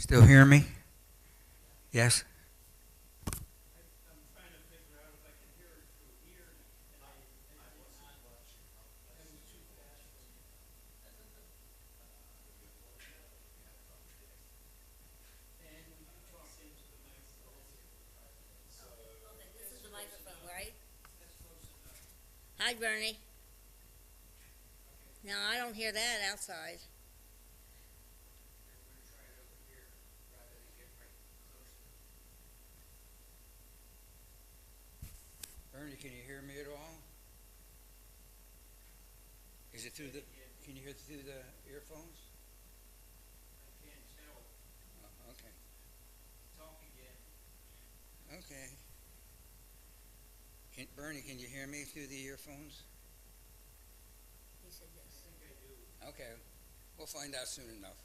Still hear me? Yes? Okay, this is the microphone, right? Hi, Bernie. No, I don't hear that outside. Bernie, can you hear me at all? Is it through the? Can you hear through the earphones? Okay. Okay. Bernie, can you hear me through the earphones? He said yes. Okay. We'll find out soon enough.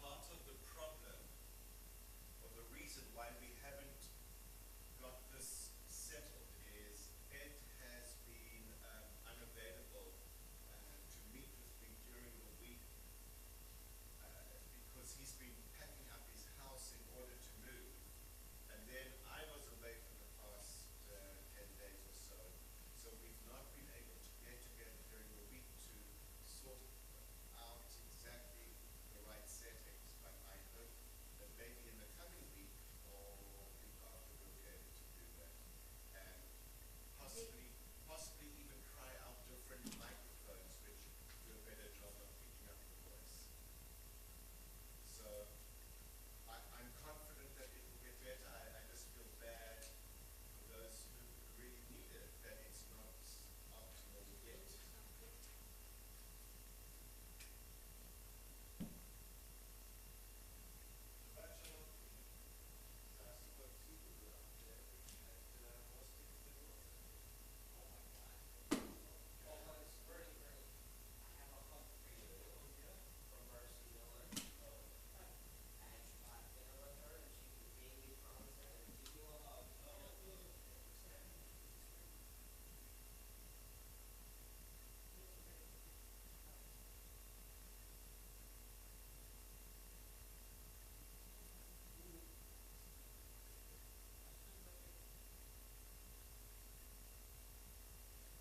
Part of the problem, or the reason why we haven't got this settled, is Ed has been unavailable to meet with me during the week because he's been packing up his house in order to move. And then I was away for the past 10 days or so. So we've not been able to get together during the week to sort out exactly the right settings. But I hope that maybe in the coming week or week after we'll be able to do that. And possibly even try out different microphones which do a better job of picking up the voice. So I'm confident that it will get better. I just feel bad for those who really need it, that it's not optimal yet.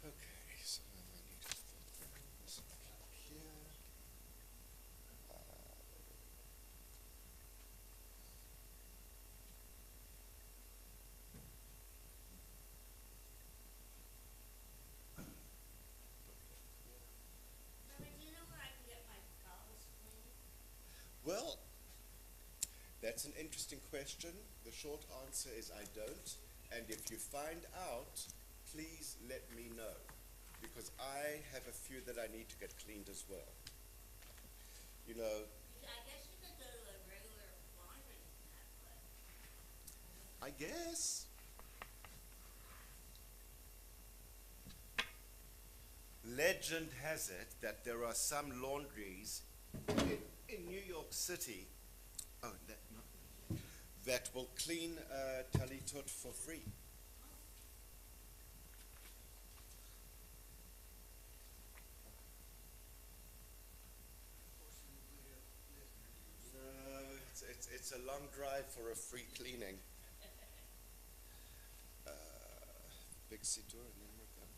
Okay, so I need to put this up here. Bernie, do you know where I can get my towels cleaned? Well, that's an interesting question. The short answer is I don't. And if you find out, please let me know. Because I have a few that I need to get cleaned as well. You know, I guess you could go to a regular laundry mat, but I guess legend has it that there are some laundries in New York City that will clean talitut for free. No, it's a long drive for a free cleaning. Big Situr and then we're done.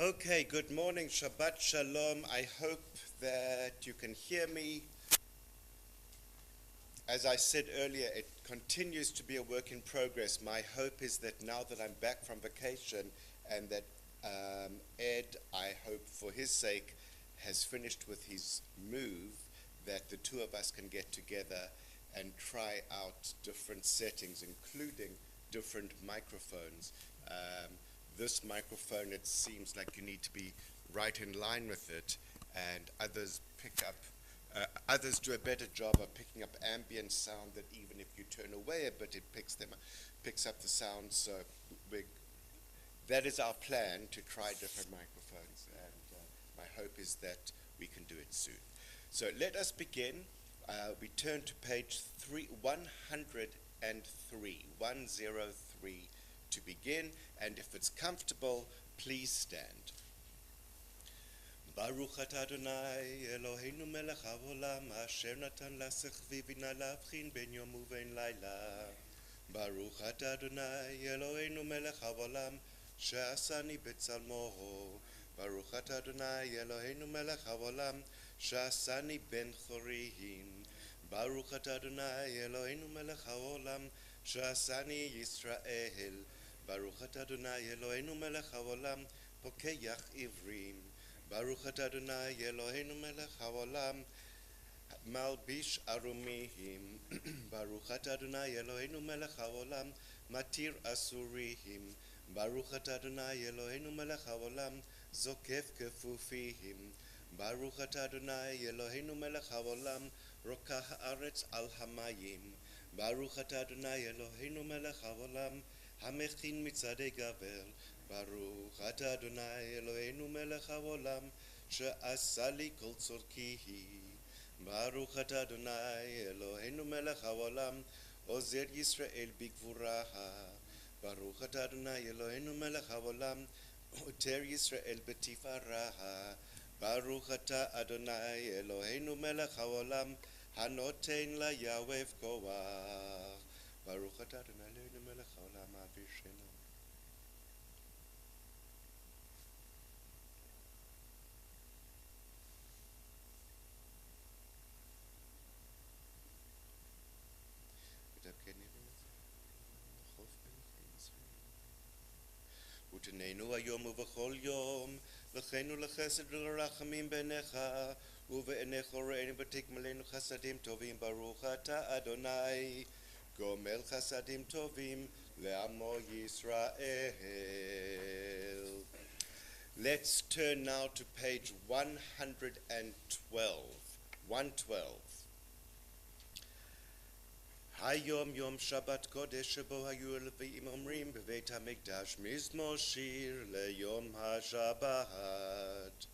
Okay, good morning, Shabbat Shalom. I hope that you can hear me. As I said earlier, it continues to be a work in progress. My hope is that now that I'm back from vacation and that Ed, I hope for his sake, has finished with his move, that the two of us can get together and try out different settings, including different microphones. This microphone, it seems like you need to be right in line with it, and others others do a better job of picking up ambient sound that even if you turn away a bit, it picks up the sound. So that is our plan, to try different microphones, and my hope is that we can do it soon. So let us begin. We turn to page 103 to begin, and if it's comfortable, please stand. Baruch atah Adonai Eloheinu melech haolam asher natan lasech v'bina lavchin ben yom uvein laila. Baruch atah Adonai Eloheinu melech haolam she'asani betzalmo. Baruch atah Adonai Eloheinu melech haolam she'asani ben chorim. Baruch atah Adonai Eloheinu melech haolam she'asani Yisrael. Baruch atah Adonai Eloheinu melech haolam pokeach ivrim. Baruch atah Adonai Eloheinu melech haolam malbish arumihim. Baruch atah Adonai Eloheinu melech haolam matir asurihim. Baruch atah Adonai Eloheinu melech haolam zokef kefufihim. Baruch atah Adonai Eloheinu melech haolam rokah haaretz al hamayim. Baruch atah Adonai Eloheinu melech haolam hamechin mitzadei gaver. Baruch atah Adonai Eloheinu melech haolam she'asa li kol tzorkihi. Baruch atah Adonai Eloheinu melech haolam ozer Yisrael bigvuraha. Baruch atah Adonai Eloheinu melech haolam oter Yisrael betifaraha. Baruch atah Adonai Eloheinu melech haolam hanoten la Yahweh koach. Baruch atah Adonai Eloheinu melech haolam avir shalom. ותננו היום ובכל יום, לכנו לחסד ולרחמים בעיניך, ובעיניך ראינו ותגמלנו חסדים טובים. ברוך אתה אדוני, גומל חסדים טובים לעמו ישראל. Let's turn now to page 112. 112. היום יום שבת קודש שבו היו הלוויים אומרים בבית המקדש מזמור שיר ליום השבת.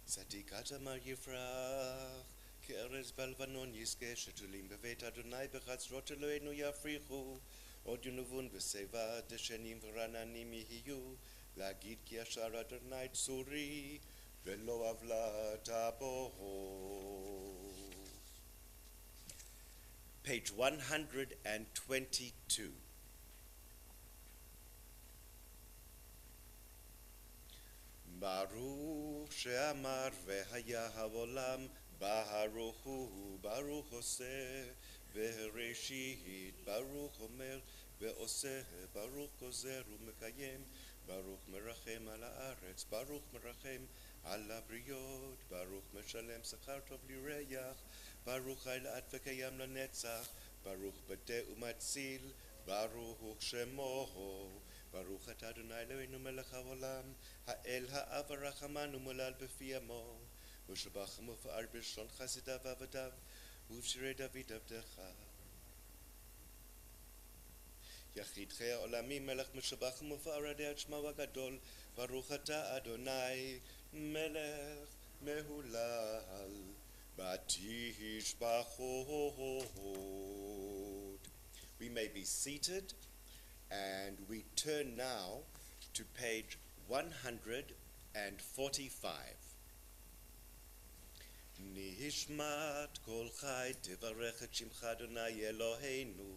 צדיקת אמר יפרח, כארז בלבנון יזכה, שתולים בבית אדוני בחצרות אלוהינו יפריחו, עוד ינובון בשיבה, דשנים ורעננים יהיו, להגיד כי ישר אדוני צורי, ולא עוולה תבוא. Page 122. ברוך שאמר והיה העולם, ברוך הוא, ברוך עושה והראשית, ברוך אומר ועושה, ברוך גוזר ומקיים, ברוך מרחם על הארץ, ברוך מרחם על הבריות, ברוך משלם שכר טוב לירח, ברוך חי לעד וקיים לנצח, ברוך בדה ומציל, ברוך שמו. ברוך אתה אדוני אלוהינו מלך העולם, האל האב הרחמן ומולל בפי עמו, ושבח ומופאר בלשון חסדיו ועבדיו, ובשירי דוד עבדך. יחיד חיי העולמים מלך משבח ומופאר יודע את שמו הגדול, ברוך אתה אדוני מלך מהולל, Batishbachot. We may be seated, and we turn now to page 145. Nishmat kol chai tevarech et shimcha Adonai Eloheinu.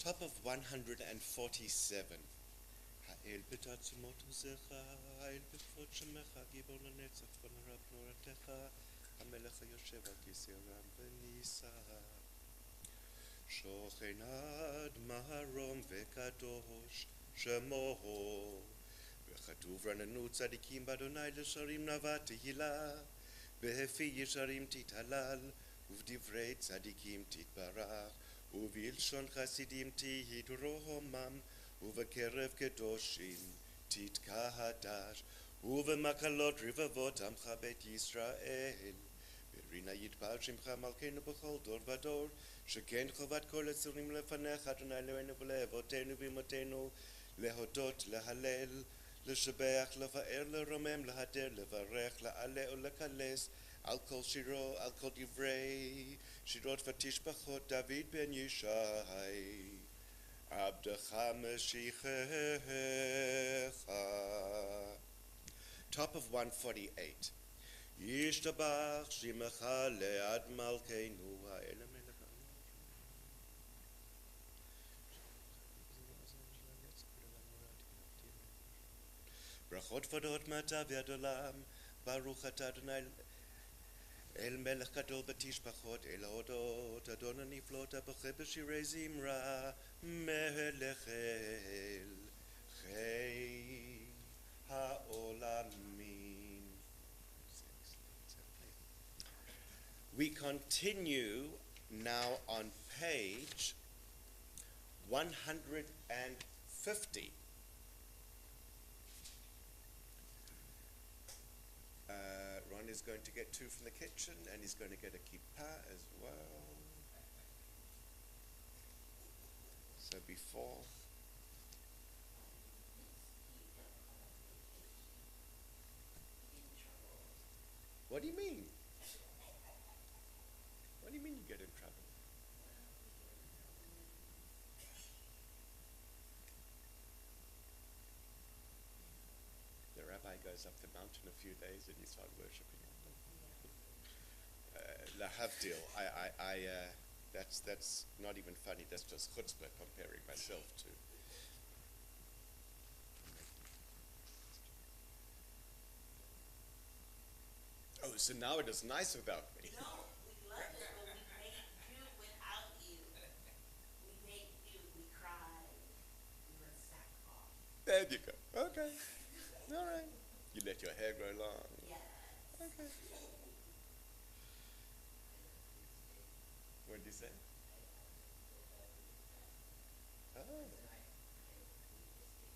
Top of 147. Ha'el b'ta'atzimot uzecha, ha'el b'kvod shemecha, gibor l'netzach v'narav noratecha, ha'melech ha'yoshev al kisei ram v'nisa. Shochen ad maharom v'kadosh shemoho, v'chatuv rananu tzadikim b'Adonai l'sharim navat tehila, behefi yesharim tithalal, uvdivrei tzadikim titbarach, ובלשון חסידים תתרומם, ובקרב קדושים תתקדש, ובמקלות רבבות עמך בית ישראל. ברינה יתפל שמך מלכנו בכל דור ודור, שכן חובת כל הצורים לפניך, אדוני אלוהינו ולאבותינו ואמותינו, להודות, להלל, לשבח, לפאר, לרומם, להדר, לברך, לעלה ולקלס, על כל שירו, על כל דברי שירות ותשבחות דוד בן ישי, עבדך משיחך. Top of 148. ישתבח שמך לעד מלכנו האל המלך. ברכות ודעות מעתה ועד עולם, ברוך אתה אדוני אל מלך גדול ותשבחות, אל ההודות, אדון הנפלאות הבוכה בשירי זמרה, מלך אל חי העולמים. We continue now on page 150. Ron is going to get two from the kitchen, and he's going to get a kippah as well. So before. What do you mean? What do you mean you get in trouble? The rabbi goes up the mountain a few days and you start worshiping. Lahavdil, that's not even funny. That's just chutzpah comparing myself to. Oh, so now it is nice without me. No, we love it, but we make do without you. We make do, we cry, we wear sackcloth. There you go. Okay. All right. You let your hair grow long. Yes. Okay. What did you say? Oh.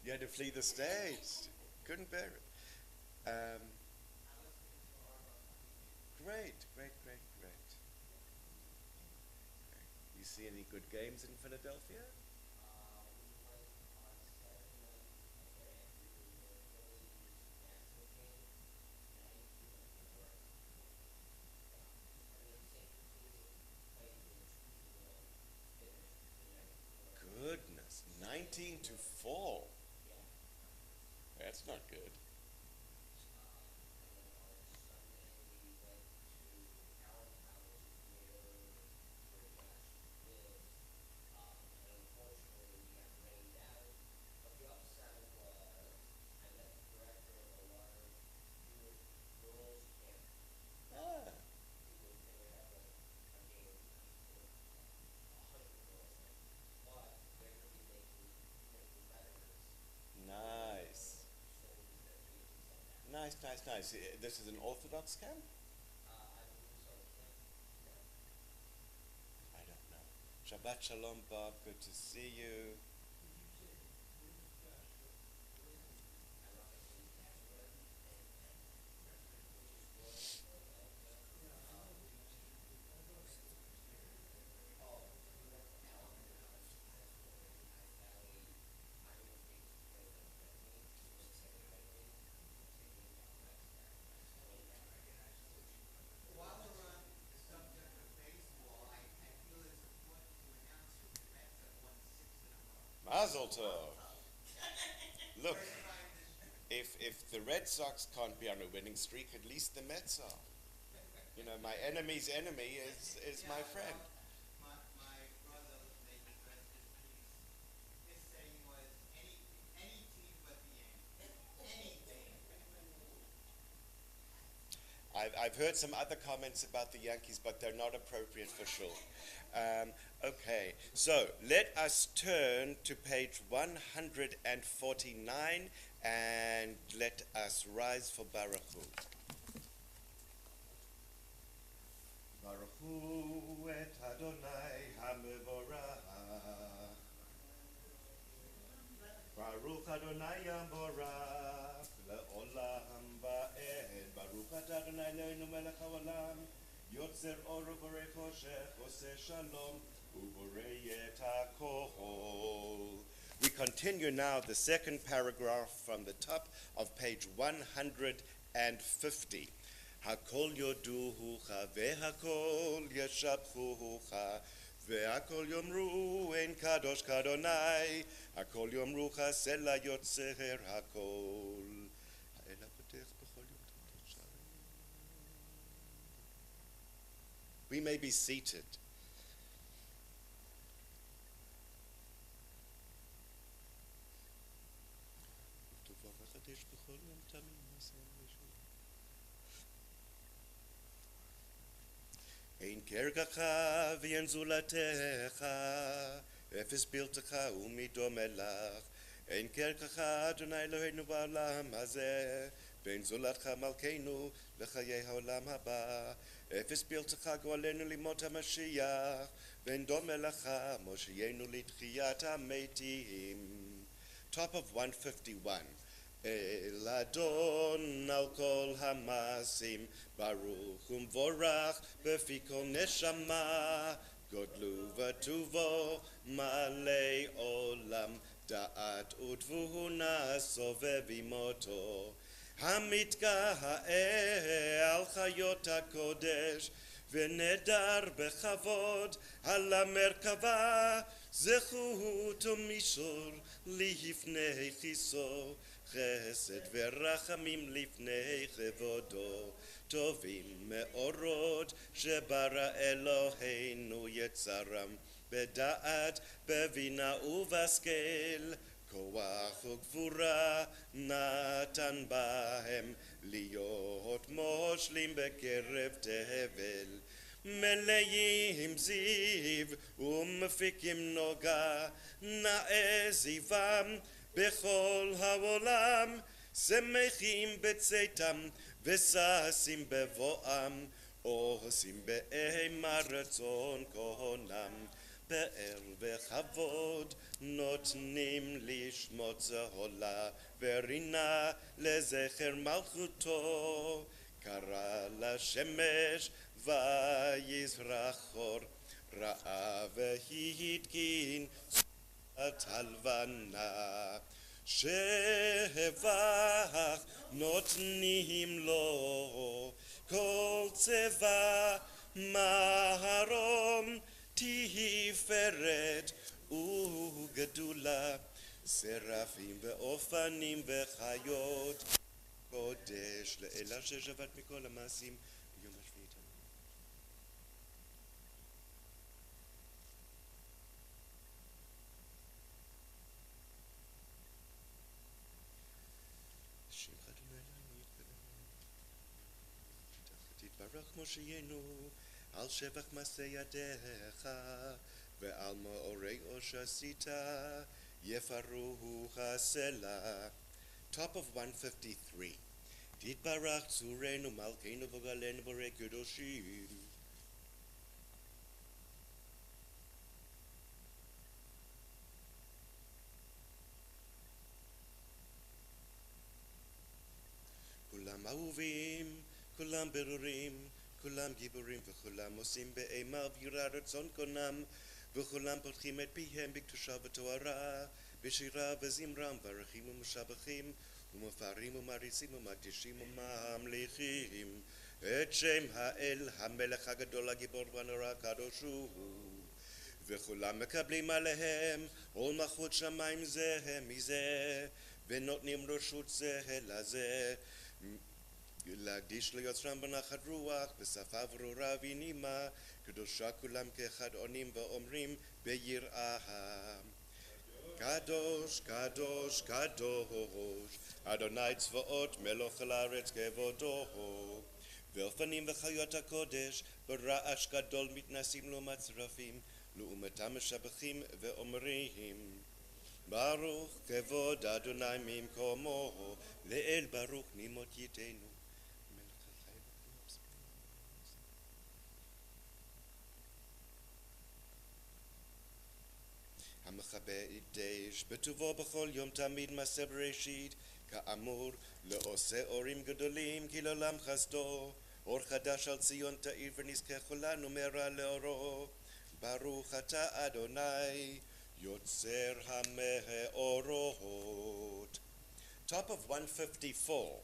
You had to flee the stage. Couldn't bear it. great. You see any good games in Philadelphia? Goodness, 19-4. That's not good. Ah, nice. Nice. This is an Orthodox camp? I don't know. Shabbat Shalom, Bob. Good to see you. While we're on the subject of baseball, I feel it's important to announce that the Mets have won 6 in a row. Mazel tov. Look, First time this if the Red Sox can't be on a winning streak, at least the Mets are. You know, my enemy's enemy is my friend. My brother made the rest his piece. His saying was any team but the Yankees. Any team. I've heard some other comments about the Yankees, but they're not appropriate for sure. Okay, so let us turn to page 149 and let us rise for Baruch Hu. Baruch Hu et Adonai HaMevorach. Baruch Adonai HaMevorach le'olam va'ed. Baruch atah Adonai Eloheinu melech haolam. Yotzer or uborei choshech, oseh shalom, uborei et hakol. We continue now the second paragraph from the top of page 150. Hakol yoduhucha ve'hakol yeshabchucha ve'hakol yomru ein kadosh kadonai hakol yomrucha sela yotzer hakol. Ha'el hapotech b'chol yom tov shalom. We may be seated. Ein kergacha v'en zulatecha, efes biltecha umidomelach. Ein kergacha Adonai Eloheinu ba'olam hazeh, ben zulatcha malkeinu l'chayei ha'olam haba. Efes biltecha go'alenu limot ha'mashiach, ben domelacha moshienu litchiyat ha'metim. Top of 151. El Adon al kol hamasim, Baruch umvorach befi kol neshama, Godlu v'tuvo malei olam, Da'at u'tvuna sovev imoto, Hamitga'e al chayot hakodesh, V'nedar bechavod al hamerkava, Zechut u'mishor lifnei chiso, Chesed verachamim lifnei chevodo, Tovim me'orod shebara Eloheinu yetzaram, Beda'at bevina uvaskel, Koach ugvura natan bahem, Liot moshlim bekerev tevel, Meleim ziv umfikim noga, Na'e zivam bechol haolam, Semechim betzeitam v'sasim bevoam, Osim be'ema ratzon kohonam, Be'er v'chavod notnim lishmot zahola, Verina lezecher malchuto, קרא לשמש ויזרח אור, ראה והתקין סורת הלבנה, שבח נותנים לו כל צבא מרום, תפארת וגדולה, שרפים ואופנים וחיות קודש לאלה ששבת מכל המעשים ביום השביעית. שמך אדוני אלוהינו יתברך. תתברך מושיענו על שבח מעשה ידיך ועל מאורי עושר עשית, יפרוך הסלע. Top of 153. תתברך צורנו מלכנו וגאלנו בורא קדושים. כולם אהובים, כולם ברורים, כולם גיבורים וכולם עושים באימה וביראה רצון קונם, וכולם פותחים את פיהם בקדושה ותוארה, בשירה וזמרה מברכים ומשבחים ומפארים ומעריצים ומקדישים וממליכים את שם האל המלך הגדול הגיבור והנורא הקדוש הוא, וכולם מקבלים עליהם עול מלכות שמיים זה מזה, ונותנים רשות זה לזה, להקדיש ליוצרם בנחת רוח בשפה ברורה ונעימה, קדושה כולם כאחד עונים ואומרים ביראה, קדוש קדוש קדוש אדוני צבאות מלך על הארץ כבודו, ואופנים וחיות הקודש ברעש גדול מתנסים לעומת שרפים, לעומתם משבחים ואומרים ברוך כבוד אדוני ממקומו, לאל ברוך נימות יתנו. המכבה איש בטובו בכל יום תמיד מעשה בראשית, כאמור לעושה אורים גדולים כי לעולם חסדו, אור חדש על ציון תאיר ונזכה כולנו מהרה לאורו. ברוך אתה אדוני יוצר המאורות. Top of 154.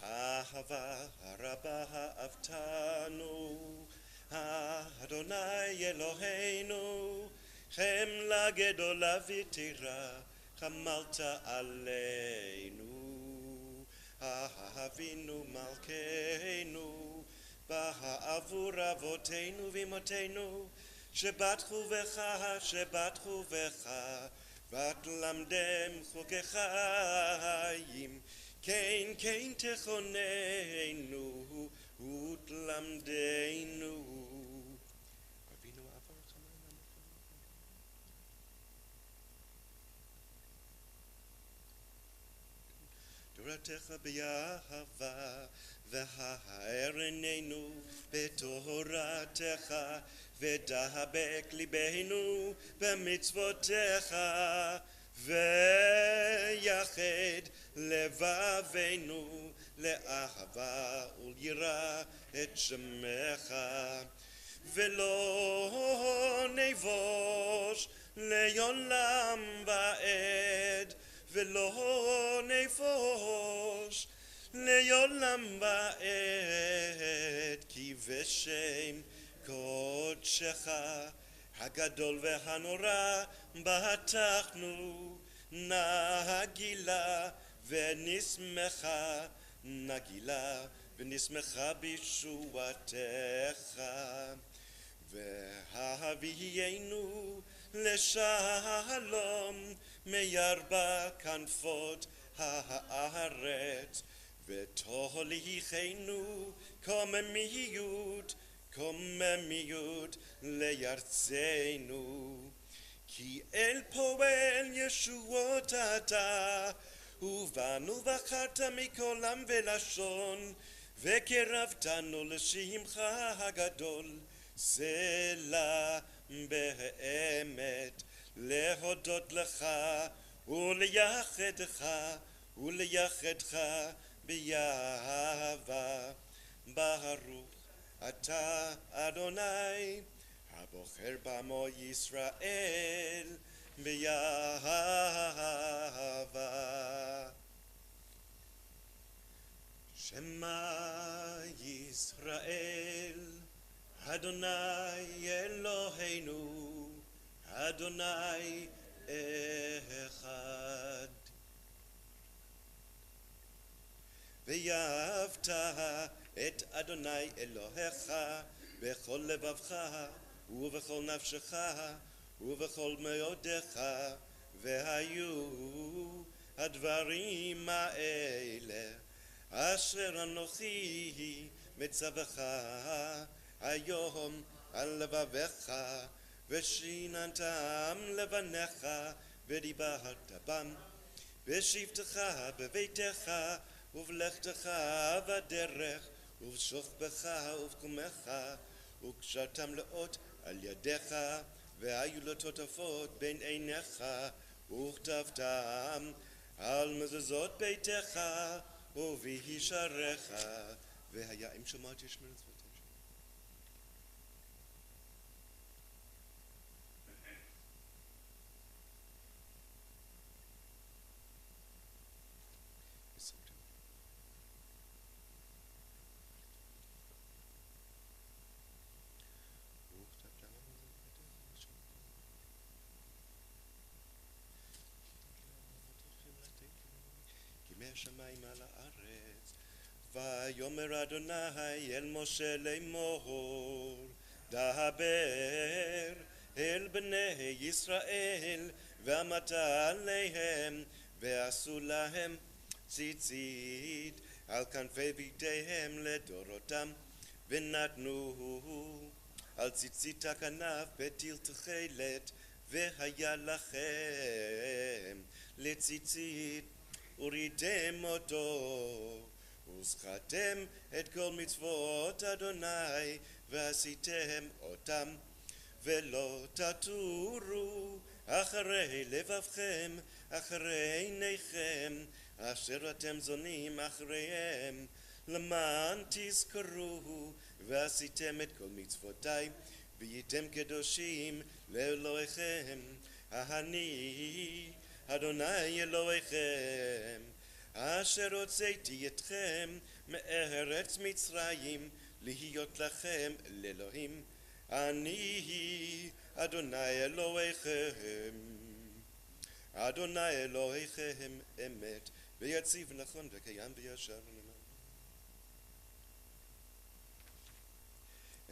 אהבה הרבה אהבתנו אדוני אלוהינו, חמלה גדולה ותירה חמלת עלינו, אהבינו מלכנו בעבור אבותינו ואמותינו, שבטחו בך ותלמדם חוקי חיים, כן כן תכוננו ותלמדנו. תורתך באהבה והארננו בתורתך, ודבק ליבנו במצוותיך, ויחד לבבינו לאהבה וליראה את שמך, ולא נבוש לעולם ועד, ולא נפוש לעולם ועד, כי בשם קודשך הגדול והנורא בטחנו, נגילה ונשמחה, נגילה ונשמחה בישועתך, והביאנו לשלום מארבע כנפות הארץ, ותוליכנו קוממיות לארצנו, כי אל פועל ישועות אתה, ובנו בחרת מכל עם ולשון, וקרבתנו לשמך הגדול. סלע באמת להודות לך ולייחדך ביהבה. ברוך אתה אדוני הבוחר בעמו ישראל ביהבה. שמע ישראל אדוני אלוהינו אדוני אחד. ואהבת את אדוני אלוהיך בכל לבבך ובכל נפשך ובכל מאודך. והיו הדברים האלה אשר אנוכי מצווך היום על לבביך ושיננתם לבניך ודיברת בם בשבתך בביתך ובלכתך בדרך ובשוכבך ובקומך וקשרתם לאות על ידיך והיו לטוטפות בין עיניך וכתבתם על מזוזות ביתך ובישעריך. והיה אם שמעתי שמע מצוותיך. השמיים על הארץ. ויאמר אדוני אל משה לאמור דבר אל בני ישראל ואמרת עליהם ועשו להם ציצית על כנפי ביתיהם לדורותם ונתנו על ציצית הכנף בטיל תכלת והיה לכם לציצית וריתם אותו וזכרתם את כל מצוות אדוני ועשיתם אותם ולא תטורו אחרי לבבכם אחרי עיניכם אשר אתם זונים אחריהם למען תזכרו ועשיתם את כל מצוותי והייתם קדושים לאלוהיכם. אני אדוני אלוהיכם אשר הוצאתי אתכם מארץ מצרים להיות לכם לאלוהים. אני אדוני אלוהיכם. אדוני אלוהיכם אמת ויציב נכון וקיים וישר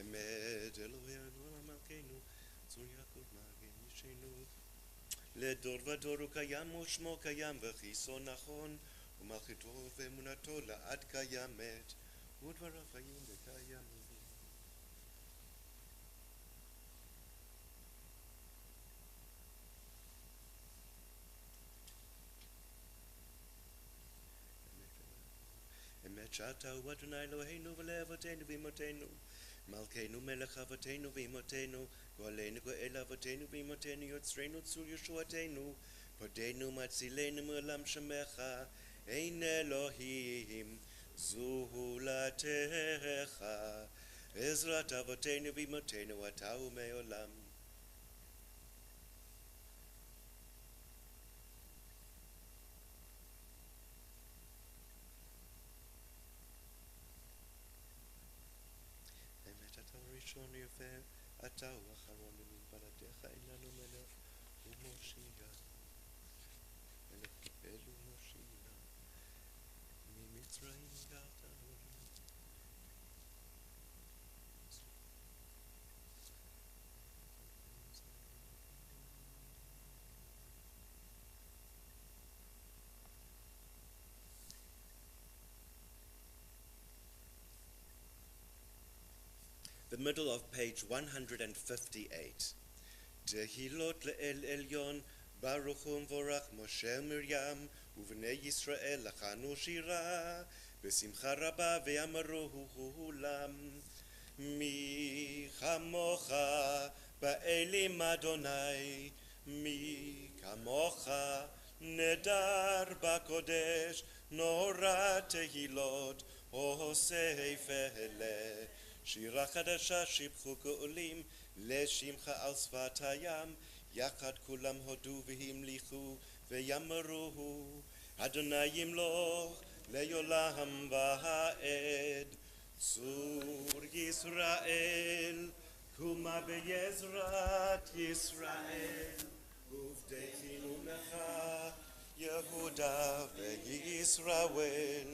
אמת אלוהינו מלכנו צור יעקב מגן אישנו לדור ודור הוא קיים ושמו קיים וכיסו נכון ומלכותו ואמונתו לעד קיימת ודבריו חיים וקיימים. אמת שאתה הוא אדוני אלוהינו ולאבותינו ואמותינו מלכנו מלך אבותינו ואמותינו גואלנו גואל אבותינו ואמותינו יוצרנו צור ישועתנו פודנו מצילנו מעולם שמך אין אלוהים זולתך עזרת אבותינו ואמותינו אתה ומעולם. ראשון יפה אתה הוא אחרון ומלבדך אין לנו מלך ומושיע מלך אלו מושיע ממצרים גאלתנו. The middle of page 158. Tehilot le'el elyon baruch hu mvorach Moshe Miriam ובני ישראל לחנו שירה בשמחה רבה ואמרו כולם מי כמוך באלים אדוני מי כמוך נדר בקודש נורא תהילות עושה פלא. שירה חדשה שיבחו גאולים לשמך על שפת הים, יחד כולם הודו והמליכו ויאמרו, אדוני ימלוך לעולם ועד. צור ישראל, קומה בעזרת ישראל, ובדחנו לך יהודה וישראל.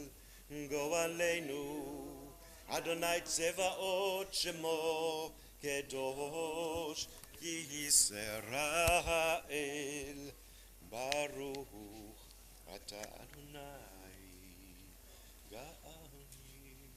גואלנו אדוני צבאות שמו קדוש ישראל. ברוך אתה אדוני גאל ישראל.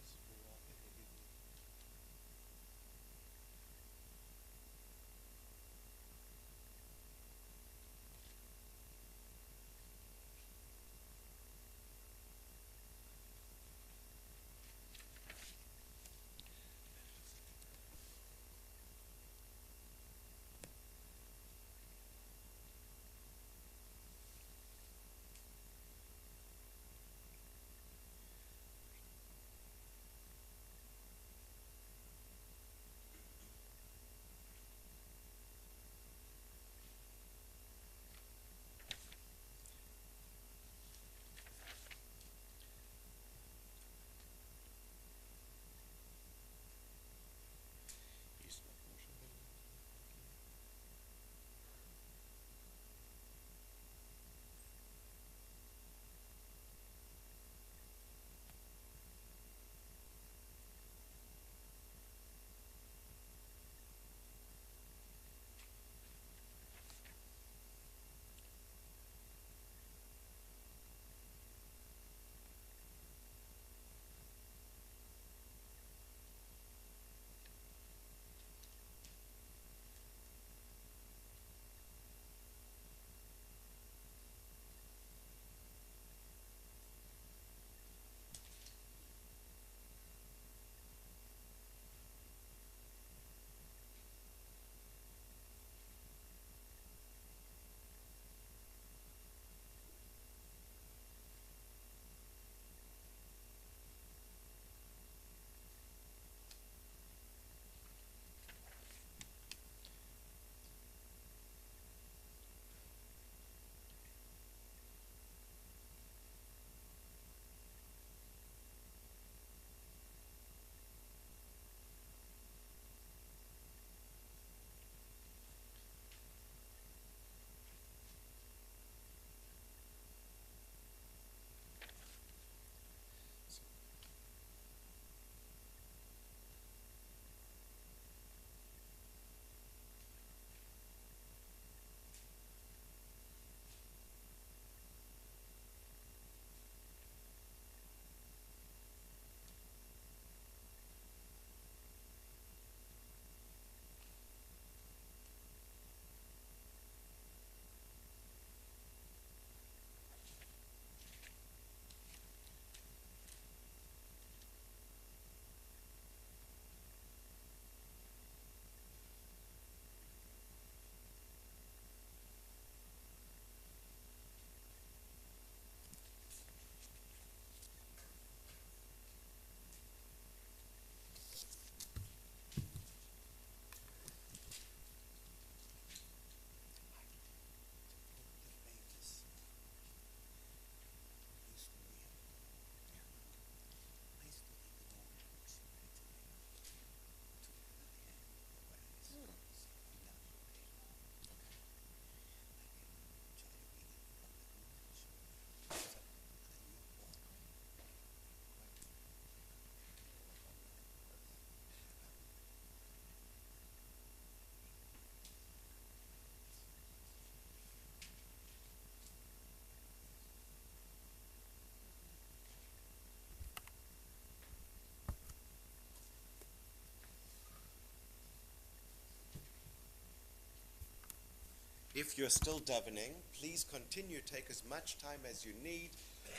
If you're still davening, please continue. Take as much time as you need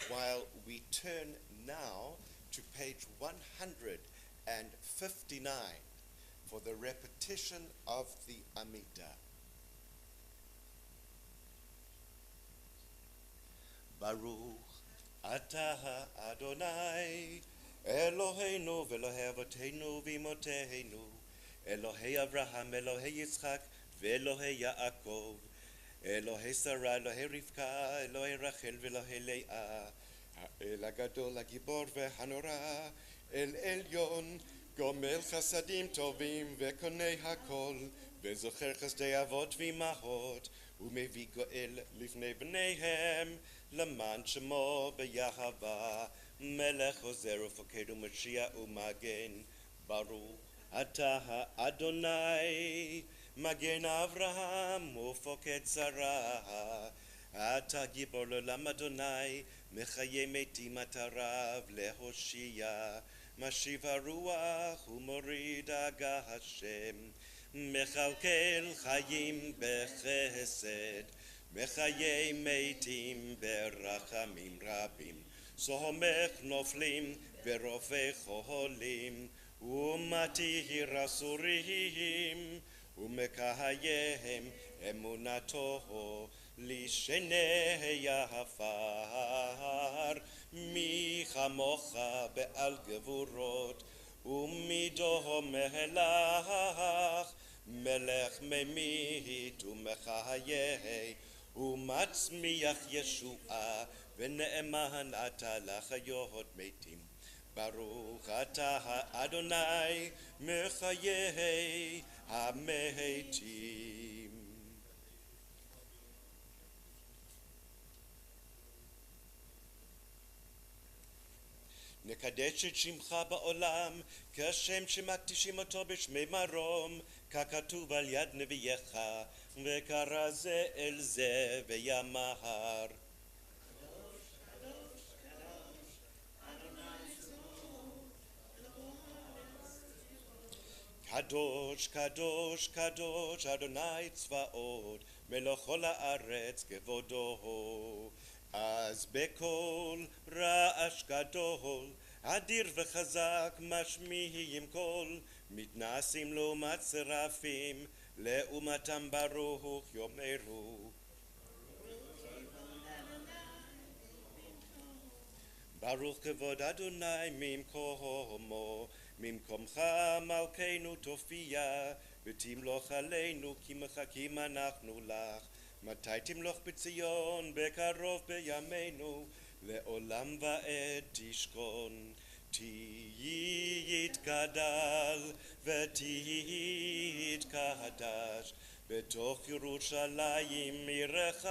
while we turn now to page 159 for the repetition of the Amidah. Baruch אתה אדוני, אלוהינו ואלוהי אבותינו ואמותינו, אלוהי אברהם, אלוהי יצחק ואלוהי יעקב, אלוהי שרה, אלוהי רבקה, אלוהי רחל ואלוהי לאה, האל הגדול, הגיבור והנורא, אל עליון, גומל חסדים טובים וקונה הכל, וזוכר חסדי אבות ואמהות, ומביא גואל לפני בניהם, למען שמו ביהבה, מלך עוזר ופוקד ומשיע ומגן, ברוך אתה אדוני, מגן אברהם ופוקד שרה, אתה גיבור לעולם אדוני, מחיי מתים אתה רב להושיע, משיב הרוח ומוריד הגה השם, מכלכל חיים בחסד, מחיי מתים ברחמים רבים, סומך נופלים ורופא חולים, ומתיר אסורים, ומקיים אמונתו לשני עפר, מי כמוך בעל גבורות, ומידו מלך, מלך ממית ומחיה, ומצמיח ישועה, ונאמן אתה לחיות מתים. ברוך אתה אדוני מחיי המתים. נקדש את שמך בעולם, כשם שמקדישים אותו בשמי מרום, ככתוב על יד נביאך, וקרא זה אל זה ויאמר. קדוש, קדוש, קדוש, אדוני צבאות, מלך כל הארץ כבודו. אז בקול רעש גדול, אדיר וחזק משמיעים קול, מתנשאים לעומת שרפים, לעומתם ברוך יאמרו. ברוך כבוד אדוני ממקומו, ממקומך מלכנו תופיע, ותמלוך עלינו כי מחכים אנחנו לך. מתי תמלוך בציון בקרוב בימינו, לעולם ועד תשכון. תהי יתגדל ותתקדש בתוך ירושלים עירך,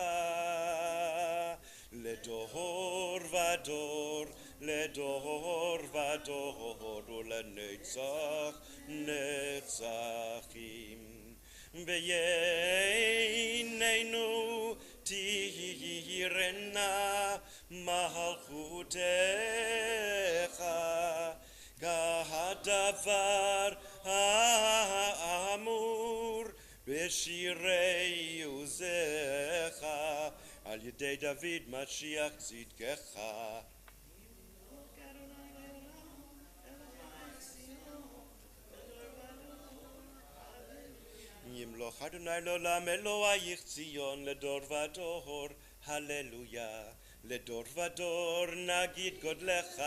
לדור ודור, לדור ודור ולנצח נצחים. וייננו תירנה מלכותך, כהדבר האמור בשירי עוזך, על ידי דוד משיח צדקך. ימלוך אדוני לעולם אלוהיך ציון לדור ודור, הללויה. לדור ודור נגיד גודלך,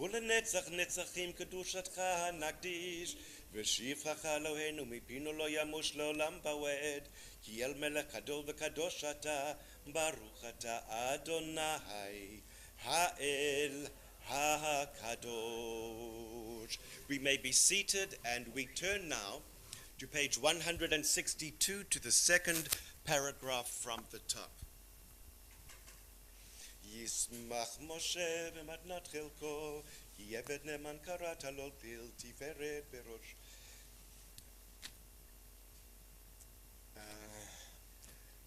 ולנצח נצחים קדושתך נקדיש. ושבחך אלוהינו מפינו לא ימוש לעולם בועד, כי אל מלך גדול וקדוש אתה, ברוך אתה אדוני האל HaKadosh. We may be seated, and we turn now to page 162 to the second paragraph from the top. ישמח משה במתנת חלקו, כי עבד נאמן קראת לו פיל תפארת בראש.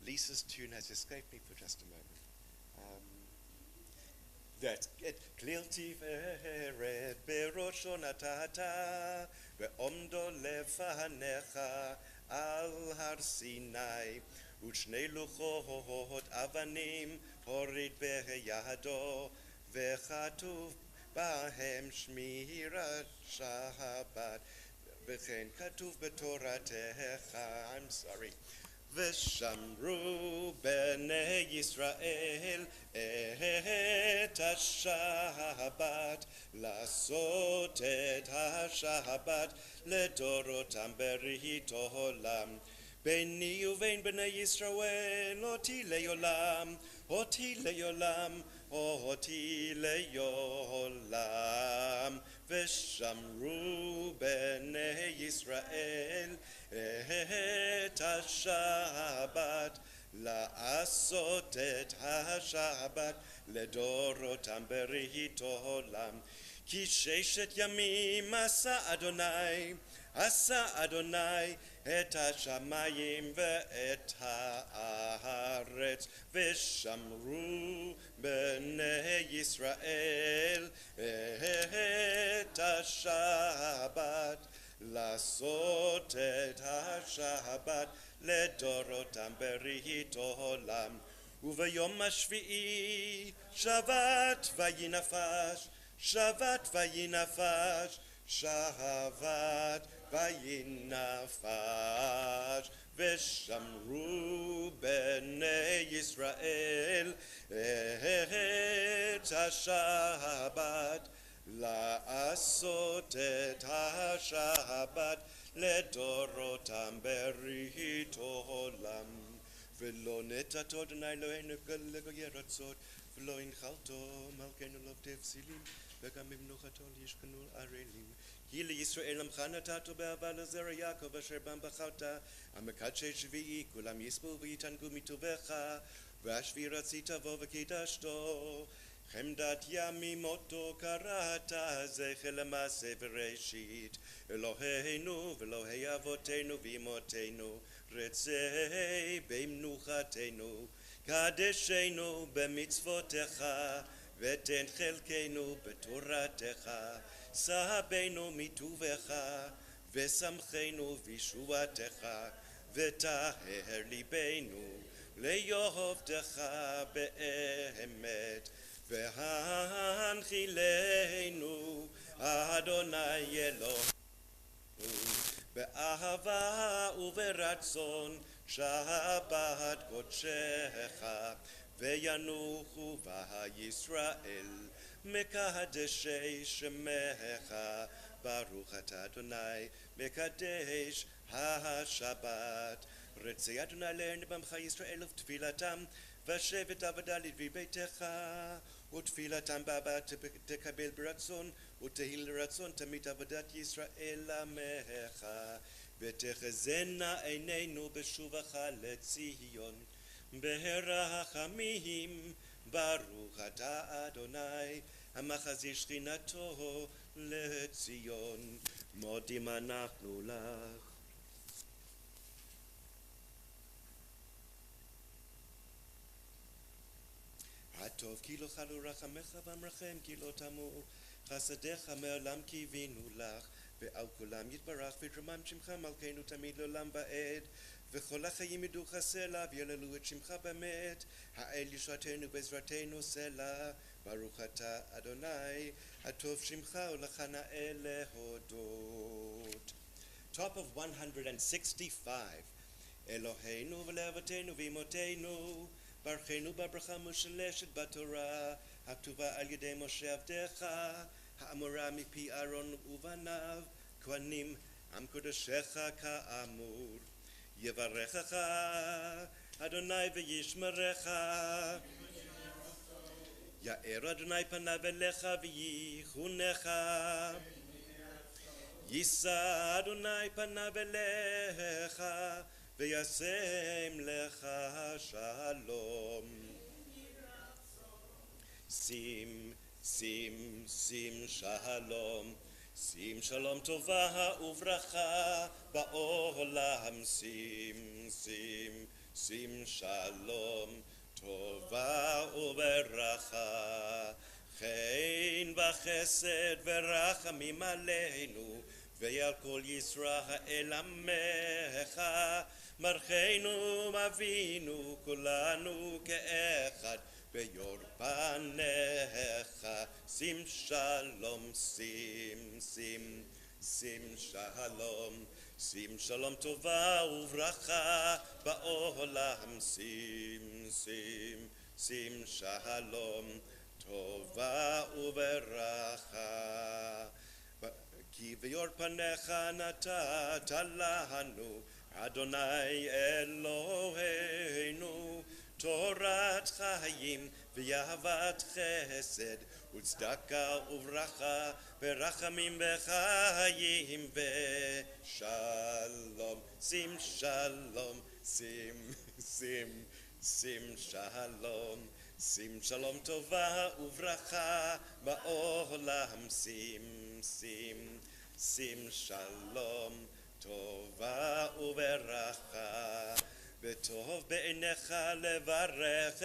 Lisa's tune has escaped me for just a moment. That's it. כליל תפארת בראשו נתת, ועומדו לפניך על הר סיני, ושני לוחות אבנים הוריד בידו, וכתוב בהם שמירת שבת, וכן כתוב בתורתך. I'm sorry. ושמרו בני ישראל את השבת, לעשות את השבת לדורותם ברית עולם. ביני ובין בני ישראל אותי לעולם, אותי לעולם, אותי לעולם. ושמרו בני ישראל את השבת, לעשות את השבת לדורותם ברית עולם. כי 6 ימים עשה אדוני את השמיים ואת הארץ, ושמרו בני ישראל את השבת, לעשות את השבת לדורותם ברית עולם. וביום השביעי שבת וינפש, שבת וינפש, שבת וינפש. ושמרו בני ישראל את השבת, לעשות את השבת לדורותם ברית עולם. ולא נתתו אדוני אלוהינו לגוי ארצות, ולא הנחלתו מלכנו לעובדי פסילים, וגם במנוחתו לישכנו ערלים. כי לישראל עמך נתתו באהבה לזרע יעקב אשר בם בחרת, המקדשי שביעי כולם יספו ויתענגו מטובך, והשביעי רצית בו וקידשתו. חמדת ימים מותו קראת, זכר למעשה בראשית. אלוהינו ואלוהי אבותינו ואמותינו, רצה במנוחתנו. קדשנו במצוותיך, ותן חלקנו בתורתך. סבנו מטובך, ושמחנו בישועתך, וטהר ליבנו ליעבדך באמת. והנחילנו אדוני אלוהינו באהבה וברצון שבת קודשך, וינוחו בה ישראל מקדשי שמך. ברוך אתה אדוני מקדש השבת. רצה אדוני לעיני בעמך ישראל ותפילתם, ושבת עבדה לדבי ביתך, ותפילתם באהבה תקבל ברצון, ותהי לרצון תמיד עבודת ישראל עמך. ותחזינה עינינו בשובך לציון ברחמים. ברוך אתה אדוני המחזיר שכינתו לציון. מודים אנחנו לך. הטוב כי לא חלו רחמך, והמרחם כי לא תמו. חסדיך מעולם קיווינו לך, ועל כולם יתברך ויתרומם שמך מלכנו תמיד לעולם ועד. וכל החיים ידעו סלע, ויהללו את שמך באמת. האל ישועתנו בעזרתנו סלע. ברוך אתה אדוני, הטוב שמך ולך נאה להודות. Top of 165. אלוהינו ולאבותינו ואמותינו, ברכנו בברכה משולשת בתורה, הכתובה על ידי משה עבדך, האמורה מפי אהרון ובניו, כהנים עם קודשך כאמור. יברכך אדוני וישמרך, יאר אדוני פניו אליך וייחונך, יישא אדוני פניו אליך וישם לך שלום. שים שלום, שים שלום טובה וברכה בעולם. שים שלום טובה וברכה, חן וחסד ורחמים עלינו ועל כל ישראל עמך. ברכנו אבינו כולנו כאחד ביור פניך. שים שלום, שים שלום, sim shalom tova uvracha ba'olam, sim shalom tova uvracha. Ki v'yor panecha natat lanu Adonai Eloheinu, Torat Chaim v'yahavat chesed u'tzedaka uvracha v'rachamim v'chayim v'shalom. Sim shalom, sim shalom. Sim shalom tova uvracha ba'olam, sim shalom tova uveracha, v'tov be'enecha levarech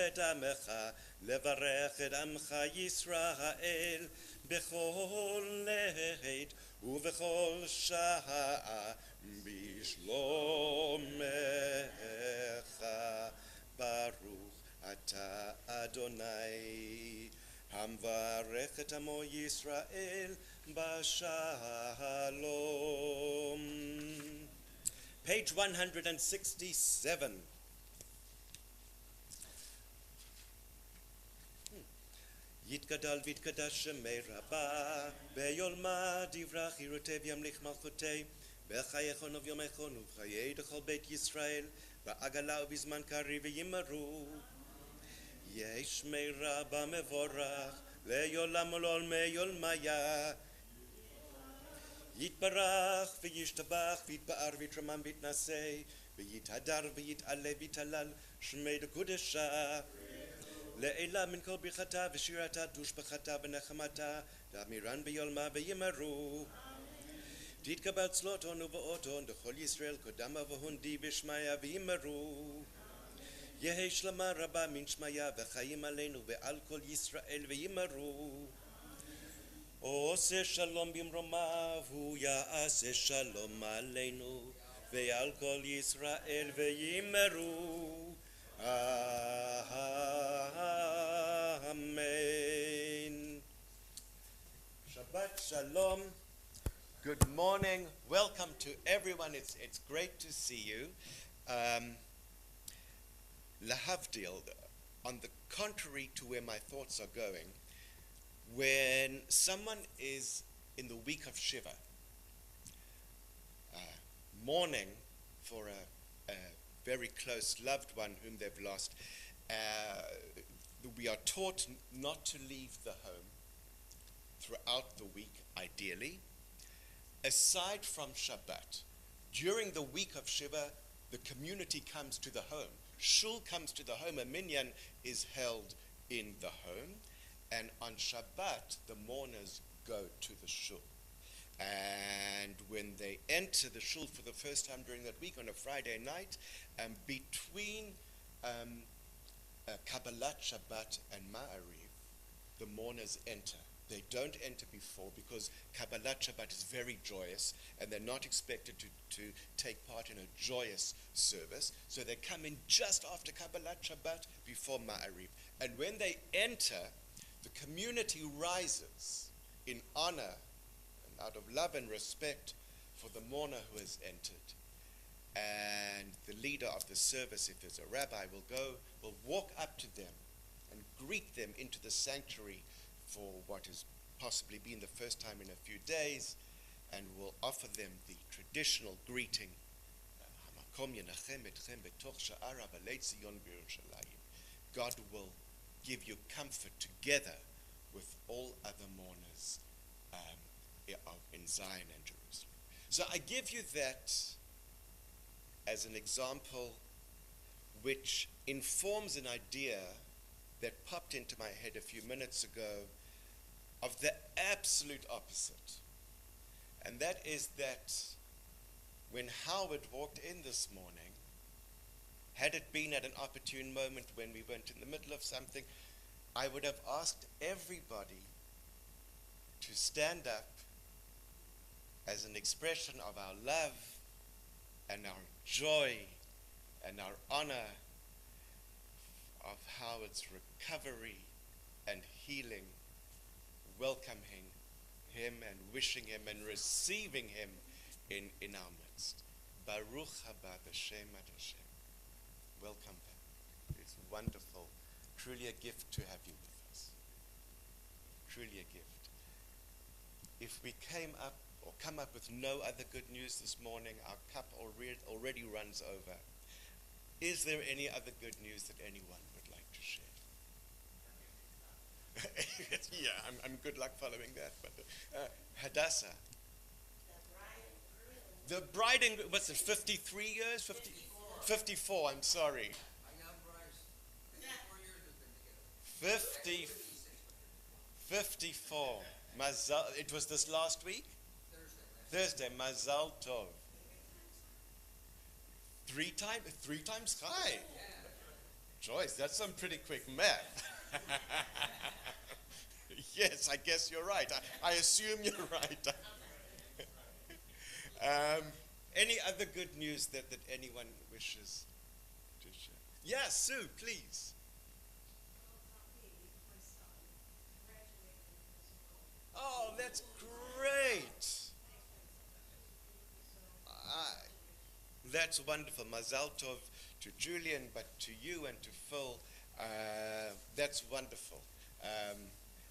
et amcha Yisrael, b'chol leit uv'chol sha'a b'shlomecha. Baruch ata Adonai, hamvarech et amo Yisrael b'shalom. Page 167. Yitgadal v'yitgadash shemei rabba, be'yolma divrach yirotev yamlich malchotei, be'chayechon of yomechon u'chayei dechol beit Yisrael, ba'agala u'bizman kari v'yimaru. Yesh mei rabba mevorach, le'yolam olol me'yolmaya, Yitbarach v'yishtabach v'yitba'ar v'yitramam v'yitnasei v'yithadar v'yit'ale v'yithalal shmei dekudesha le'ela min kol birchata v'shirata tushbachata v'nechamata da'miran v'yolma v'yimaru titkabat zloton u'va'oton dechol Yisrael kodama v'hundi v'shmaya v'yimaru Yehi shlama rabba min shmaya v'chayim aleinu ve'al kol Yisrael v'yimaru Ose shalom bimromav hu ya'ase shalom aleinu ve'al kol Yisrael ve'yimeru. Amen. Shabbat shalom. Good morning. Welcome to everyone. It's great to see you. Lahavdil, on the contrary to where my thoughts are going, when someone is in the week of Shiva, mourning for a very close loved one whom they've lost, we are taught not to leave the home throughout the week, ideally. Aside from Shabbat, during the week of Shiva, the community comes to the home. Shul comes to the home. A minyan is held in the home. And on Shabbat, the mourners go to the shul. And when they enter the shul for the first time during that week on a Friday night, between Kabbalat Shabbat and Ma'ariv, the mourners enter. They don't enter before because Kabbalat Shabbat is very joyous and they're not expected to take part in a joyous service. So they come in just after Kabbalat Shabbat before Ma'ariv. And when they enter, the community rises in honor and out of love and respect for the mourner who has entered. And the leader of the service, if there's a rabbi, will walk up to them and greet them into the sanctuary for what has possibly been the first time in a few days, and will offer them the traditional greeting. God will give you comfort together with all other mourners in Zion and Jerusalem. So I give you that as an example which informs an idea that popped into my head a few minutes ago of the absolute opposite. And that is that when Howard walked in this morning, had it been at an opportune moment when we weren't in the middle of something, I would have asked everybody to stand up as an expression of our love and our joy and our honor of Howard's recovery and healing, welcoming him and wishing him and receiving him in our midst. midst. Baruch haba b'shem ad Hashem. Welcome back. It's wonderful. Truly a gift to have you with us. Truly a gift. If we come up with no other good news this morning, our cup already runs over. Is there any other good news that anyone would like to share? Yeah, I'm good luck following that. But Hadassah. The bride and what's it, 53 years? 54, I'm sorry. I know Bryce. 54 years we've been together. 54. Mazal, it was this last week? Thursday. Mazal Tov. Three times high. Joyce, that's some pretty quick math. Yes, I guess you're right. I assume you're right. Any other good news that anyone wishes to share? Yeah, Sue, please. Oh, that's great. That's wonderful. Mazal Tov to Julian, but to you and to Phil, that's wonderful.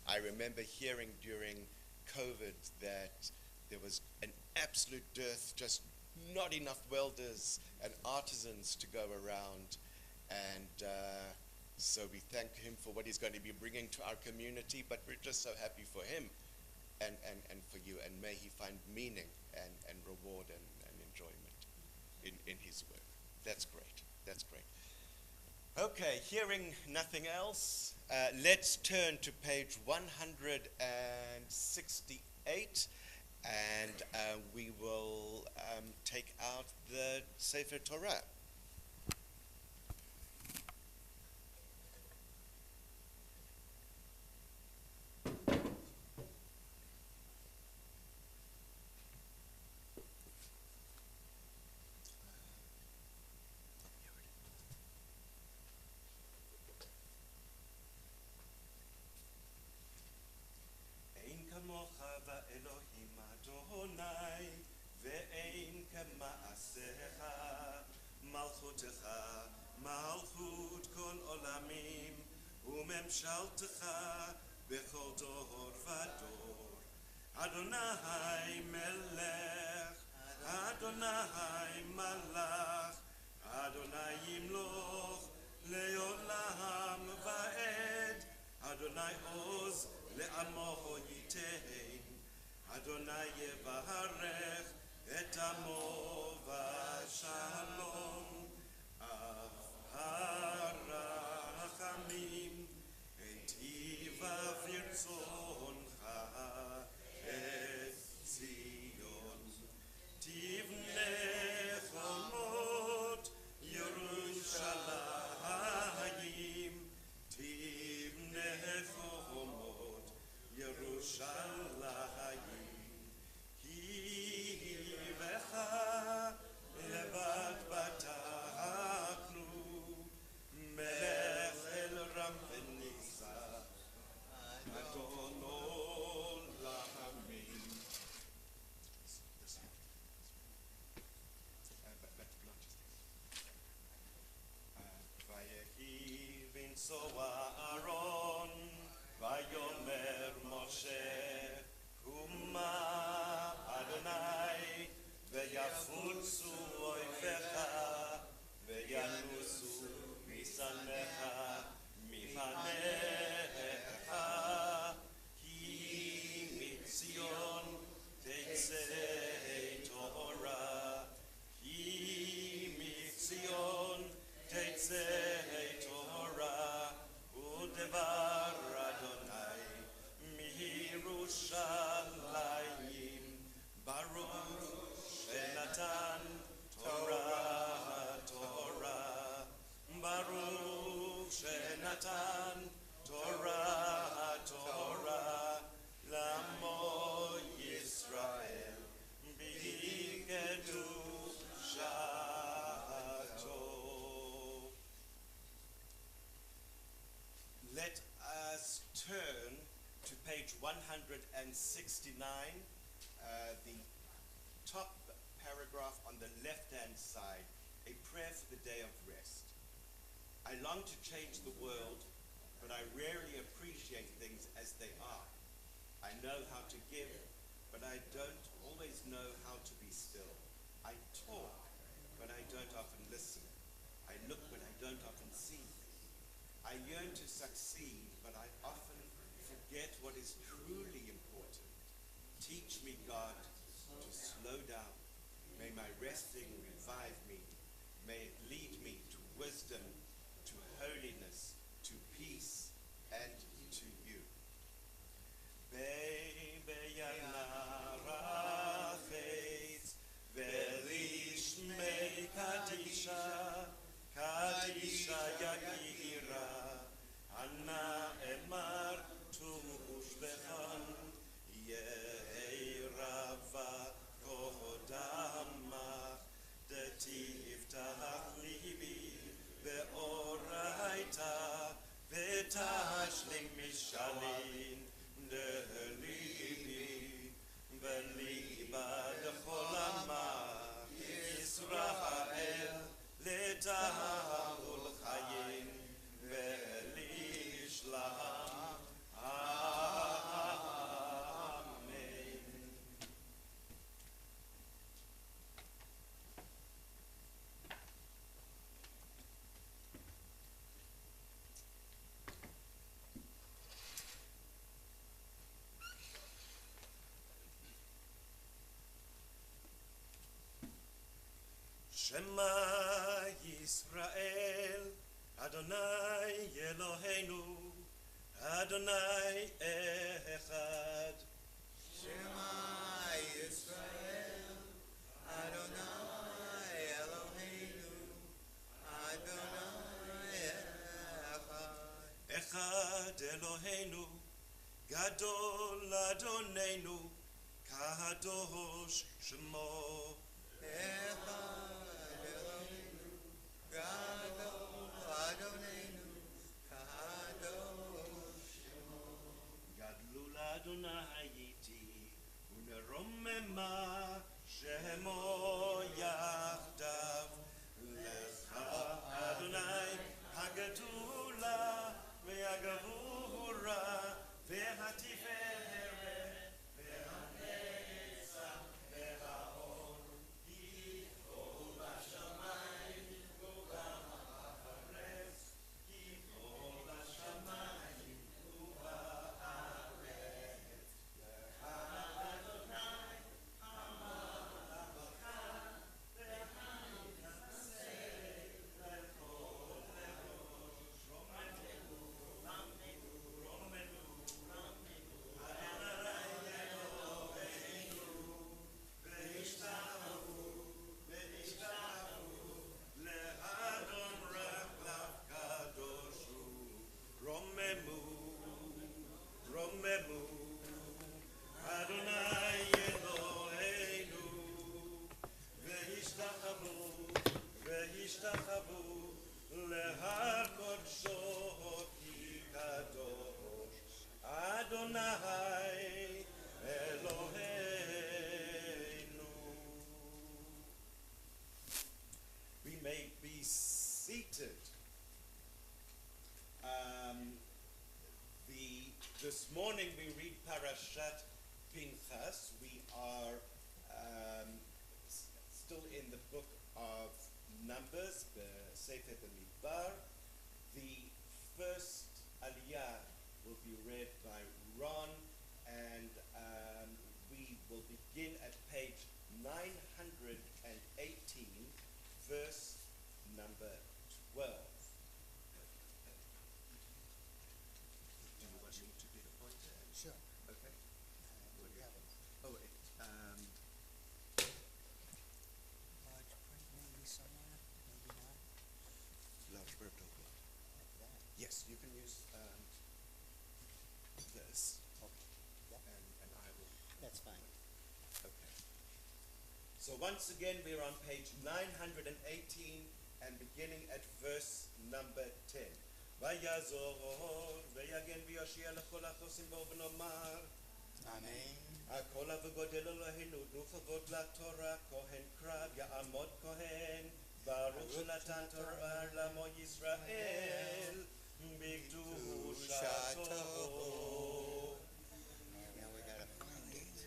I remember hearing during COVID that there was an absolute dearth, just not enough welders and artisans to go around. And so we thank him for what he's going to be bringing to our community, but we're just so happy for him and for you. And may he find meaning and reward and enjoyment in his work. That's great. That's great. Okay, hearing nothing else, let's turn to page 168, and we will take out the Sefer Torah. Elohim Adonai, ve'ein kema'asecha, malchutecha, malchut kol olamim, umemshaltecha, bechol dor vador. Adonai melech, Adonai malach, Adonai yimloch, leolam va'ed, Adonai oz, le'amo yitein, Adonai yevarech et amo v'shalom, harachamim, etiva v'irtzoncha, et Zion, tivne chomot Yerushalayim, tivne chomot Yerushalayim. So Aaron, Vayomer Moshe, Kuma Adonai, Veyafutsu Oivecha, Veyanusu Misanecha, Mifanecha, Ki Mitzion Teitzei Torah, Ki Mitzion Teitzei Devar Adonai, Mirushalayim, Baruch Shenatan Torah, Torah, Baruch Shenatan Torah, Torah, Lamo Yisrael, B'kedusha. Let us turn to page 169, the top paragraph on the left-hand side, a prayer for the day of rest. I long to change the world, but I rarely appreciate things as they are. I know how to give, but I don't always know how to be still. I talk, but I don't often listen. I look, but I don't often see. I yearn to succeed, but I often forget what is truly important. Teach me, God, to slow down. May my resting revive me. May it lead me to wisdom, to holiness, to peace, and to you. Kadisha Yakira, Anna Emar Tushbechan, Yeirava Kohodama, Detiftach Libi, Beoraita, Betashling Mishalin, Delibi, Beliba de Cholama, Israel. Letahul Chayim Velishlam. Amen. Shema Yisrael, Adonai Eloheinu, Adonai Echad. Shema Yisrael, Adonai Eloheinu, Adonai Echad. Echad Eloheinu, Gadol Adonenu, Kadosh Shemo. Echad Eloheinu, Gadol Adonenu, Kadosh Shemo. Gadlul Adonai Yiti, Uneromema Shemo Yachdav. Lecha Adonai Hagadula Ve'agavura Ve'hatiferet Ve'hanetzach Ve'haor Kivol Hashamayim V'gam ha'aretz Kivol Hashamayim V'ha'aretz Lecha Adonai Hamalach Ve'hanasei Lechol Lerosh Romenu Romenu Romenu Adonai Eloheinu Ve'ishtachavu Le'adon Raklav Kadoshu Romemu Romemu Adonai Eloheinu Ve'ishtachavu Le'har Kodsho Ki Kadosh Adonai Eloheinu. We may be seated. This morning we read Parashat Pinchas. We are still in the book of Numbers, the Sefer Bamidbar. The first Aliyah will be read by Ron, and we will begin at page 918, verse number 12. Do you want me to be the pointer? Sure. Okay. What do you have? Oh, Large print maybe somewhere, maybe not. large purple blood. Like that. Yes, you can use this, Okay. Yeah, and I will. that's fine. Okay. So once again, we're on page 918 and beginning at verse number 10. ויעזור ויגן ויושיע לכל החוסים בו ונאמר Amen. הכל וגודל אלוהינו, תנו כבוד לתורה, כהן קרב, יעמוד כהן, ברוך שנתן תורה לעמו ישראל, בקדושתו. Now we gotta find it.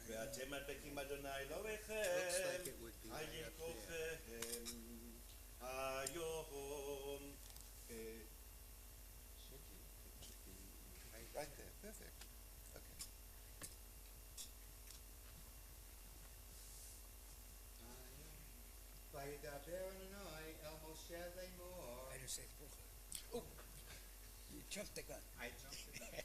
ואתם מדבקים אדוני Looks אלוהיכם, like it would be right חיים up there. כולכם, היום. Right there, perfect. Okay. וידבר אדוני אל משה לאמור. I just say the bracha. Oh, you jumped the gun. I jumped the gun.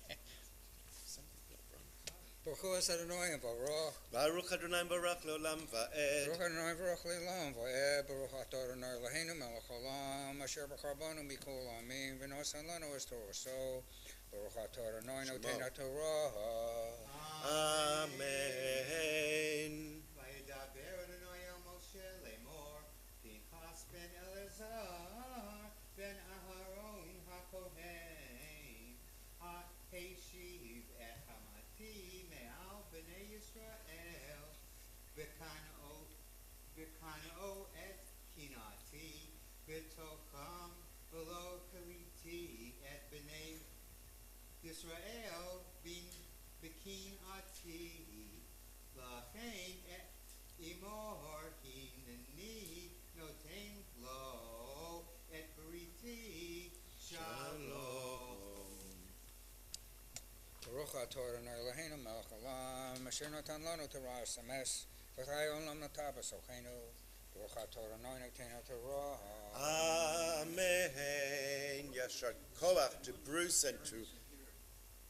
Baruch es Adonai Baruch. ברוך אדוני ברוך לעולם ועד. Baruch Adonai Baruch Le'olam Va'ed. Baruch Atah Adonai Eloheinu melech haolam asher b'char banu mikol ha'amim v'nosan lanu es Toraso. Baruch Atah Adonai noten ha'torah. Amen. וידבר אדוני אל משה לאמור, פנחס בן אלעזר בן אהרון הכהן, השיב את חמתי מעל בני ישראל, וקנאו את קנאתי בתוכם, ולא כליתי את בני ישראל בקנאתי. לכן אמור הנני נותן לו את בריתי שלום. Baruch Atah Adonai Eloheinu melech haolam asher natan lanu Torah sames v'chai olam nata b'sochenu. Baruch Atah Adonai noten ha'torah. Amen. Yashar koach to Bruce and to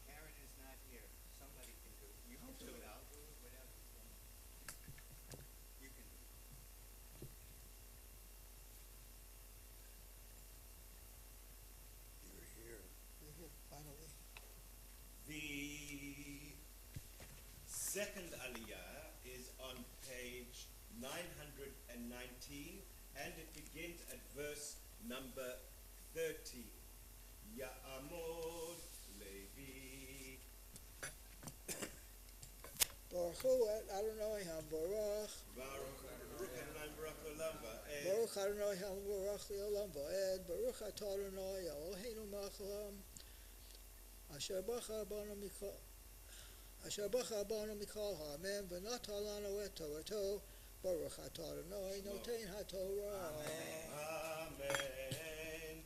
Karen is not here. Somebody can do it. You can do it. I'll do it. Whatever. You can do it. You're here. You're here, finally. the second aliyah is on page 919 and it begins at verse number 30. Ya'amod Levi. Baruch hu et Adonai HaBaruch. Baruch Adonai Baruch Olam Va'ed. Baruch Adonai HaBaruch Le'olam Va'ed. Baruch Atah Adonai Eloheinu Melech Haolam. Asher bacha banu mikol ha'amim v'nata lanu et Torato. Baruch Atah Adonai noten ha'Torah. Amen.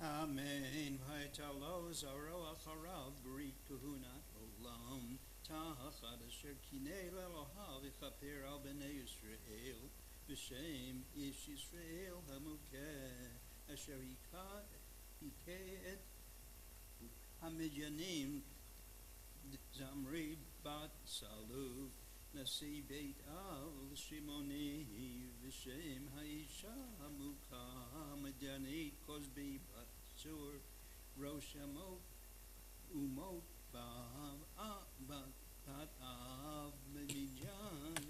Amen. V'aytalo zaro acharav brit kahunat olam ta'achad asher kinei le'elohav v'chaper al b'nei Yisrael b'shem ish Yisrael hamukeh asher hikeh et hamidyanim Zamri bat Salu Nasi Beit Al Shimoni V'Shem Ha'isha Hamukah Madyanit Kozbi bat Sur Rosh Amot Umot Ba'av Bat Av Midyan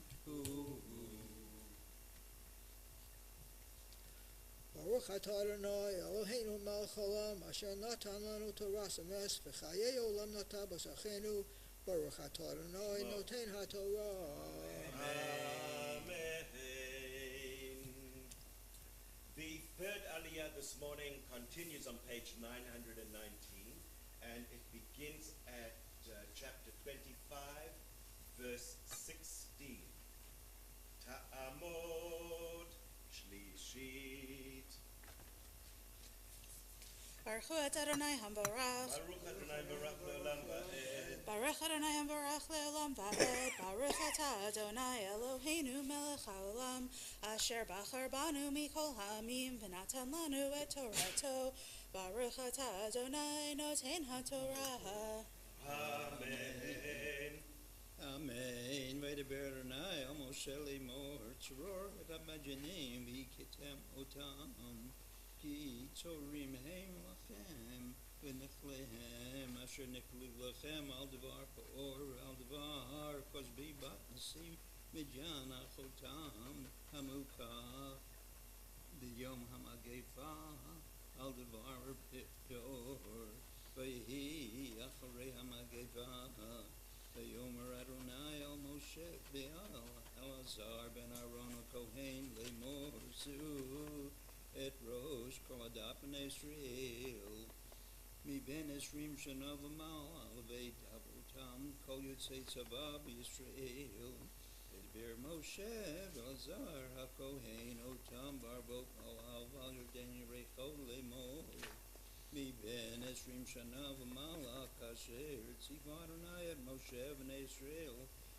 Baruch Atah Adonai Eloheinu Melech Haolam Asher natan lanu Torah sames v'chayei olam nata b'sachenu. Baruch Atah Adonai noten ha'Torah. Amen. The third aliyah this morning continues on page 919 and it begins at chapter 25 verse 16. Ta'amod Shlishit. Baruch hu et Adonai HaBaruch. Baruch Adonai Baruch Le'olam Va'ed. Baruch Adonai HaBaruch Le'olam Va'ed. Baruch Atah Adonai Eloheinu melech haolam asher bachar banu mikol ha'amim v'natan lanu et Torato. Baruch Atah Adonai noten ha'Torah. Amen. Amen. V'ydaber Adonai al Moshe lemor tzror et hamajanim v'kitem otam ki tzorim hem lachem v'nechlehem asher nechlu lachem al devar pa'or al devar kozbi bat nasim midyan achotam hamukah b'yom hamagefa al devar p'or ויהי אחרי המגפה, ויאמר אדוני אל משה ואל אלעזר בן אהרון הכהן לאמור, שאו את ראש כל עדת בני ישראל מבין 20 שנה ומעלה לבית אבותם כל יוצאי צבא בישראל. ודבר משה ואלעזר הכהן אותם בערבות מואב ועל ירדן יריחו לאמור, מבין 20 שנה ומעלה כאשר ציווה אדוני את משה ובני ישראל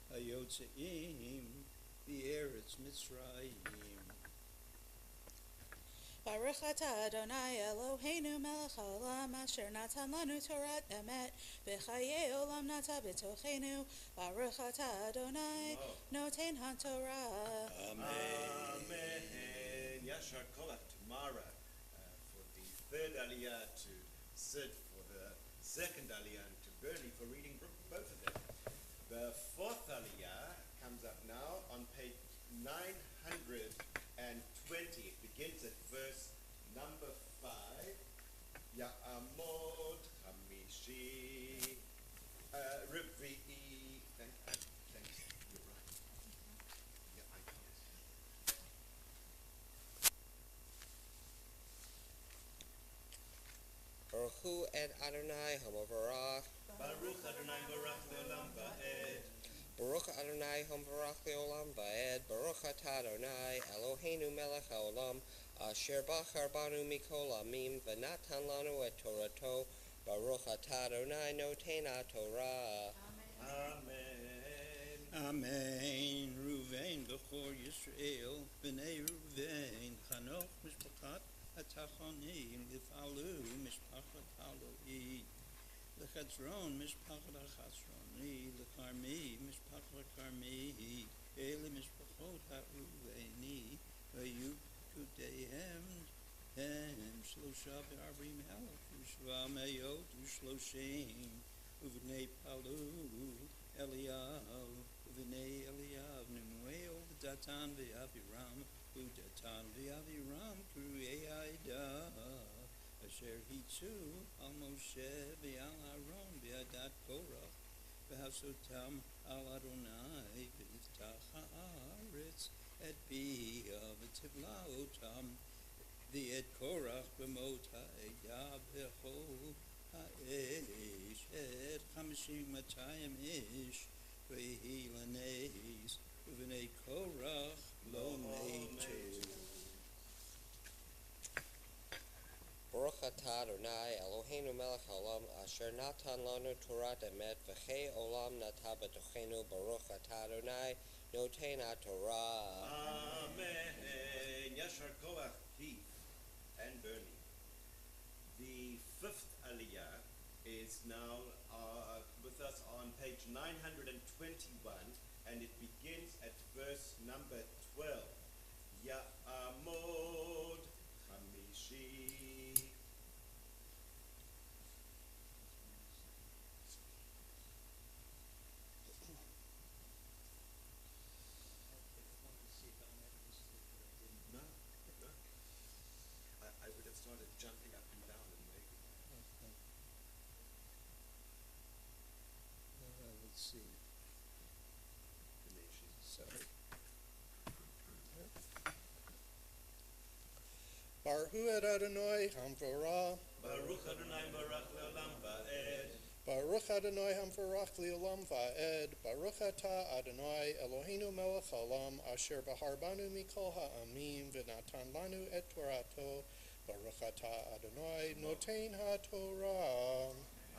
היוצאים בארץ מצרים. Baruch atah Adonai Eloheinu melech haolam asher natan lanu Torat emet v'chayei olam nata b'tochenu. Baruch atah Adonai noten haTorah. Amen. Yashar Kolach tomorrow for the third Aliyah to Sid, for the second Aliyah and to Bernie for reading both of them. The fourth Aliyah comes up now on page 920. It begins at verse number 5. Ya'amod Hamishi Revi'i. Thanks. You're right. Yeah, I got it. Baruch et Adonai Hamavarach. Baruch Adonai Barach Leolam Va'ed. Baruch Adonai Hamavarach Leolam Va'ed. Baruch atah Adonai Eloheinu melech haolam asher bachar banu mikol amim v'natan lanu et Torato. Baruch atah Adonai noten haTorah. Amen. Amen. Ruvain b'chor Yisrael b'nei Ruvain Chanoch mishpachat hatachonim l'falu mishpachat haloi l'chatzron mishpachat hachatzroni l'karmi mishpachat karmi ele mishpachot ha'ruvaini v'yu kudehem hem shlosha v'arvim elef u'shva meyot u'shloshim uvnei palu Eliyav, V'nei Eliyav, Nemuel, Datan v'Aviram, Udatan v'Aviram, Kruei Aida, Asher Hitzu, Al Moshe v'Al Aaron, v'Adat Korach, v'Hasotam Al Adonai, v'Yiftach ha'aretz, et Bia, v'Tivla otam, v'et Korach, v'Mot ha'Eida, v'Echol, Ha'esh et 50-200 ish v'hi laneis v'nei korach lo meitu. Baruch atah Adonai Eloheinu melech haolam asher natan lanu Torat emet v'chei olam nata b'tochenu. Baruch atah Adonai noten haTorah. Amen. Yashar Koach, Keith and Bernie. The fifth Aliyah is now with us on page 921, and it begins at verse number 12. Ya'amod Hamishi. No. I would have started jumping up and down and maybe. Let's see. Sorry. Baruch et Adonai Hamvarah. Baruch Adonai Barach Leolam Va'ed. Baruch Adonai Hamvarach Leolam Va'ed. Baruch atah Adonai Eloheinu melech haolam asher bahar banu mikol ha'amim v'natan lanu et Torato. Baruch atah Adonai noten haTorah.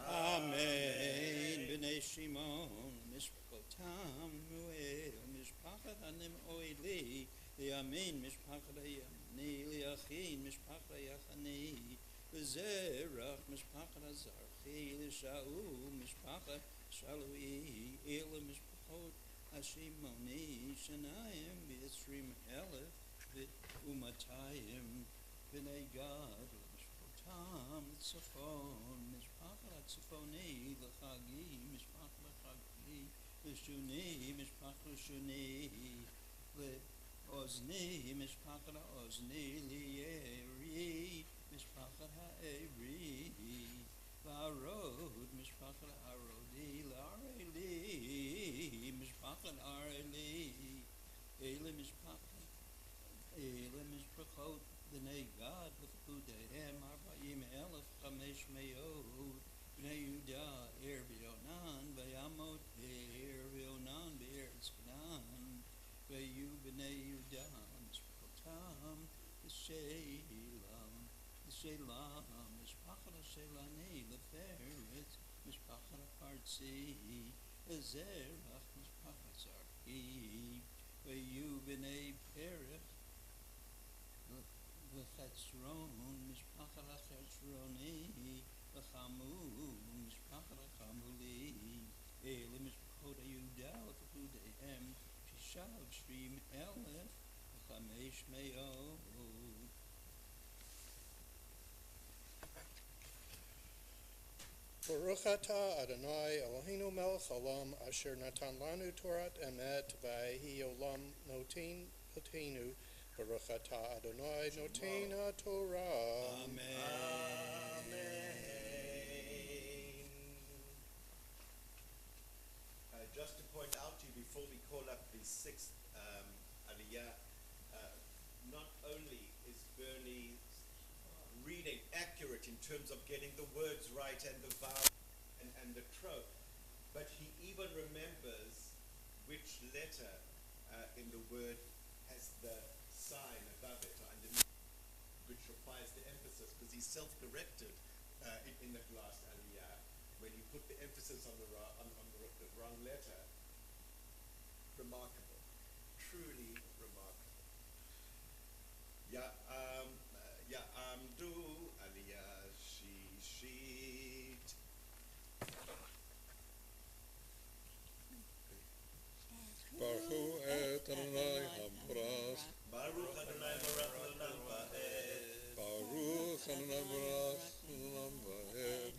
Amen. B'nei Shimon mishpachotam Muel mishpachat hanim oili liyamin mishpachat hayamni liyachin mishpachat hayachani v'zerach mishpachat hazarchi lishaul mishpachat shalui ele mishpachot hashimoni shanayim v'yisrim elef v'umatayim b'nei Gad mishpachotam tzafon mishpachat hatzafoni l'chagi mishpachat l'chagi l'shuni mishpachat l'shuni l'ozni mishpachat ha'ozni li'eri mishpachat ha'eri Varod, Mishpachal Arodi, Lareli, Mishpachal Areli, Ele Mishpachot, B'nai Gad, L'fkudehem, Arba'im Elef, Chamesh Meyod, B'nai Yuda, B'yonan, V'yamot, B'yonan, B'eretz Canaan, V'yu B'nai Yuda, Mishpachotam, Shelam, Mishpachal Shelani, Leferet, Mishpachal Parzi, Ezerach, Mishpachal Sarki, V'yu B'nai Perech, V'chetzron, Mishpachal Chetzroni, V'chamu, Mishpachal Chamuli, Ele Mishpachot Yehuda, V'chudehem, Shishav Shrim Elef, V'chamesh Me'od. Baruch atah Adonai Eloheinu melech haolam asher natan lanu Torat emet v'yehi olam notin otenu. Baruch atah Adonai noten haTorah. Amen. Just to point out to you before we call up the sixth Aliyah, not only is Bernie's reading accurate in terms of getting the words right and the vowel and the trope, but he even remembers which letter in the word has the sign above it or underneath, which requires the emphasis, because he self-corrected in that last aliyah when he put the emphasis on the wrong letter. Remarkable, truly remarkable. Ya'amdu aliyah shishit. Baruch et Adonai HaMorach. Baruch Adonai Borach L'olam Va'ed. Baruch Adonai Borach L'olam Va'ed.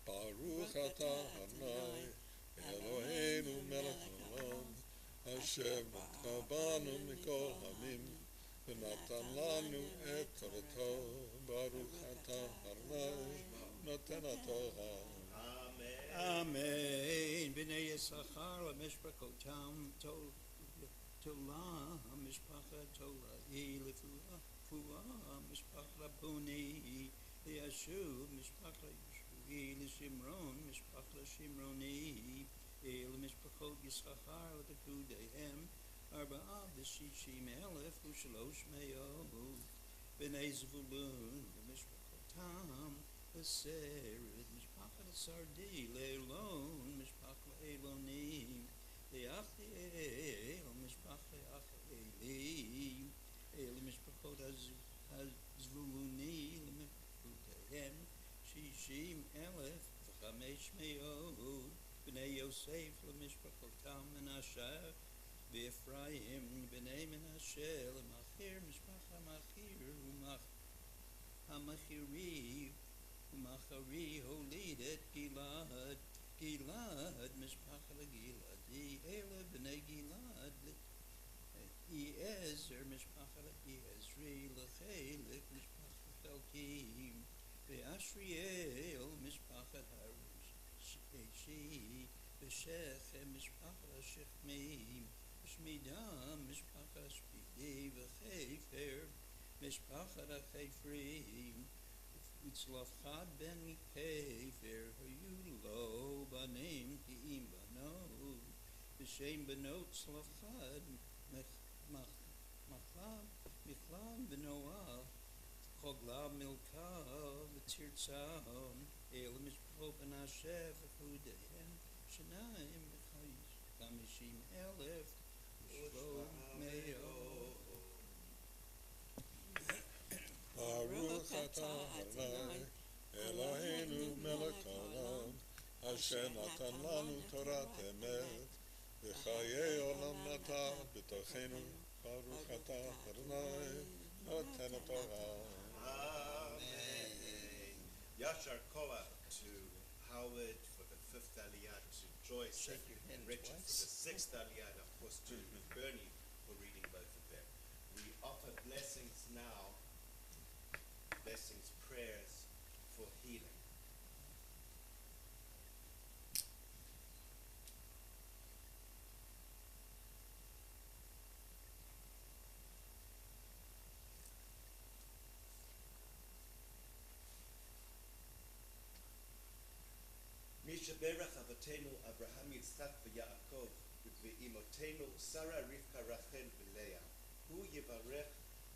Baruch atah Adonai Eloheinu melech haolam asher b'nata banu mikol hamim v'natan lanu et torato. Baruch atah Adonai noten haTorah. Amen. B'nai Yisachar Mishpachotam Tola Mishpacha Tola Lefuah Mishpacha Buni Yashu Mishpacha Yishui L'Shimron Mishpacha Shimroni Mishpachot Yisachar L'Tefudehem Arba'ah V'Shishim Elef U'Shalosh Me'od B'nai Zvulun Mishpachotam L'Seret Mishpacha Sardi Le'elon Mishpacha Elonim Le'achiel Mishpacha Achieli Mishpachot Zvuluni L'Mishpachotehem Shishim Elef V'chamesh Me'od B'nai Yosef L'Mishpachotam Menashe V'Ephraim B'nai Menashe L'Machir Mishpacha Machir Ha'Machiri Machari Holidet Gilad Mishpacha Giladi Ele B'nai Gilad Ezer Mishpacha Ezri L'Chelik Mishpacha Chelkim Ve'Ashriel Mishpacha Harushi Ve'Shechem Mishpacha Shechmim Shmidam Mishpacha Shmidi Ve'Chefer Mishpacha Chefrim Utzlavchad ben Kefer Hayulo Banim Ki'im Banot B'Shem Banot Tzlavchad Michlam Benoah Chogla Milka V'Tirtzam El Mishpachot Benashe V'Chudehem Shanaim Chamishim Elef Shlo Me'od. Baruch atah Adonai Eloheinu melech haolam asher natan lanu Torat emet v'chayei olam nata b'tochenu. Baruch atah Adonai noten haTorah. Amen. Yashar Koach to Howard for the fifth aliyah, to Joyce and Richard for the sixth aliyah, and of course to Bernie for reading both of them. We offer blessings now, blessings, prayers for healing. שברח אבותינו אברהם, יצחק ויעקב ואמותינו שרה, רבקה, רחל ולאה. הוא יברך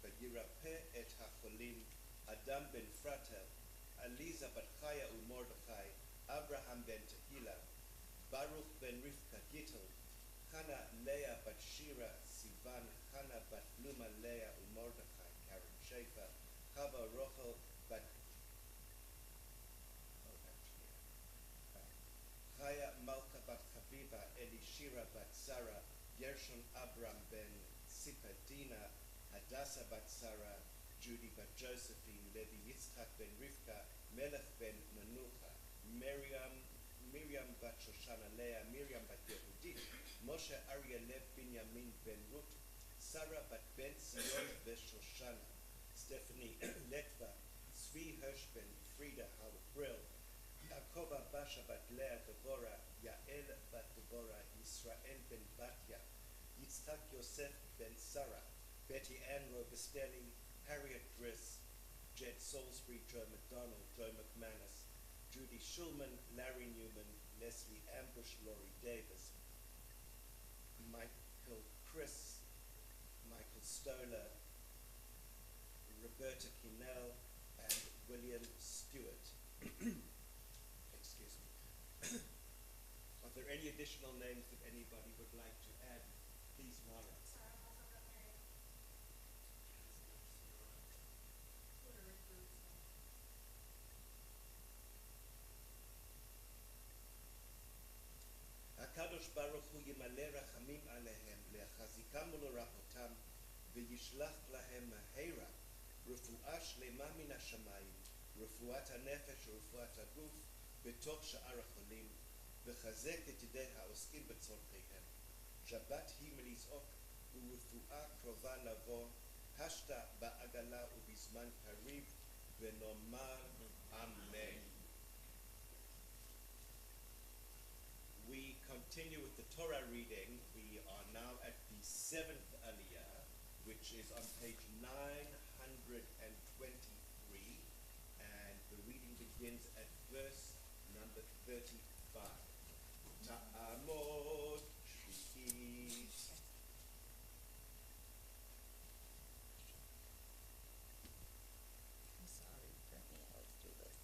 וירפא את החולים, אדם בן פרטל, עליזה בת חיה ומרדכי, אברהם בן תהילה, ברוך בן רבקה גיטל, חנה לאה בת שירה, סיוון, חנה בת לומה, לאה ומרדכי, קרן שפע, חווה רוחל בת חיה מלכה בת חביבה, אלישירה בת שרה, גרשון אברהם בן ציפה, דינה, הדסה בת שרה, ג'ודי בת ג'וספין, לוי יצחק בן רבקה, מלך בן מנוחה, מרים בת שושנה, לאה, מרים בת יהודית, משה אריה לב בנימין בן רות, שרה בת בן ציון ושושנה, סטפני לטווה, צבי הרש בן פרידה הברל, יעקב באשה בת לאה דבורה, יעל בת דבורה, ישראל בן בתיה, יצחק יוסף בן שרה, Betty Ann Robestelli, Harriet Driss, Jed Salisbury, Joe McDonald, Joe McManus, Judy Schulman, Larry Newman, Leslie Ambush, Laurie Davis, Michael Chris, Michael Stoller, Roberta Kinnell, and William Stewart. Excuse me. Are there any additional names that anybody would like to add? Please, Mara. הקדוש ברוך הוא ימלא רחמים עליהם, להחזיקם ולרפאותם, וישלח להם מהרה רפואה שלמה מן השמיים, רפואת הנפש ורפואת הגוף בתוך שאר החולים, וחזק את ידי העוסקים בצורכיהם. שבת היא מלזעוק ורפואה קרובה לבוא, השתה בעגלה ובזמן קריב, ונאמר אמן. We continue with the Torah reading. We are now at the 7th Aliyah, which is on page 923, and the reading begins at verse number 35. Ta'amod Shvi'it. I'm sorry, Brittany, I always do this.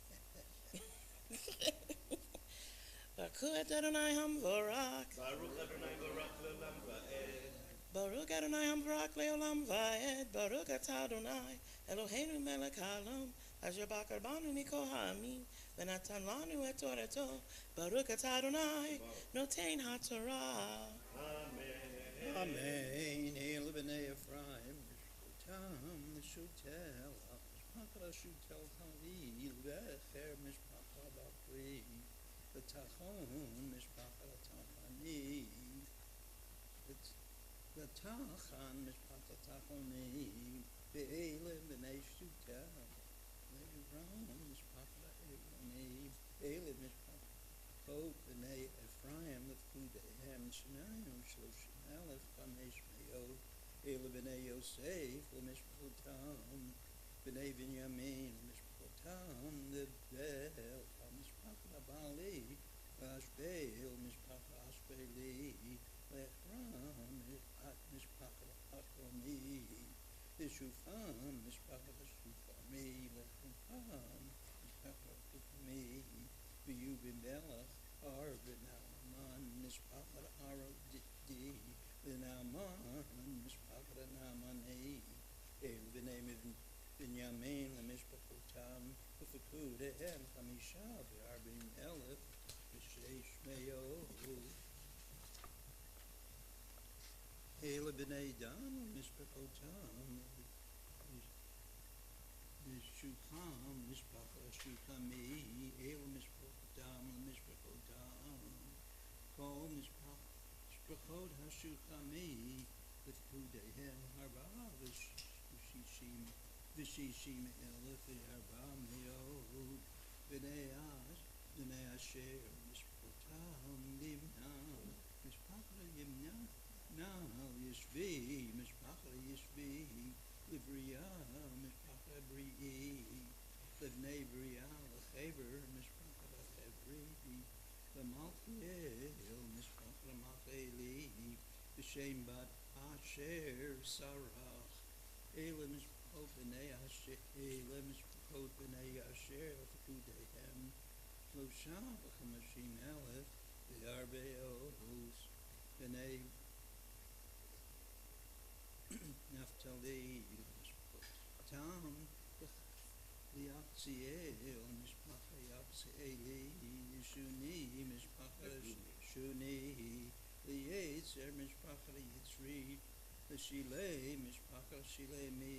Baruch Adonai Hamvorak. Baruch Adonai Barak Leolam Va'ed. Baruch Adonai Hamvorak Leolam Va'ed. Baruch Atah Adonai Eloheinu melech haolam asher bakar banu mikol ha'amim v'natan lanu et torato. Baruch Atah Adonai noten haTorah. Amen. Amen. Hail b'nei Ephraim, Mishpatam, Shutel, Mishpachah Shutel Halil, Becher Mishpachah Bakri, B'tachon Mishpachah Tachani, B'tachan Mishpachah Tachoni, Be'ele b'nei Shutel, Le'eron Mishpachah Eloni, Be'ele Mishpachah Hope b'nei Ephraim l'fkudehem shenayim shloshim alef chamesh meyot ele b'nei Yosef l'mishpachotam b'nei Binyamin l'mishpachotam lebel l'mishpachat abali l'ashbei l'mishpachat ashbeli l'echram l'mishpachat achromi l'shufam l'mishpachat ashufami l'chufam l'mishpachat achufami v'yu b'melech ar v'naaman mishpachat arodi v'naaman mishpachat naamani el b'nei Binyamin l'mishpachotam v'fekudehem chamisha v'arbim elef v'sheish meyot el b'nei Dan l'mishpachotam Mishukam, Mishpachah Shukami, El Mishpachotam, Mishpachotam, Kol Mishpachot HaShukami, L'fkudehem Harba, V'shishim Elef Harba Meyot, B'nei Asher, Mishpachotam, Limna, Mishpachah Yimna, Nal Yishvi, Mishpachah Yishvi, Livriyah, Mishpachah Bri'i, Livnei Bri'ah, L'chever, Mishpachah L'chevri, V'malchiel mishpach l'macheli b'shem bat asher sarach Ele mishpachot b'nei asher Ele mishpachot b'nei asher v'kudehem Shlosha v'chamashim elef v'arbeos b'nei Naphtali mishpachot tam Liatziel mishpacha Yatzieli Shuni mishpacha Shuni Lietzer mishpacha Yitzri Shilei mishpacha Shilemi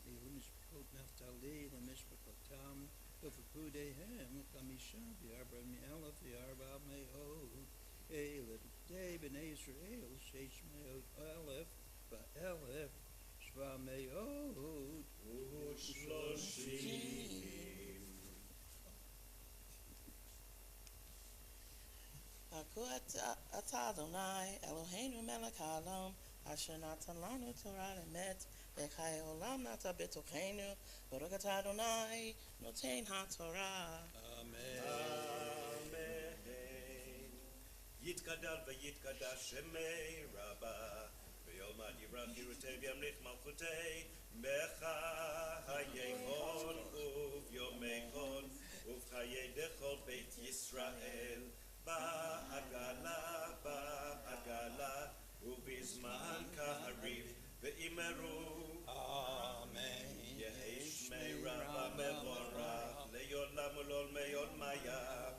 Ele mishpachot Naphtali mishpachotam V'fukudehem Chamisha v'arba me'elef v'arba me'od Ele b'tei b'nei Yisrael sheish me'od elef v'elef Shva me'od U'shloshim Aku ata Adonai Eloheinu melech haolam asher natan lanu Torah emet v'chayei olam nata b'tochenu Baruch atah Adonai noten haTorah. Amen. Yitkadal v'yitkadash shemei Rabbah v'yomad yivrach yirutei v'yamlich malchutei Becha hayechon uvyomechon uvchayei dechol beit Yisrael ba'agala ובזמן כהריב ואימרו Amen. יהי שמי רבה מבורך לעולם ולעולמי עולמיה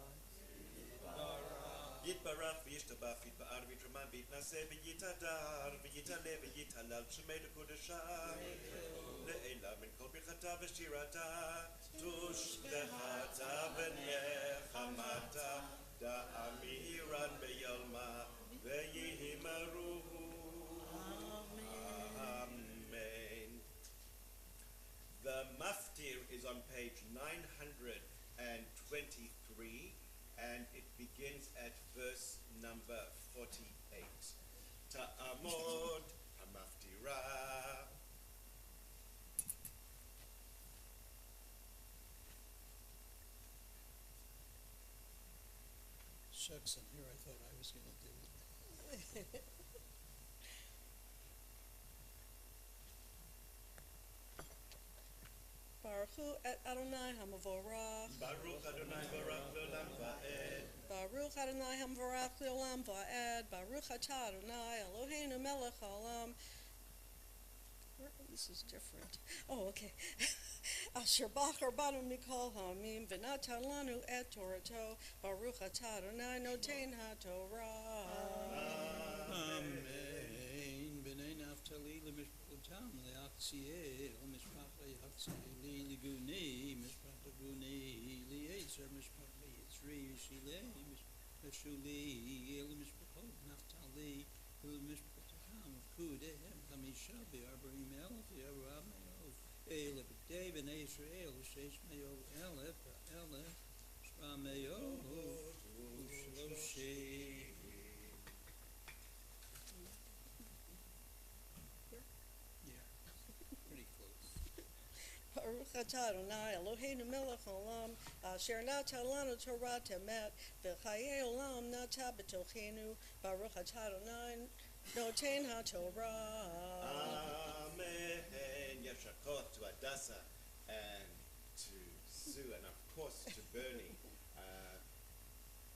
יתברך וישתבח ויתפאר ויתרומם ויתנשא ויתהדר ויתעלה ויתהלל שמי לקודשה לעילה מן כל ברכתה ושירתה תושבחתה ונחמתה דאמירן ביולמה ויהימרו Amen. The maftir is on page 923 and it begins at verse number 48. Ta'amod hamaftira. Shucks, and here I thought I was going to do it. Baruch et Adonai Hamavorach. Baruch Adonai Baruch Leolam Va'ed. Baruch Adonai Hamavorach Leolam Va'ed. Baruch atah Adonai Eloheinu melech haolam. This is different. Oh, okay. Asher bachar banu mikol ha'amim v'natan lanu et Torato. Baruch atah Adonai noten haTorah. Amen. B'nei Naphtali l'mishpachotam le'Achtziel l'mishpacha Yachtzieli l'Guni mishpacha Guni li'Yetzer mishpacha Yitzri Shilei Shuli l'mishpachot Naphtali l'mishpachotam v'kudehem chamisha v'arbaim elef v'arba me'od Ele b'tei b'nei Yisrael sheish me'od elef v'elef shva me'od u'shloshim. Baruch atah Adonai Eloheinu melech haolam asher natan lanu Torah temet v'chayei olam nata b'tochenu Baruch atah Adonai noten haTorah. Amen. Yashakot to Adassa and to Sue and of course to Bernie.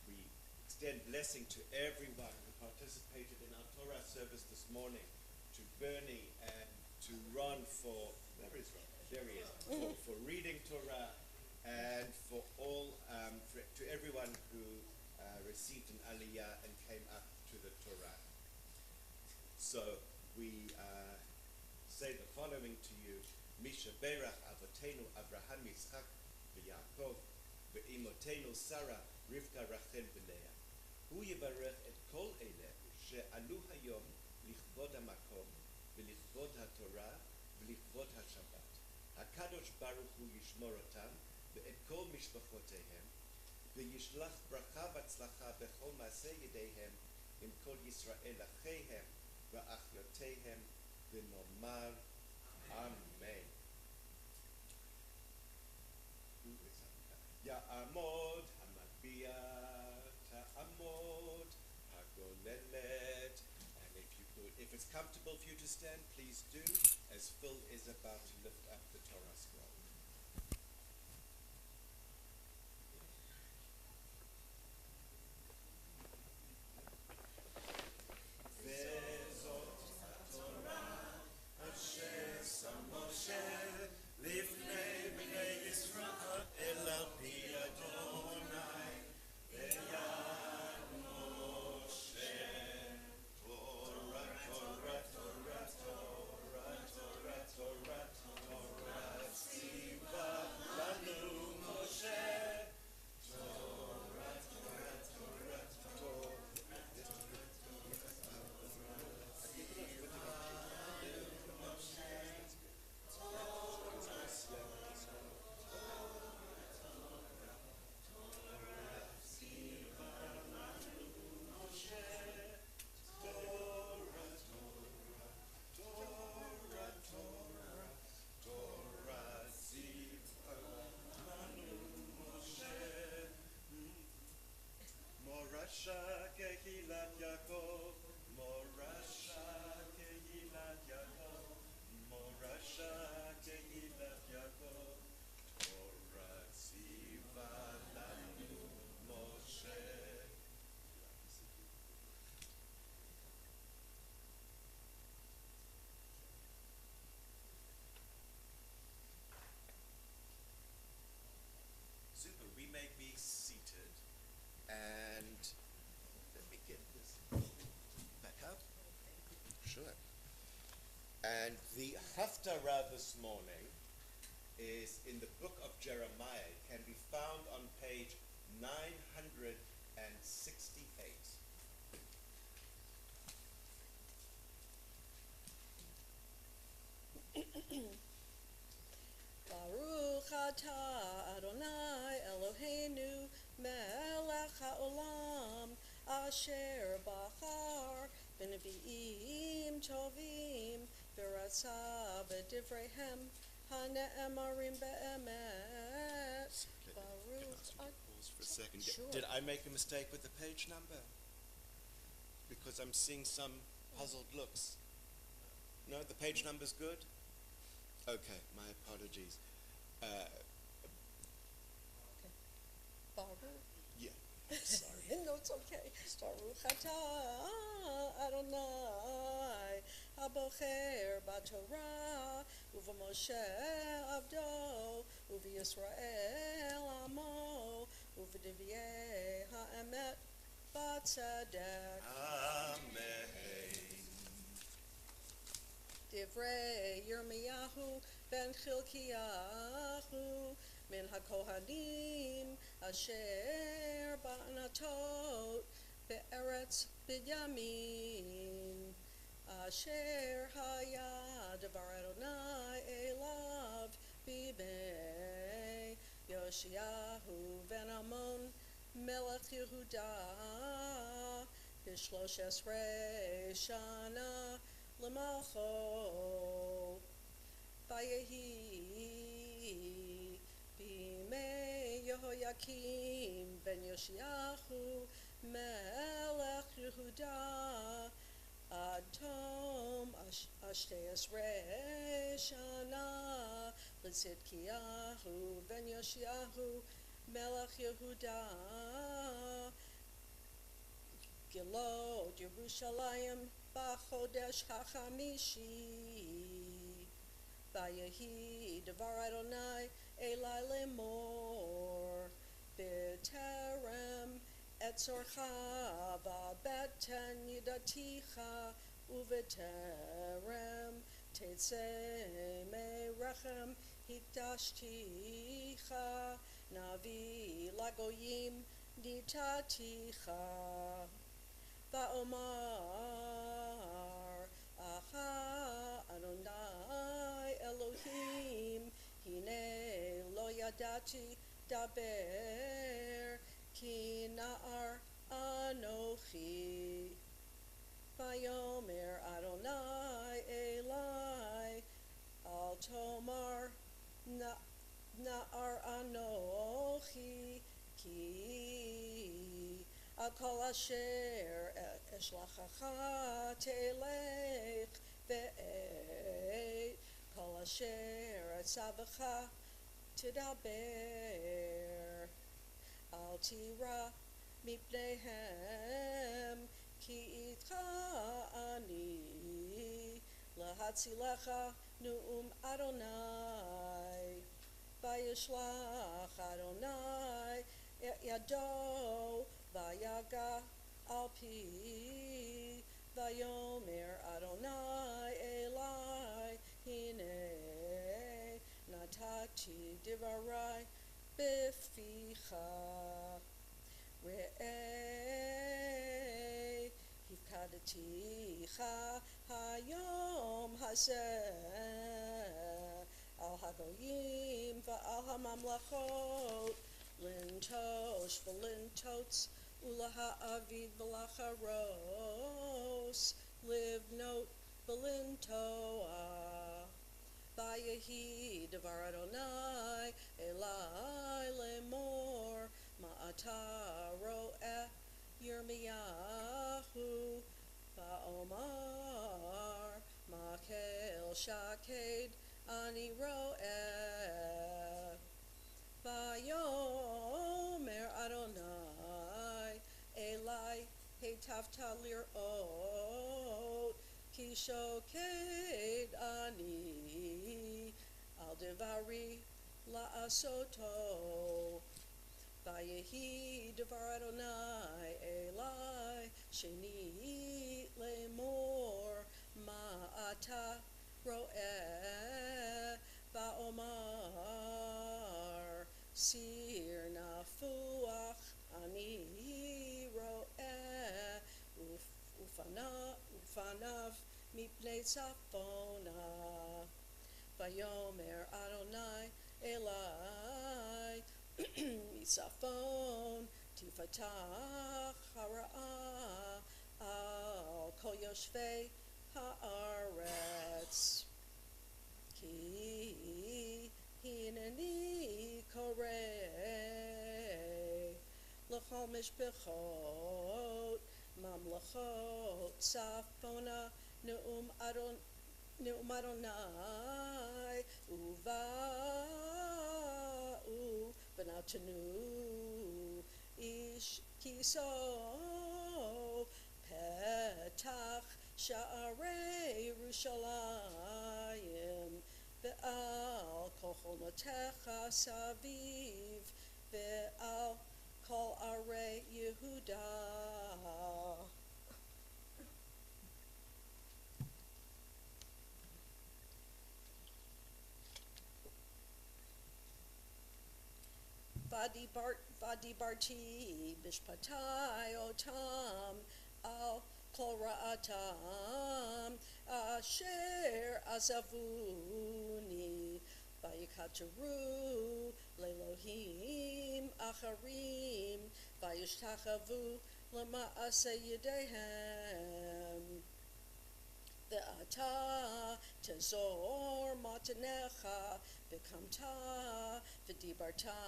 We extend blessing to everyone who participated in our Torah service this morning, to Bernie and to Ron for, where is Ron? There he is, for reading Torah, and for all, to everyone who received an aliyah and came up to the Torah. So we say the following to you: Misha Berach Avotenu Abraham Yitzchak v'Yaakov v'Imotenu Sarah Rivka Rachel v'Leah. Hu yivarech et kol eleh she'alu hayom lichvod hamakom v'lichvod haTorah v'lichvod haShabbat. HaKadosh Baruch Hu yishmor otam ve'et kol mishpachotehem ve'yishlach bracha v'atzlacha bechol ma'aseh yedehem im kol Yisrael acheihem v'achyotehem v'nomar Amen. Ya'amod hamabiya If it's comfortable for you to stand, please do, as Phil is about to lift up the Torah scroll. Morasha kehilat Yaakov, Morasha kehilat Yaakov, Morasha kehilat Yaakov, Torah tziva lanu Moshe. Super, we may be seated, and let me get this back up. Sure. And the Haftarah this morning is in the book of Jeremiah. It can be found on page 968. Baruch atah Adonai Eloheinu melech haolam asher bachar b'nevi'im tovim v'ratza b'divreihem hane'emarim be'emet. Baruch Pause for a second. Sure. Did I make a mistake with the page number? Because I'm seeing some puzzled looks. No, the page number's good? Okay, my apologies. Baruch. Yeah, sorry. No, it's okay. Baruch atah Adonai habocher b'Torah u'v'Moshe avdo u'v'Yisrael amo u'v'divyei ha'emet b'tzedek. Amen. Divrei Yirmiyahu ben Chilkiyahu min haKohanim asher ba'anatot be'eretz Binyamin asher haya devar Adonai elav b'mei Yoshiyahu ben Amon melech Yehuda b'shlosh esrei shana L'malcho Vayehi B'mei Yehoyakim ben Yoshiyahu melech Yehuda ad tom ashtei esrei shana L'tzidkiyahu ben Yoshiyahu melech Yehuda Gilod Yerushalayim B'chodesh hachamishi Vayehi Devar Adonai Elai lemor B'terem etzorcha V'beten yidaticha U'v'terem tetzei merechem Hikdashticha Navi lagoyim Nitaticha Va'omar Acha Adonai Elohim Hine lo yadati daber Ki na'ar anochi Vayomer Adonai Elai Al tomar na'ar anochi Ki al kol asher eshlachacha telech ve'et kol asher etzavecha tidaber al tira mipnehem ki itcha ani lahatzilecha nu'um Adonai vayishlach Adonai et yado vayaga al pi vayomer Adonai Elai hine natati divarai beficha re'eh hifkadaticha hayom hazeh al hagoyim va'al hamamlachot lintosh v'lintots ulaha avid v'lacharos livnot v'lintoah vayehi devar Adonai Elai lemor ma'ata ro'eh Yirmiyahu va'omar ma'kel shaked ani ro'eh vayomer Adonai Elai hetavta lir'ot ki shoked ani al devari la'asoto vayehi devar Adonai Elai sheni lemor ma'ata ro'eh va'omar sir nafuach ani ro'eh ufanav mipnei tzafona vayomer Adonai Elai misafon tifatach hara'ah al kol yoshvei haaretz ki hineni koreh l'chol mishpechot mamlachot tzafona ne'um Adonai uva'u v'natanu ish kiso petach sha'arei Yerushalayim ve'al kol chomotecha saviv ve'al kol arei Yehuda. Vadibarti bishpatai otam al kol ra'atam asher azavuni vayikatru lelohim acharim vayishtachavu lema'aseh yedehem ve'ata tezor matanecha v'kamta v'dibarta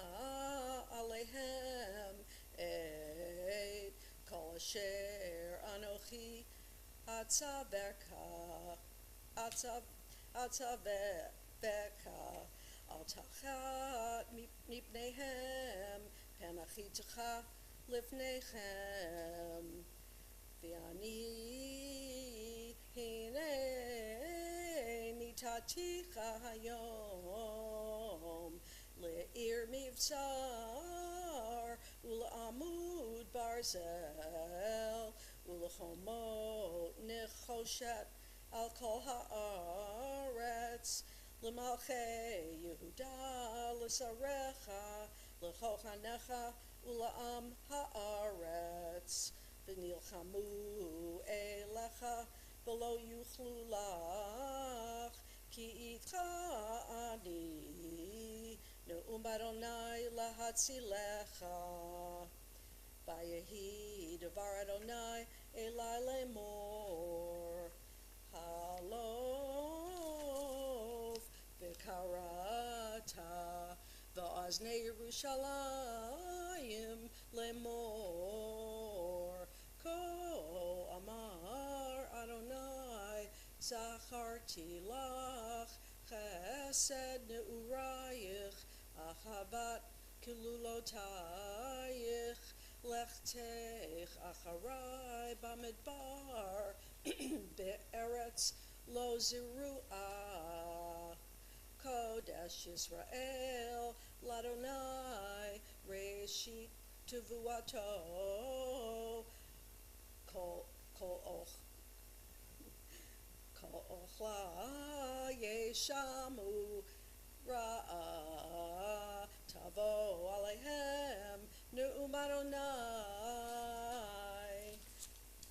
alehem et kol asher anochi atzaveka al tachat mipnehem penachitecha lifnechem v'ani hinei nitaticha hayom le'ir mivzar ula'amud barzel ula'chomot nechoshet al kol ha'aretz l'malchei Yehuda l'sarecha l'chochanecha ula'am ha'aretz v'nilchamu elecha v'lo yuchlu lach ki itcha ani ne'um Adonai lahatzilecha vayehi devar Adonai Elai lemor halov v'karata v'aznei Yerushalayim lemor Adonai, zacharti lach, chesed ne'urayich, achavat kilulotayich, lechtech acharai bamidbar, be'eretz lo ziru'ah. Kodesh Yisrael, Ladonai, Reshit Tevuato, Kol Ochla Yeshamu Ra'ah, Tavo Alehem, Ne'um Adonai,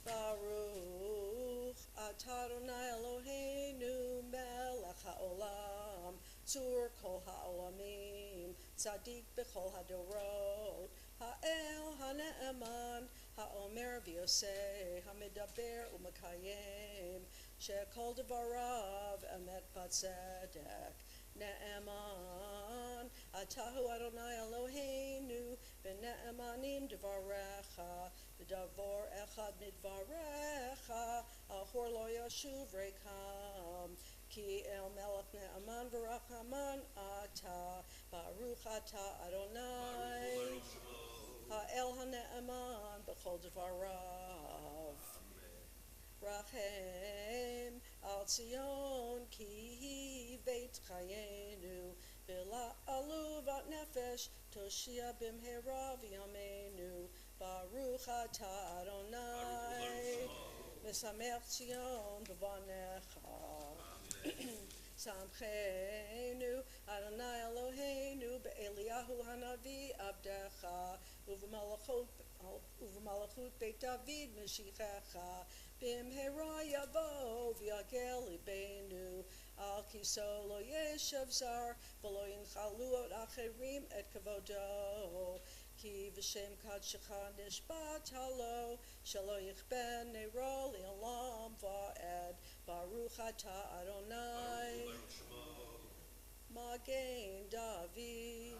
Baruch Atah Adonai Eloheinu melech haolam, Tzur kol ha'olamim, Tzadik b'chol hadorot, Ha'el ha'ne'eman, Ha'omer v'yoseh, Ha'medaber u'makayem, She'kol devarav emet b'tzedek, Ne'eman, Atahu Adonai Eloheinu, V'ne'emanim devarecha, V'davor echad midvarecha, Ahor lo yashuv rekam, Ki el melech ne'aman v'rachaman ata, Baruch ata Adonai, Ha'el ha'ne'aman b'chol devarav. Rachem al Zion ki hi beit chayenu, V'la aluvat nefesh toshia b'mhera v'yameinu, Baruch ata Adonai, Mesamech Zion b'vanecha. Samchenu Adonai Eloheinu be'Eliyahu hanavi abdecha, U'v'malachut Beit David Meshichecha, B'mhera yavo v'yagel libeinu, Al kiso lo yeshev zar, V'lo yinchalu ot acherim et kavodo, Ki v'shem kadshecha nishbat halo, Shelo yichben neiro li'olam va'ed, Baruch atah Adonai, Magen David,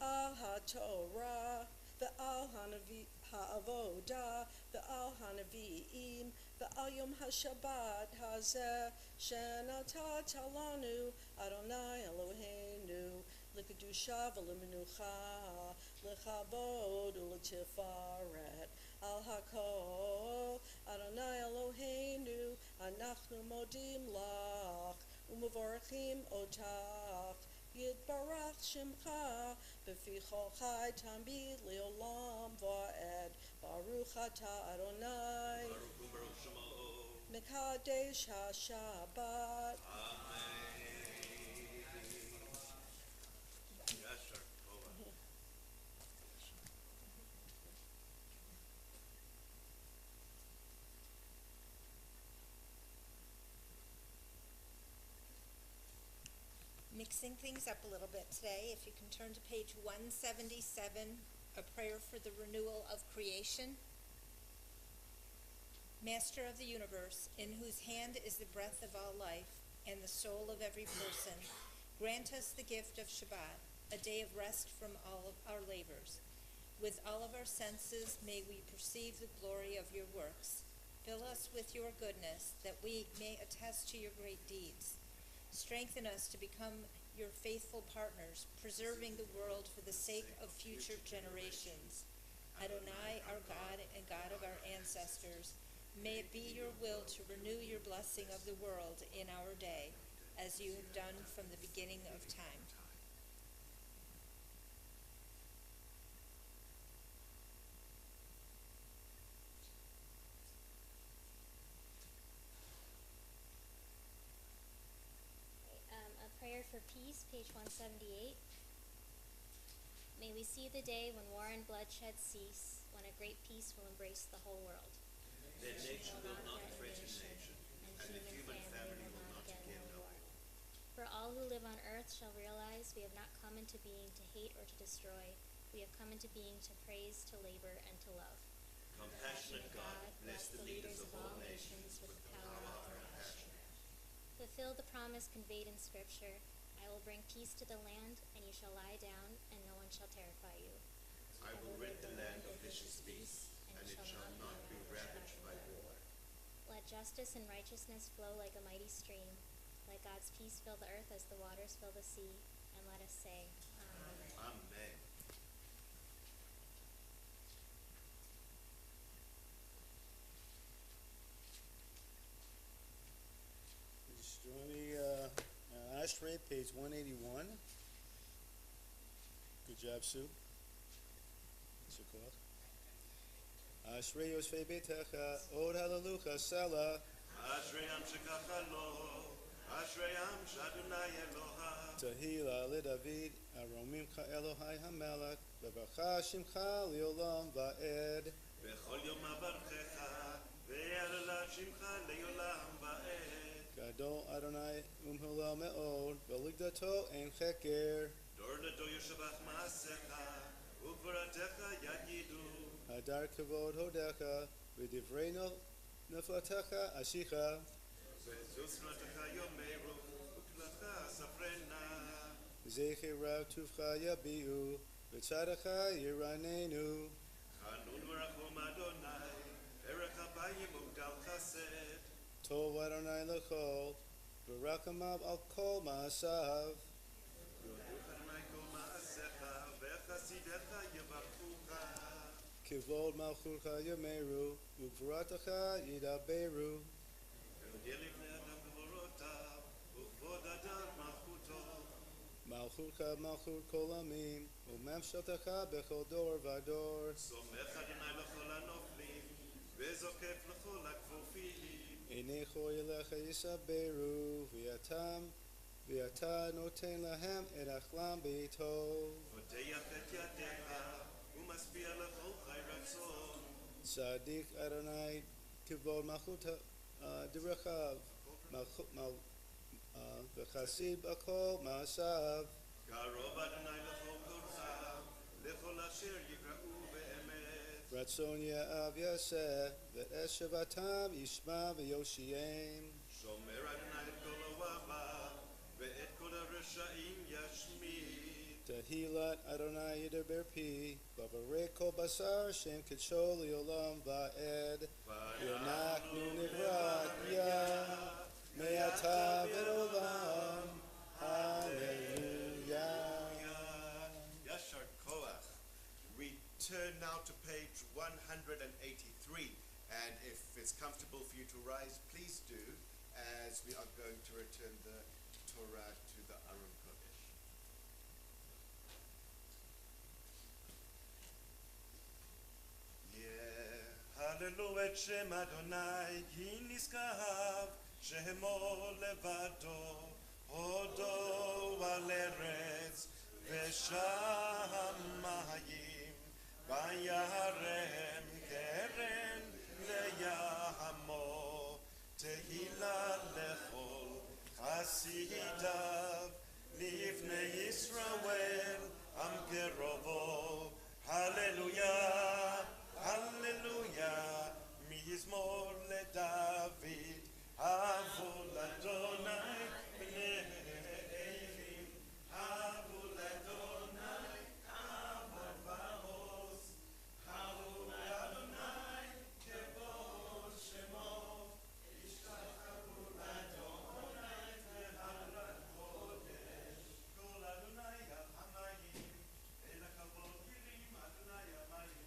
Al HaTorah, Ve'al ha'avodah, Ve'al ha'nevi'im, Ve'al Yom HaShabbat hazeh, Shenatah lanu Adonai Eloheinu, L'kedusha v'lemenucha, L'chavod u'l'tifaret, Al hakol, Adonai Eloheinu, Anachnu modim lach, U'mevorachim otach, Yitbarach Shimcha, B'fi chol chai tamid le'olam va'ed, Baruch atah Adonai, Mekadesh HaShabbat. Mixing things up a little bit today. If you can turn to page 177, a prayer for the renewal of creation. Master of the universe, in whose hand is the breath of all life and the soul of every person, grant us the gift of Shabbat, a day of rest from all of our labors. With all of our senses may we perceive the glory of your works. Fill us with your goodness, that we may attest to your great deeds. Strengthen us to become your faithful partners, preserving the world for the sake of future generations. Adonai, our God and God of our ancestors, may it be your will to renew your blessing of the world in our day, as you have done from the beginning of time. Prayer for Peace, page 178. May we see the day when war and bloodshed cease, when a great peace will embrace the whole world. That nation will not threaten nation, and the human family will not again know war. For all who live on earth shall realize we have not come into being to hate or to destroy. We have come into being to praise, to labor, and to love. Compassionate God, bless the leaders of all nations with the power of compassion. Fulfill the promise conveyed in Scripture. I will bring peace to the land, and you shall lie down, and no one shall terrify you. I will rid the land of vicious beasts, and it shall not be ravaged by war. Let justice and righteousness flow like a mighty stream. Let God's peace fill the earth as the waters fill the sea. And let us say, Amen. Amen. Just join me, Ashtray, page 181. Good job, Sue. Ashrei Yoshvei Beitecha, Od Hallelujah, Selah. Ashrei Am Shekach Lo, Ashrei Am Shadunai Eloha. Tehillah LeDavid, Aromim Ka Elohai HaMelech, Bevarcha Shimcha Leolam Va'ed. Bechol Yom Avarchecha, Ve'erla Shimcha Leolam Va'ed. Gadol Adonai Umhulal Me'od, Veligdato Ein Cheker. Dor Ledo Yeshavach Ma'asecha, Uvratecha Yagidu. Hadar Kavod Hodecha, V'divrei Neflatecha Ashicha. Ve'zusratecha Yomeru, Uklatcha Safrena. Zeche Rav Tuvcha Yabiu, V'tzadecha Yiranenu. Chanun V'rachum Adonai, Erech Habayim Ugdal Chesed. Tov Adonai L'chol, V'rakamav Al Kol Ma'asav. Yoduch Adonai Kol Ma'asecha, Ve'chasidecha Yevarchucha. Kivod Malchutcha Yomeru, Uvratecha Yidaberu. Malchutcha Malchut Kol Amim, Umemshotecha Bechol Dor Vador. סומך אדוני לכל הנופלים, וזוקף לכל הכפופים. Einecho Yelecha Yisaberu, V'yata Noten Lahem Et Achlam B'Tov. פותח את ידיך, ומשפיע לכל חי רצון. Tzadik Adonai Kivod Malchut Derechav, V'chasid B'Kol Ma'asav. קרוב אדוני לכל קוראיו, לכל אשר יקראו באמת. Ratzon Ya'av Yaseh, V'es Shavatam Yishma V'Yoshiem. שומר אדוני את כל אוהביו, ואת כל הרשעים ישמיד. Tehillat Adonai Yidaber Pi, Bavarei Kol Basar Shem Kitshol Leolam Va'ed. V'nachnu Nivrat Yah, Me'ata V'olam. Hallelujah. Yashar Koach. We turn now to page 183, and if it's comfortable for you to rise, please do, as we are going to return the Torah to the Aron Kodesh. הללו את שם אדוני, כי נשגב, שמו לבדו, הודו על ארץ ושמיים, וירם קרן לימו, תהילה לכל חסידיו, לבני ישראל, עם קרובו, הללויה. Hallelujah, מזמור לדוד, הבו לאדוני בני אלים, הבו לאדוני אבות ועוז, הבו לאדוני כבוד שמו, השתחוו לאדוני בהר הקודש, כל אדוני המים, אל הכבוד ירים אדוני המים.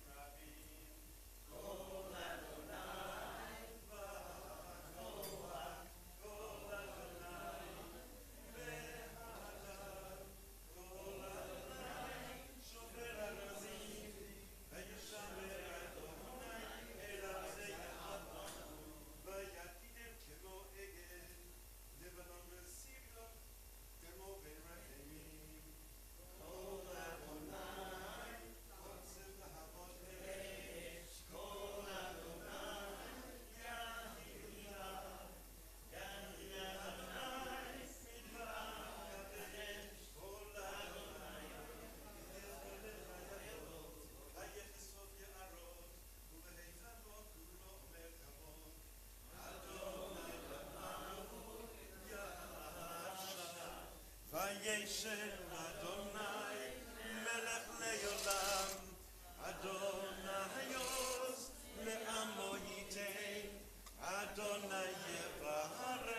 וישב אדוני מלך לעולם, אדוני עוז לעמו ייתן, Adonai yevarech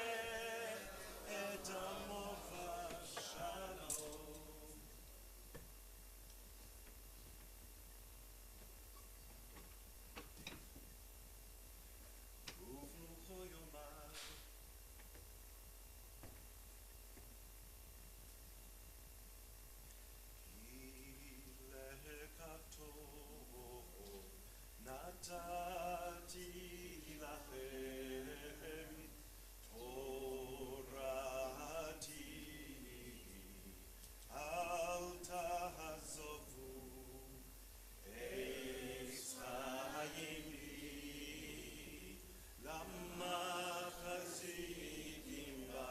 et amo v'shalom. וברוכה יאמר נתתי לכם תורתי, אל תעזבו עץ חיים לי, למה חזיקים בה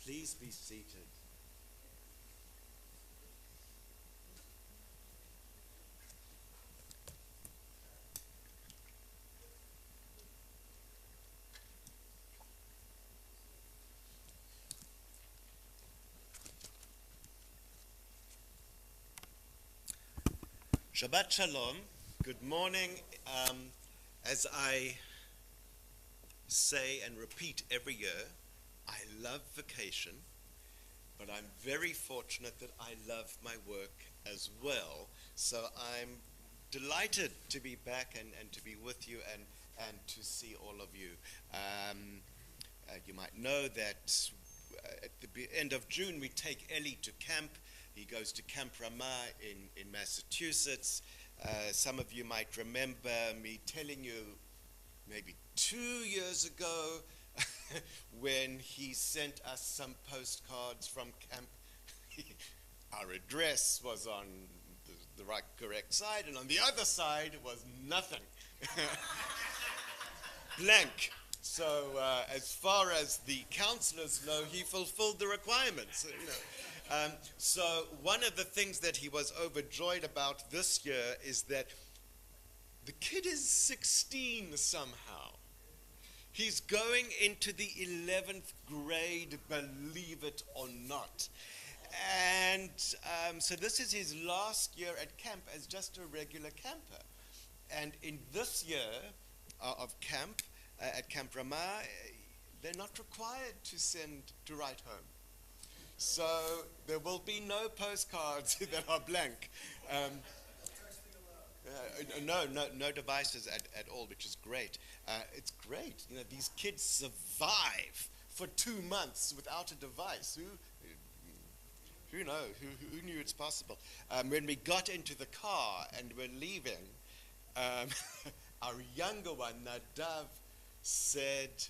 Please be seated. Shabbat Shalom. Good morning. As I say and repeat every year, I love vacation, but I'm very fortunate that I love my work as well. So I'm delighted to be back and to be with you and to see all of you. You might know that at the end of June we take Eli to camp. He goes to Camp Ramah in Massachusetts. Some of you might remember me telling you maybe 2 years ago when he sent us some postcards from camp. Our address was on the right, correct side, and on the other side was nothing. Blank. So as far as the counselors know, he fulfilled the requirements. So one of the things that he was overjoyed about this year is that the kid is 16 somehow. He's going into the 11th grade, believe it or not. And so this is his last year at camp as just a regular camper. And in this year of camp, at Camp Ramah, they're not required to write home. So there will be no postcards that are blank. No devices at all, which is great. It's great. You know, these kids survive for 2 months without a device. Who knows? Who knew it's possible? When we got into the car and we're leaving, our younger one, Nadav, said,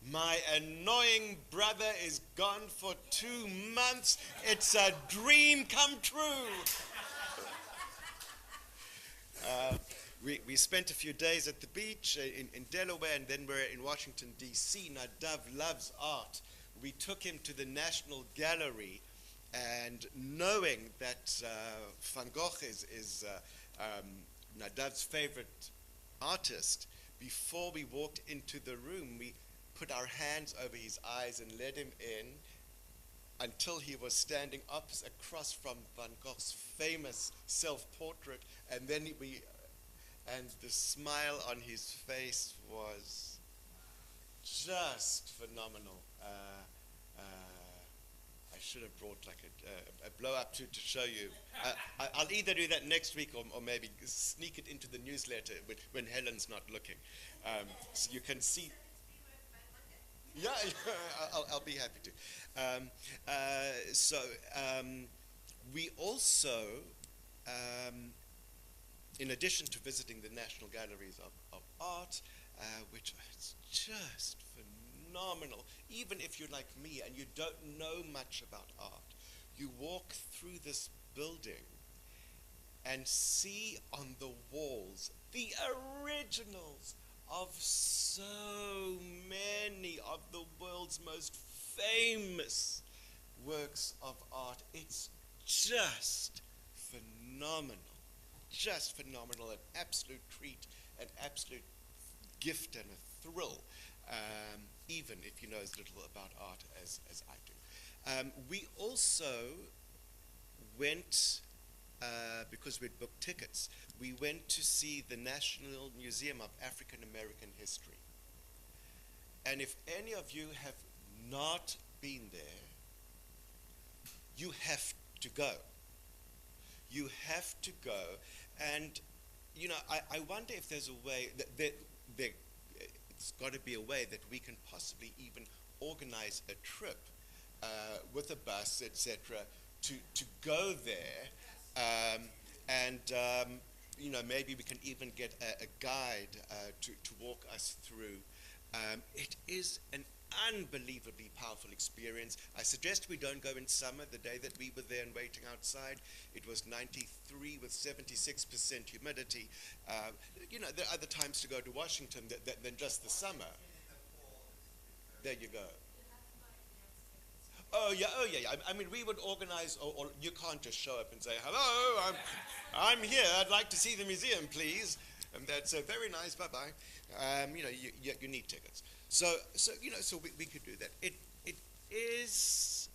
"My annoying brother is gone for 2 months. It's a dream come true." We spent a few days at the beach in Delaware, and then we're in Washington, D.C. Nadav loves art. We took him to the National Gallery, and knowing that Van Gogh is Nadav's favorite artist, before we walked into the room, we put our hands over his eyes and let him in until he was standing up across from Van Gogh's famous self-portrait, and then and the smile on his face was just phenomenal. I should have brought like a blow-up to show you. I'll either do that next week or maybe sneak it into the newsletter when Helen's not looking. So you can see. Yeah, I'll be happy to. We also, in addition to visiting the National Galleries of Art, which is just phenomenal, even if you're like me and you don't know much about art, you walk through this building and see on the walls the originals of so many of the world's most famous works of art. It's just phenomenal. Just phenomenal, an absolute treat, an absolute gift and a thrill, even if you know as little about art as I do. We also went, because we'd booked tickets, we went to see the National Museum of African American History. And if any of you have not been there, you have to go. You have to go. And, you know, I wonder if there's a way, it's got to be a way that we can possibly even organize a trip with a bus, etc., to go there. You know, maybe we can even get a guide to walk us through. It is an unbelievably powerful experience. I suggest we don't go in summer. The day that we were there and waiting outside, it was 93 with 76% humidity. You know, there are other times to go to Washington than just the summer. There you go. Oh yeah. I mean, we would organize, or you can't just show up and say, "Hello, I'm here. I'd like to see the museum, please." And that's very nice. Bye bye. You know, you need tickets. So you know, so we could do that. It is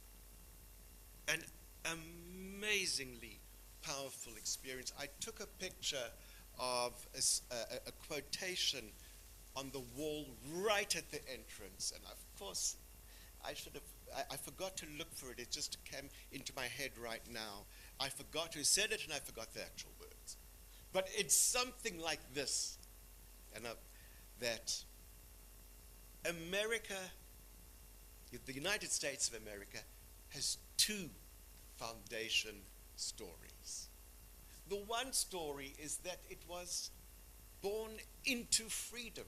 an amazingly powerful experience. I took a picture of a quotation on the wall right at the entrance, and of course, I forgot to look for it. It just came into my head right now. I forgot who said it, and I forgot the actual words. But it's something like this, and that America, the United States of America, has two foundation stories. The one story is that it was born into freedom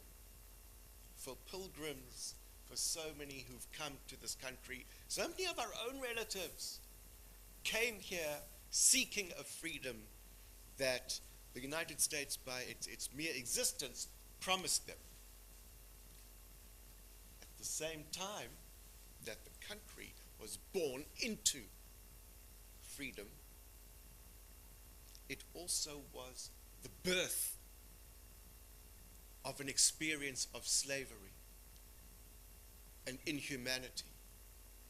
for pilgrims, for so many who've come to this country. So many of our own relatives came here seeking a freedom that the United States, by its mere existence, promised them. At the same time that the country was born into freedom, it also was the birth of an experience of slavery and inhumanity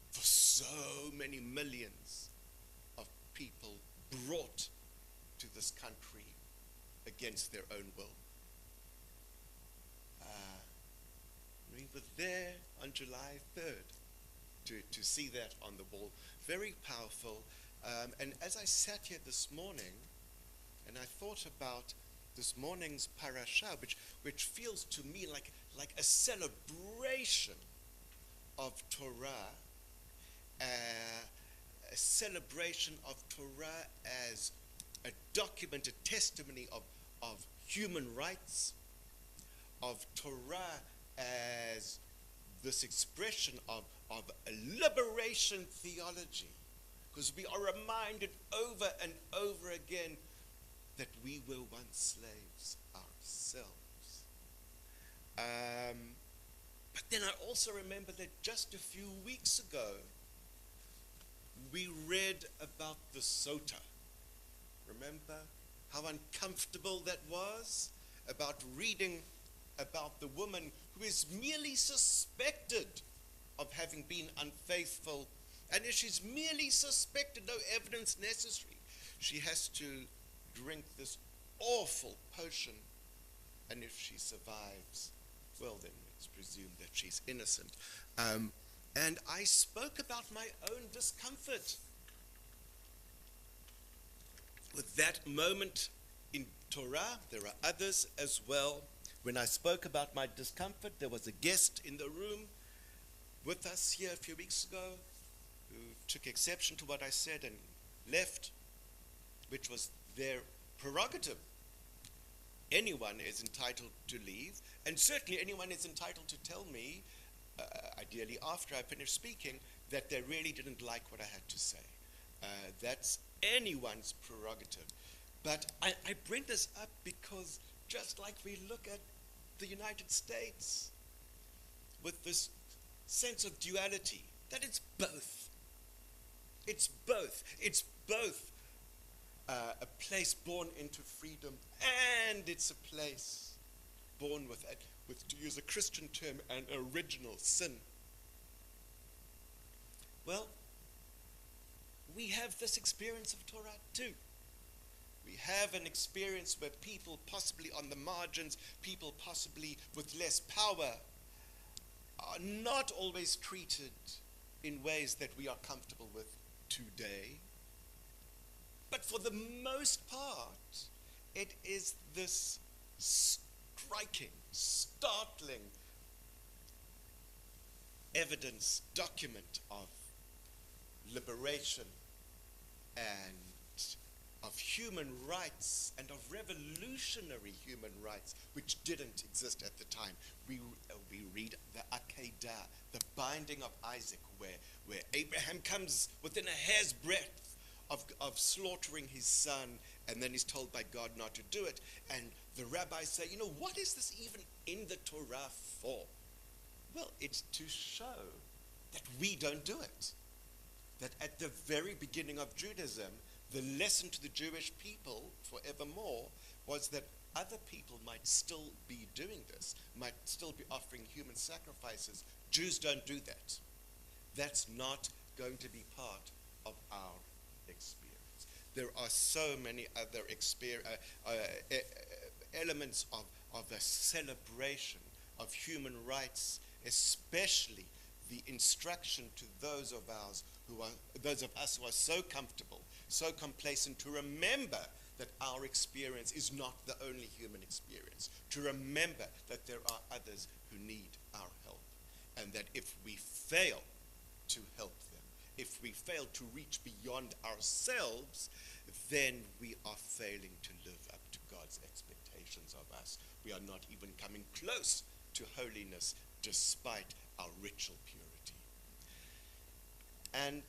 for so many millions of people brought to this country against their own will. We were there on July 3rd to see that on the wall. Very powerful. And as I sat here this morning, and I thought about this morning's parasha, which feels to me like a celebration of Torah, a celebration of Torah as a documented testimony of human rights, of Torah as this expression of a liberation theology, because we are reminded over and over again that we were once slaves ourselves. But then I also remember that just a few weeks ago, we read about the Sota. Remember how uncomfortable that was? About reading about the woman who is merely suspected of having been unfaithful, and if she's merely suspected, no evidence necessary, she has to drink this awful potion, and if she survives, well, then it's presumed that she's innocent. And I spoke about my own discomfort with that moment in Torah. There are others as well. When I spoke about my discomfort, there was a guest in the room with us here a few weeks ago who took exception to what I said and left, which was their prerogative. Anyone is entitled to leave, and certainly anyone is entitled to tell me, ideally after I finish speaking, that they really didn't like what I had to say. That's anyone's prerogative. But I bring this up because just like we look at the United States with this sense of duality, that it's both. It's both. It's both a place born into freedom, and it's a place born with, to use a Christian term, an original sin. Well, we have this experience of Torah too. We have an experience where people possibly on the margins, people possibly with less power, are not always treated in ways that we are comfortable with today. But for the most part, it is this striking, startling evidence, document of liberation and of human rights and of revolutionary human rights which didn't exist at the time. We read the Akedah, the binding of Isaac, where Abraham comes within a hair's breadth of slaughtering his son, and then he's told by God not to do it. And the rabbis say, what is this even in the Torah for? Well, it's to show that we don't do it. That at the very beginning of Judaism, the lesson to the Jewish people forevermore was that other people might still be doing this, might still be offering human sacrifices. Jews don't do that. That's not going to be part of our experience. There are so many other elements of a celebration of human rights, especially the instruction to those of us who are so comfortable, so complacent, to remember that our experience is not the only human experience, to remember that there are others who need our help, and that if we fail to help them, if we fail to reach beyond ourselves, then we are failing to live up to God's expectations of us. We are not even coming close to holiness despite our ritual purity. And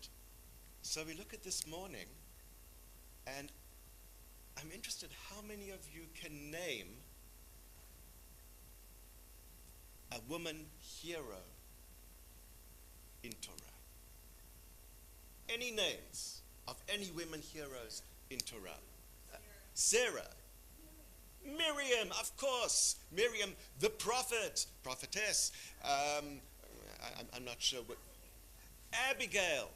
so we look at this morning, and I'm interested how many of you can name a woman hero in Torah. Any names of any women heroes in Torah? Sarah. Miriam, of course. Miriam, the prophetess. I'm not sure what. Abigail.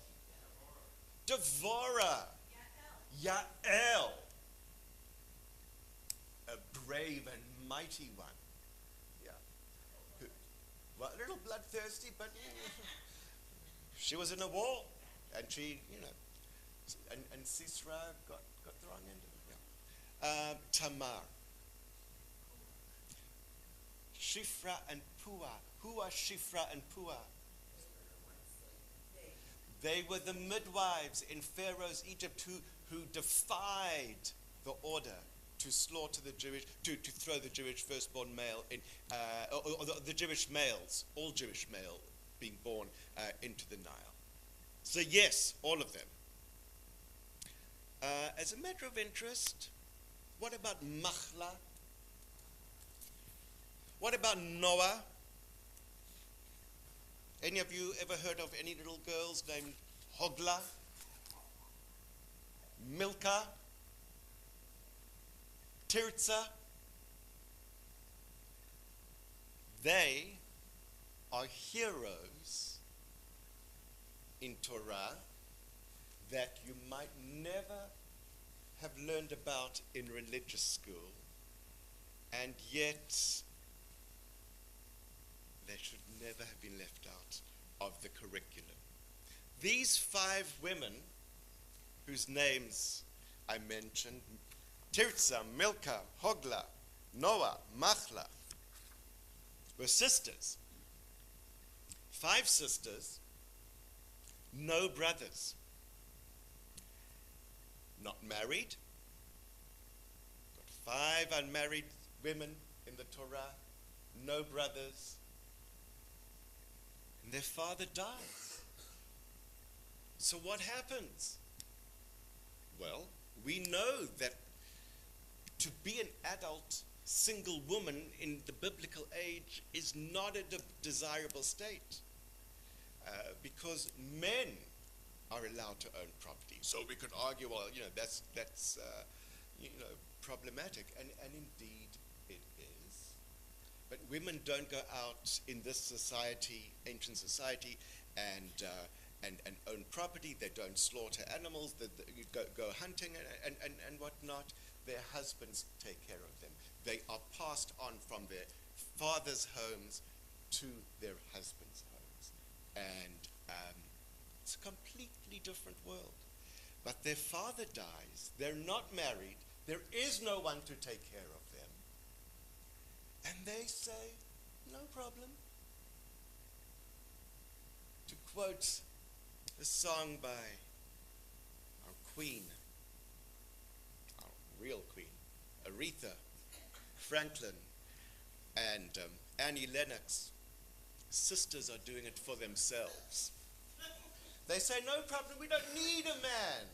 Devorah. Yael. A brave and mighty one. Yeah. Well, a little bloodthirsty, but she was in a war, and she, and Sisera got the wrong end of it. Yeah. Tamar. Shifra and Puah. Who are Shifra and Puah? They were the midwives in Pharaoh's Egypt who defied the order to slaughter the Jewish, to throw the Jewish firstborn male in, or the Jewish males, all Jewish male being born into the Nile. So yes, all of them. As a matter of interest, what about Machla? What about Noah? Any of you ever heard of any little girls named Hogla? Milcah? Tirzah? They are heroes in Torah that you might never have learned about in religious school, and yet they should never have been left out of the curriculum. These 5 women, whose names I mentioned, Tirza, Milcah, Hogla, Noah, Machla, were sisters. 5 sisters, no brothers. Not married. Got 5 unmarried women in the Torah, no brothers. And their father dies. So what happens? Well, we know that to be an adult single woman in the biblical age is not a desirable state, because men are allowed to own property. So we could argue, well, that's problematic, and indeed it is. But women don't go out in this society, ancient society, and own property. They don't slaughter animals. They go hunting and whatnot. Their husbands take care of them. They are passed on from their fathers' homes to their husbands' homes, and it's a completely different world. But their father dies. They're not married. There is no one to take care of them. And they say, no problem. To quote a song by our queen, our real queen, Aretha Franklin, and Annie Lennox, sisters are doing it for themselves. They say, no problem, we don't need a man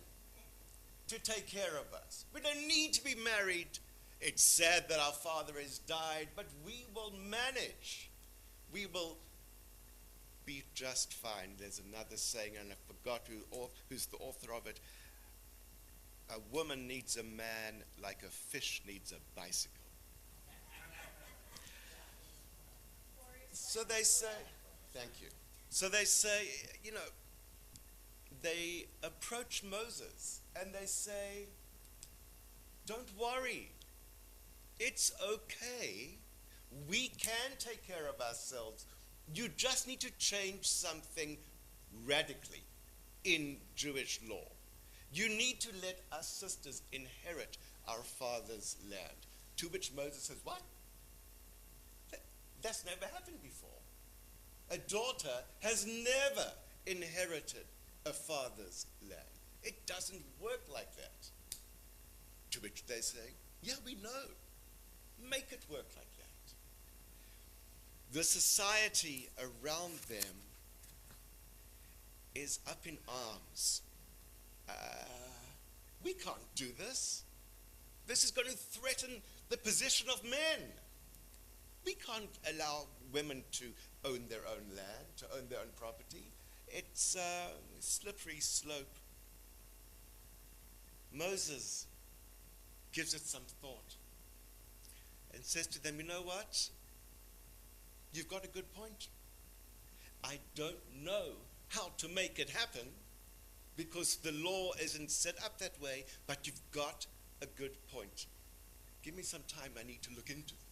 to take care of us. We don't need to be married. It's sad that our father has died, but we will manage. We will be just fine. There's another saying, and I forgot who's the author of it. A woman needs a man like a fish needs a bicycle. So they say, thank you. So they say, they approach Moses and they say, don't worry, it's okay. We can take care of ourselves. You just need to change something radically in Jewish law. You need to let us sisters inherit our father's land. To which Moses says, what? That's never happened before. A daughter has never inherited a father's land. It doesn't work like that. To which they say, yeah, we know. Make it work like that. The society around them is up in arms. We can't do this. This is going to threaten the position of men. We can't allow women to own their own land, to own their own property. It's a slippery slope. Moses gives it some thought and says to them, you know what? You've got a good point. I don't know how to make it happen because the law isn't set up that way, but you've got a good point. Give me some time, I need to look into this.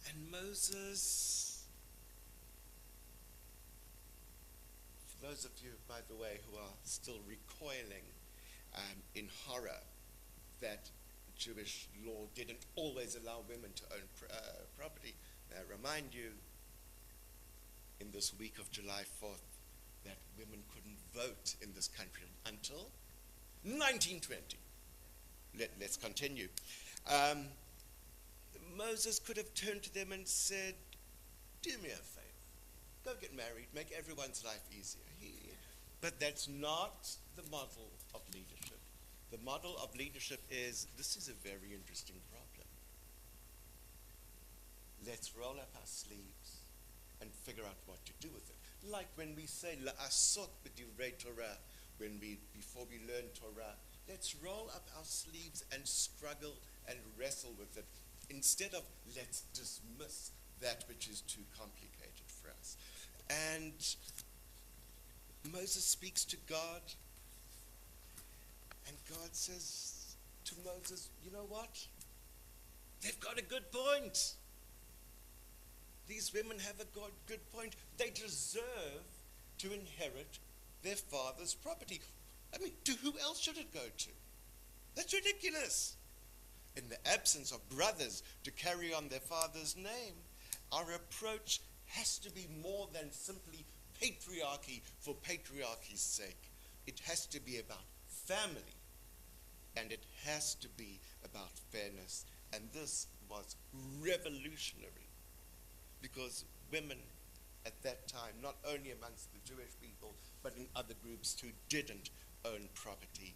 And Moses, for those of you, by the way, who are still recoiling in horror that Jewish law didn't always allow women to own property, I remind you, in this week of July 4th, that women couldn't vote in this country until 1920. Let's continue. Moses could have turned to them and said, do me a favor. Go get married. Make everyone's life easier. But that's not the model of leadership. The model of leadership is, this is a very interesting problem. Let's roll up our sleeves and figure out what to do with it. Like when we say, la'asok b'divrei Torah, before we learn Torah, let's roll up our sleeves and struggle and wrestle with it instead of let's dismiss that which is too complicated for us. And Moses speaks to God, and God says to Moses, you know what? They've got a good point. These women have a good point. They deserve to inherit their father's property. I mean, to who else should it go to? That's ridiculous. In the absence of brothers to carry on their father's name, our approach has to be more than simply patriarchy for patriarchy's sake. It has to be about family, and it has to be about fairness. And this was revolutionary, because women at that time, not only amongst the Jewish people, but in other groups who didn't own property,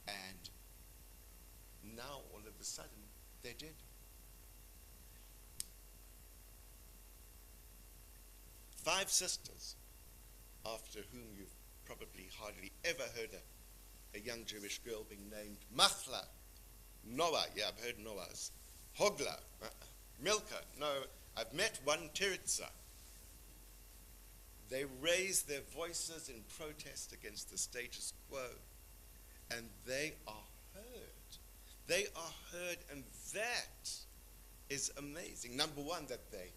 and now all of a sudden they did. Five sisters, after whom you've probably hardly ever heard a young Jewish girl being named Machla, Noah, yeah, I've heard Noah's, Hogla, Milcah, no, I've met one Tiritza. They raised their voices in protest against the status quo, and they are heard. They are heard, and that is amazing. Number one, that they're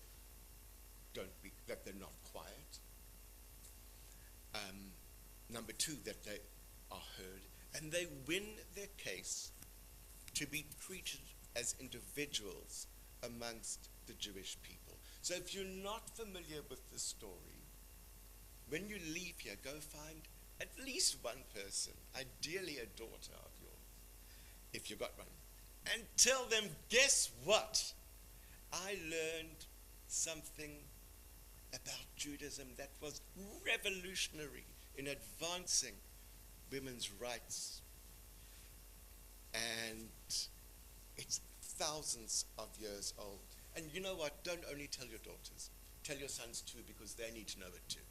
not quiet. Number two, that they are heard, and they win their case to be treated as individuals amongst the Jewish people. So if you're not familiar with the story, when you leave here, go find at least one person, ideally a daughter of yours, if you got one, and tell them, guess what? I learned something about Judaism that was revolutionary in advancing women's rights. And it's thousands of years old. And you know what? Don't only tell your daughters. Tell your sons too, because they need to know it too.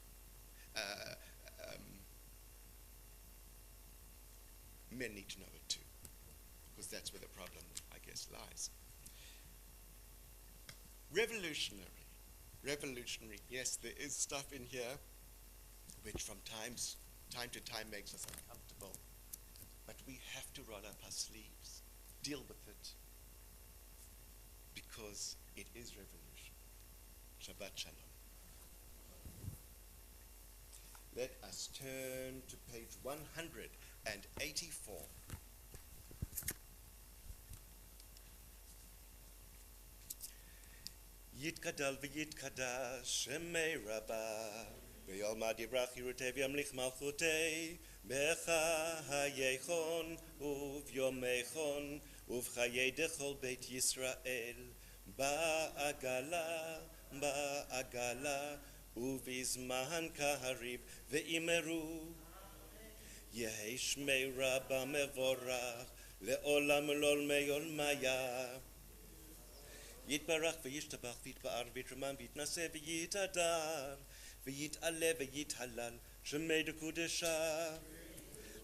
Men need to know it too, because that's where the problem, I guess, lies. Revolutionary. Yes, there is stuff in here which from time to time makes us uncomfortable. But we have to roll up our sleeves, deal with it, because it is revolution. Shabbat Shalom. Let us turn to page 184. Yitkadal v'yitkadash shemei rabba v'yolmad yibrach yirutev yamlich malchutei becha hayechon uv'yomechon uv'chayei dechol beit Yisrael ba'agala ובזמן כהריב ואימרו יהי שמי רבה מבורך לעולם לעולמי עולמיה יתברך וישתבח ויתפאר ויתרומם ויתנשא ויתהדר ויתעלה ויתהלל שמי דקודשה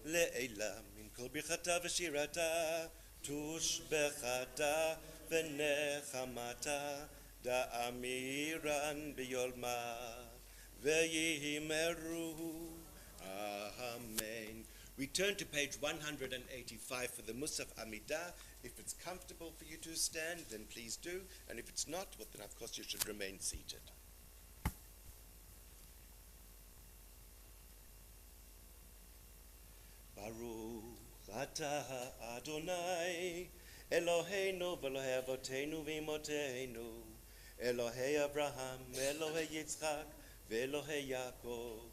לעילה מן כל ברכתה ושירתה תושבחתה ונחמתה דאמירן ביולמה ויהימרו. Amen. We turn to page 185 for the Musaf Amidah. If it's comfortable for you to stand, then please do. And if it's not, well, then of course you should remain seated. Baruch atah Adonai Eloheinu v'Elohei Avotenu v'Imotenu Elohei Abraham, Elohei Yitzchak, Elohei Yaakov,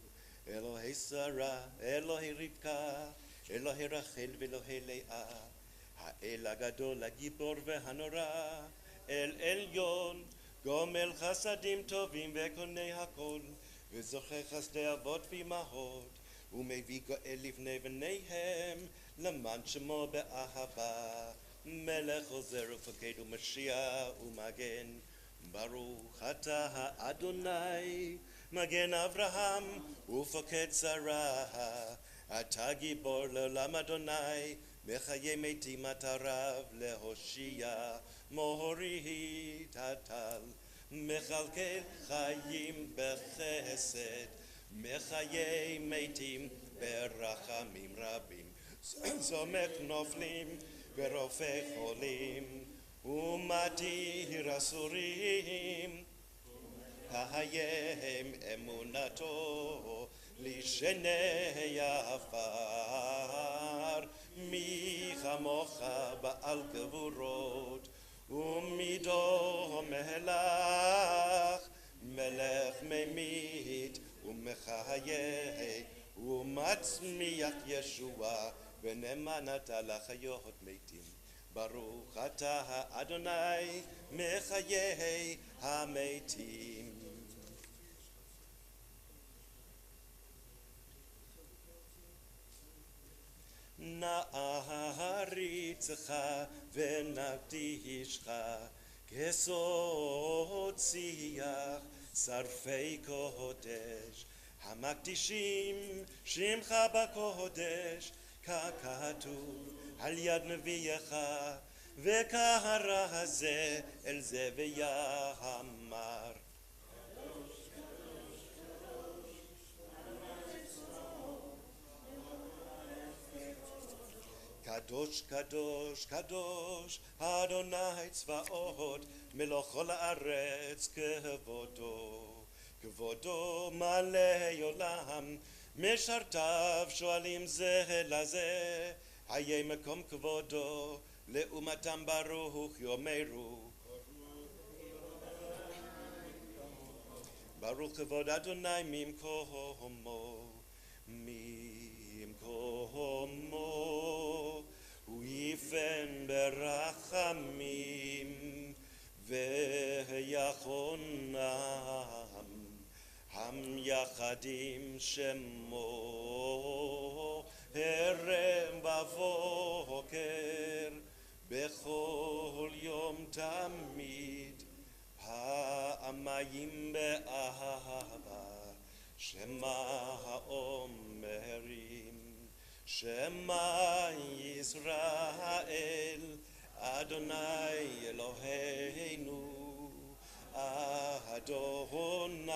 Elohei Sarah, Elohei Rivka, Elohei Rachel, Elohei Leah, Ha'el Agadol, Hagibor v'Hanora, El Elyon, Gomel Chasadim Tovim v'Konei Hakol, V'Zochei Chasdei Avot v'Imahot, U'Mevi Go'el Livnei V'neihem, L'man Shemo be'ahava, Melech Ozer Ufaked U'Mashiach U'Magen, Baruch atah Adonai, Magen Avraham, Ufoked Sarah, Atah Gibor Le'olam Adonai, בחיי מתים אתה רב להושיע, מוריד הטל, מכלכל חיים בחסד, מחיי מתים ברחמים רבים, סומך נופלים ורופא חולים, ומתיר אסורים, hayem emunato lishnei afar mi chamocha ba'al gevurot umido melach melech memit umechayeh umatzmiach Yeshua v'nemanat alachayot meitim Baruch atah Adonai mechayei hametim. Na'aritzcha v'nakdishcha kesod siach sarfei kodesh hamakdishim shimcha bakodesh ככתוב על יד נביאך וקרא זה אל זה ויאמר קדוש קדוש קדוש אדוני צבאות מלוך כל הארץ כבודו מלא עולם משרתיו שואלים זה לזה חיי מקום כבודו לאומתם ברוך יאמרו ברוך כבוד אדוני ממקומו הוא יפן ברחמים ויחונם המייחדים שמו ערב ובוקר בכל יום תמיד פעמיים באהבה שמע אומרים שמע ישראל אדוני אלוהינו אדוני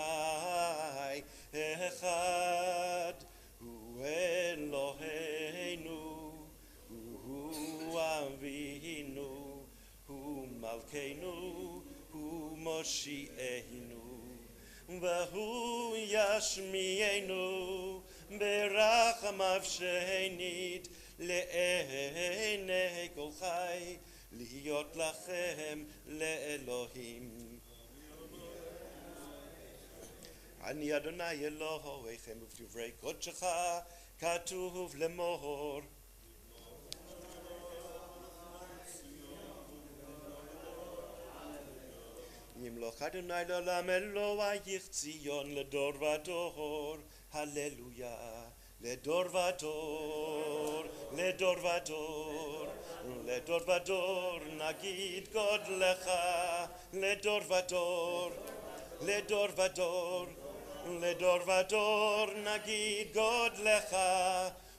אחד הוא אלוהינו הוא אבינו הוא מלכנו הוא מושיענו והוא ישמיענו ברחמיו שנית לעיני כל חי להיות לכם לאלוהים אני אדוני אלוהיכם ובדברי קודשך כתוב לאמור ימלוך אדוני לעולם אלוהיך ציון לדור ודור הללויה לדור ודור לדור ודור לדור ודור נגיד גודלך לדור ודור לדור ודור לדור ודור נגיד גודלך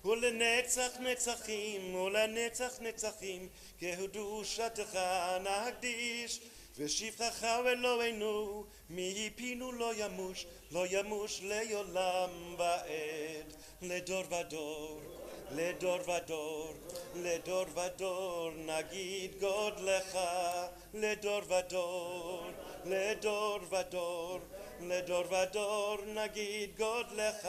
ולנצח נצחים ולנצח נצחים קדושתך נקדיש ושבחך אלוהינו מפינו לא ימוש לעולם ועד לדור ודור לדור ודור לדור ודור נגיד גודלך לדור ודור לדור ודור לדור ודור נגיד גודלך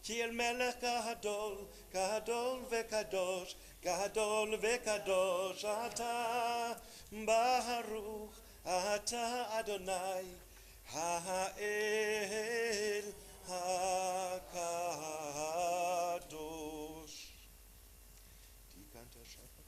כי אל מלך גדול גדול וקדוש גדול וקדוש אתה ברוך אתה אדוני האל הקדוש תיקנת שבת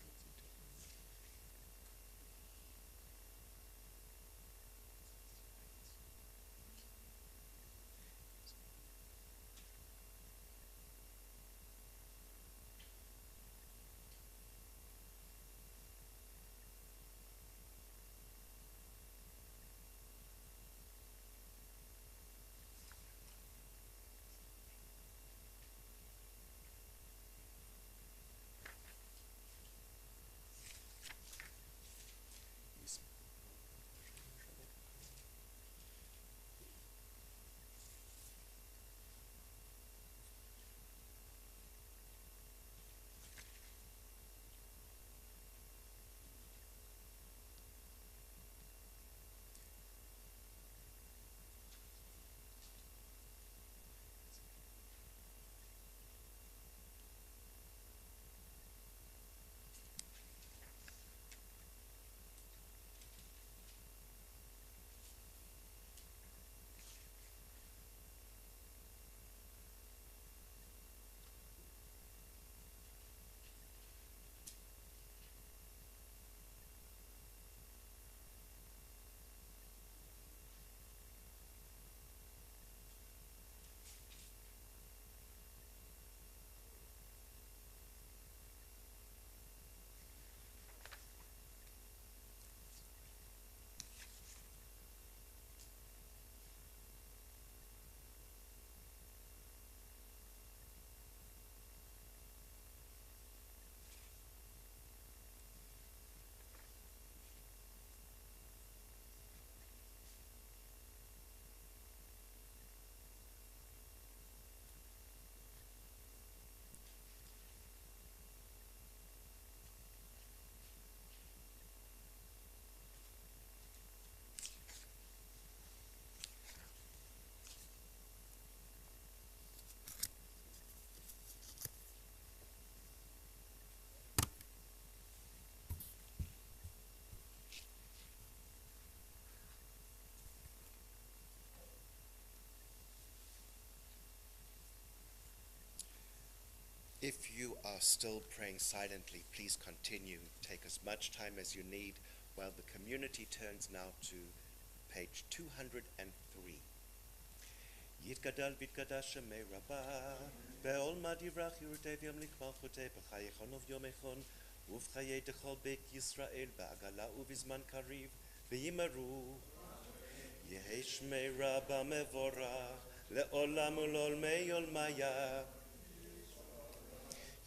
If you are still praying silently, please continue. Take as much time as you need while the community turns now to page 203. Yitgadal vitgadash shemei Rabbah, be'olma divrach yirutei v'yamlik malchutei, b'chayechon ov yomechon, uv'chayei dechol beit Yisrael, ba'agala uv'izman kariv, v'yimaru. Yehei shmei Rabbah mevorach, le'olam ul'olmei olmaya.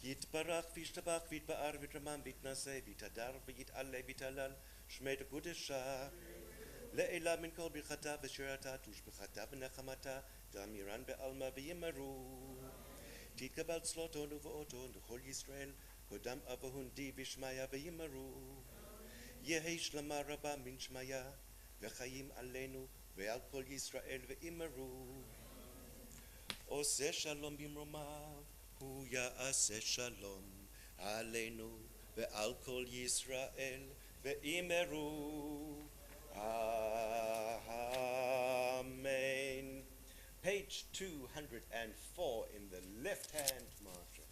Yitbarach v'yishtabach v'yitba'ar v'yitramam v'yitnaseh v'yitadar v'yit'aleh v'yit'alal shmei dekudesha. Le'ela min kol birchata v'shirata tushbechata v'nechamata damiran be'alma v'yimaru. Titkabal tzloton uvo'oton l'chol Yisrael kodam avohundi v'shmaya v'yimaru. Yehi shlama rabba min shmaya v'chayim aleinu ve'al kol Yisrael v'yimaru. Oseh shalom bimromav hu ya'aseh shalom aleinu ve'al kol Yisrael ve'imeru. Amen. Page 204 in the left-hand margin.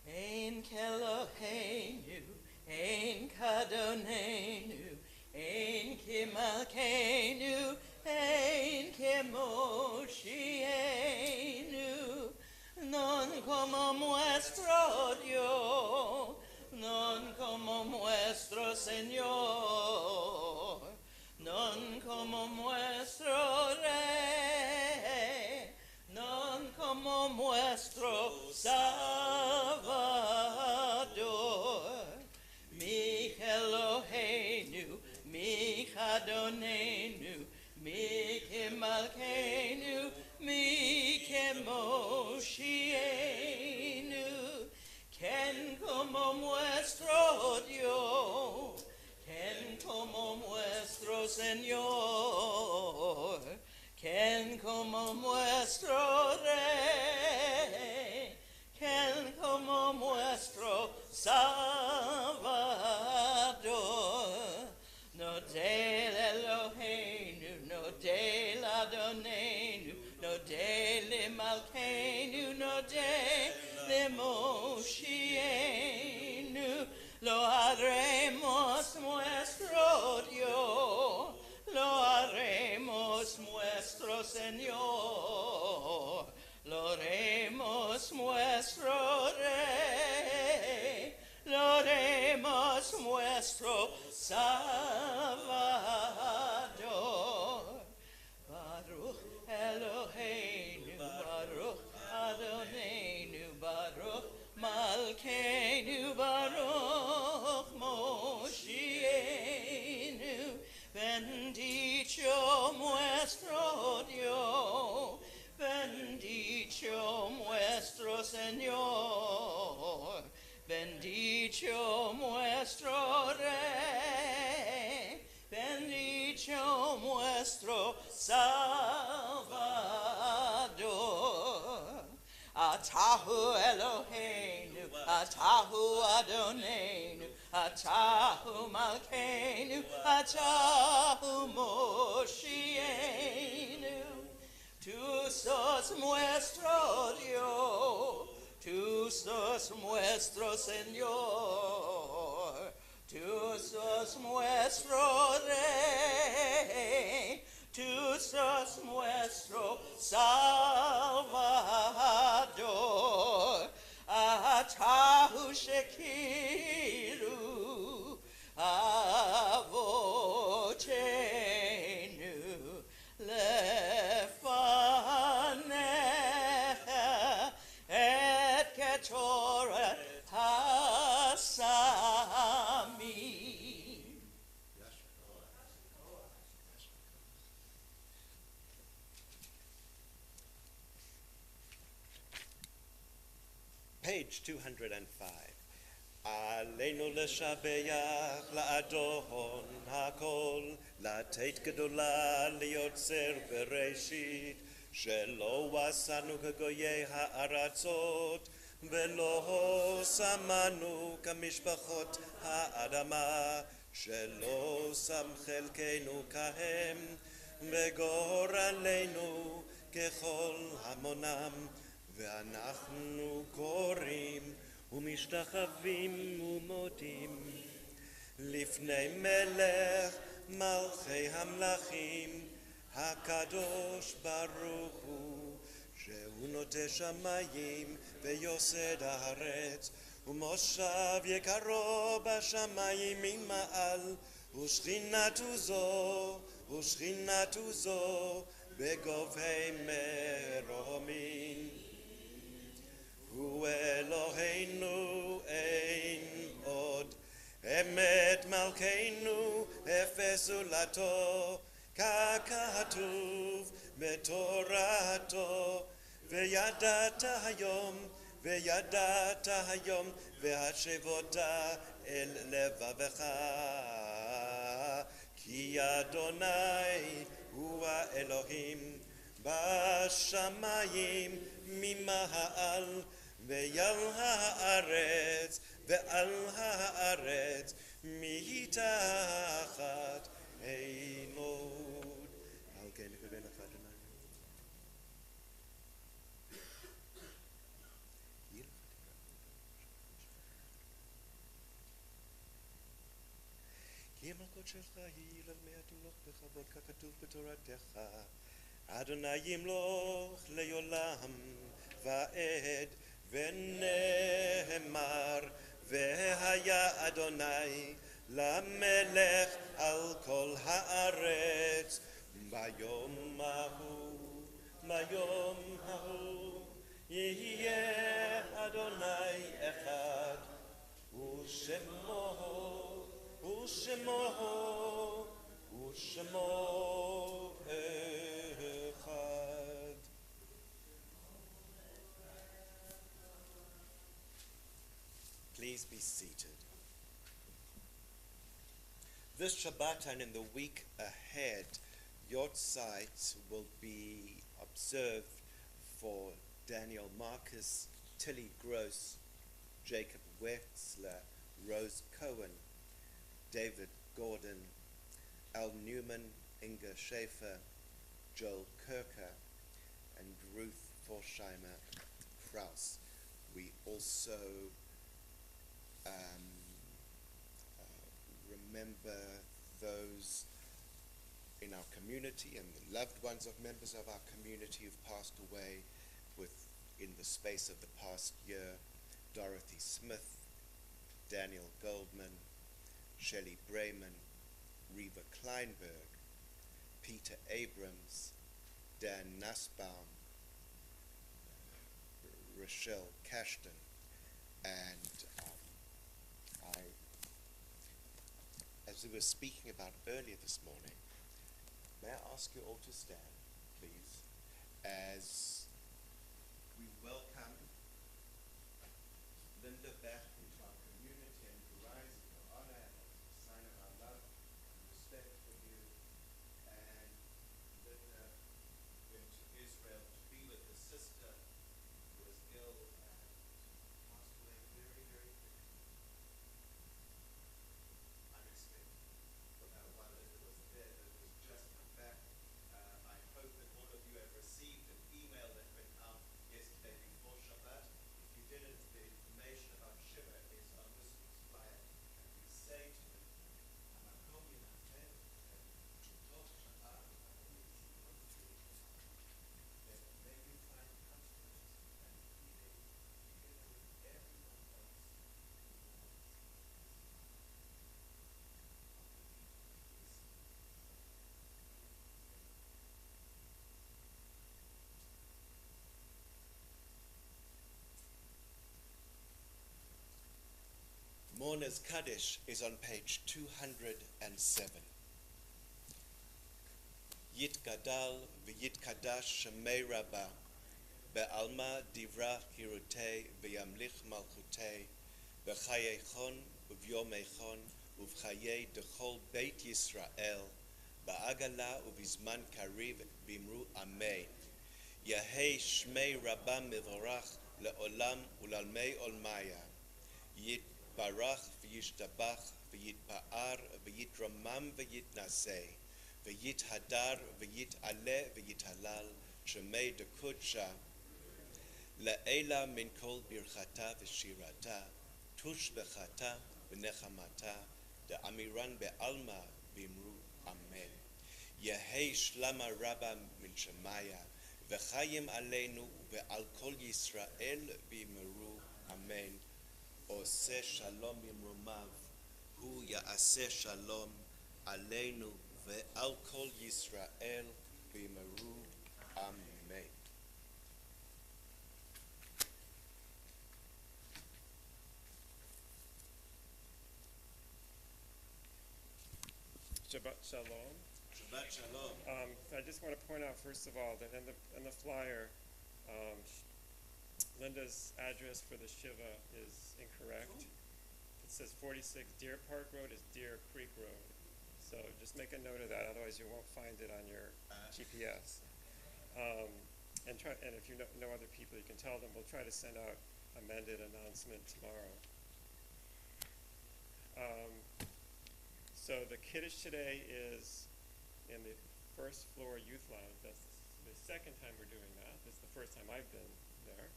Ein Keloheinu, Ein Kadonenu, Ein Kimalkeinu, Ein Kemoshienu, non como nuestro Dios, non como nuestro Señor, non como nuestro Rey, non como nuestro Salvador. Mi Eloheinu, mi Adonenu, mi Kemalkeinu, mi Kemoshienu, ken como nuestro Dios, ken como nuestro Señor, ken como nuestro Rey, ken como nuestro Salvador. No del Eloheinu, no del Adonenu, no del Malkeinu, no del Moshienu. Lo haremos nuestro Dios, lo haremos nuestro Señor, lo haremos nuestro Rey, lo haremos nuestro Salvador. Baruch Eloheinu, Baruch Adonenu, Baruch Malkeinu, Baruch Moshienu. Bendicho nuestro Dios, bendicho nuestro Señor, bendicho nuestro Rey, bendicho nuestro Salvador. Atahu Eloheinu, Atahu Adonenu, Atahu Malkeinu, Atahu Moshienu. Tu sos nuestro Dios, tu sos nuestro Señor, tu sos nuestro Rey, tu sos nuestro Salvador. Atahu Shekiru, Avochenu, Lefanecha, Et Ketoret Hasamim. Page 205. Aleinu leshabeach la'adon hakol, לתת גדולה ליוצר בראשית, שלא עשנו כגויי הארצות, ולא שמנו כמשפחות האדמה, שלא שם חלקנו כהם, וגורלנו ככל המונם, ואנחנו קוראים ומשתחווים ומודים לפני מלך מלכי המלכים, הקדוש ברוך הוא, שהוא נוטה שמיים ויוסד הארץ, ומושב יקרו בשמיים ממעל, ושכינתו זו בגובהי מרומים. הוא אלוהינו אין עוד, אמת מלכנו אפס זולתו, ככתוב בתורתו, וידעת היום והשבות אל לבבך, כי אדוני הוא האלוהים בשמיים ממעל, ועל הארץ מתחת עינו. על כן נקווה לך אדוני. כי המלכות שלך היא לעולמי תמלוך בכבוד ככתוב בתורתך. אדוני ימלוך לעולם ועד, ונאמר והיה אדוני למלך על כל הארץ. ביום ההוא יהיה אדוני אחד, ושמו אחד. Please be seated. This Shabbat and in the week ahead, Yortzeit will be observed for Daniel Marcus, Tilly Gross, Jacob Wetzler, Rose Cohen, David Gordon, Al Newman, Inga Schaefer, Joel Kirker, and Ruth Forsheimer Kraus. We also remember those in our community and the loved ones of members of our community who've passed away in the space of the past year: Dorothy Smith, Daniel Goldman, Shelley Brayman, Reva Kleinberg, Peter Abrams, Dan Nussbaum, Rochelle Cashton, and as we were speaking about earlier this morning, may I ask you all to stand, please, as we welcome Linda Beth into our community and to rise in your honor and as a sign of our love and respect for you. And Linda went to Israel to be with her sister who was ill and passed away very, very quickly. Unexpected. While Linda was there, Linda was just come back. I hope that all of you have received an email that went out yesterday before Shabbat. If you didn't, the information about Shiva is on this week's flyer. And we say to them, that may you find comfort and healing together with everyone else who mourns. Mourner's Kaddish is on page 207. Yitgadal v'yitkadash shemei rabba be'alma divra hirutei v'yamlich malchutei v'chayechon uv'yomechon uv'chayei dechol beit Yisrael ba'agala uv'izman kariv v'imru amen. Yahei shmei rabba mivorach le'olam u'lalmei olmaya. Yitbarach v'yishtabach ויתפאר ויתרומם ויתנשא ויתהדר ויתעלה ויתהלל שמי דקודשה לעילה מן כל ברכתה ושירתה תושבחתה ונחמתה דאמירן בעלמא ואמרו אמן. יהי שלמה רבה מן שמיה וחיים עלינו ועל כל ישראל ואמרו אמן. עושה שלום ממרומיו הוא יעשה שלום עלינו ועל כל ישראל ואמרו אמן. Shabbat Shalom. Shabbat Shalom. I just want to point out, first of all, that in the flyer, Linda's address for the Shiva is incorrect. It says 46 Deer Park Road is Deer Creek Road. So just make a note of that, otherwise you won't find it on your GPS. And if you know other people, you can tell them. We'll try to send out amended announcement tomorrow. So the Kiddush today is in the first floor youth lounge. That's the second time we're doing that. This is the first time I've been there.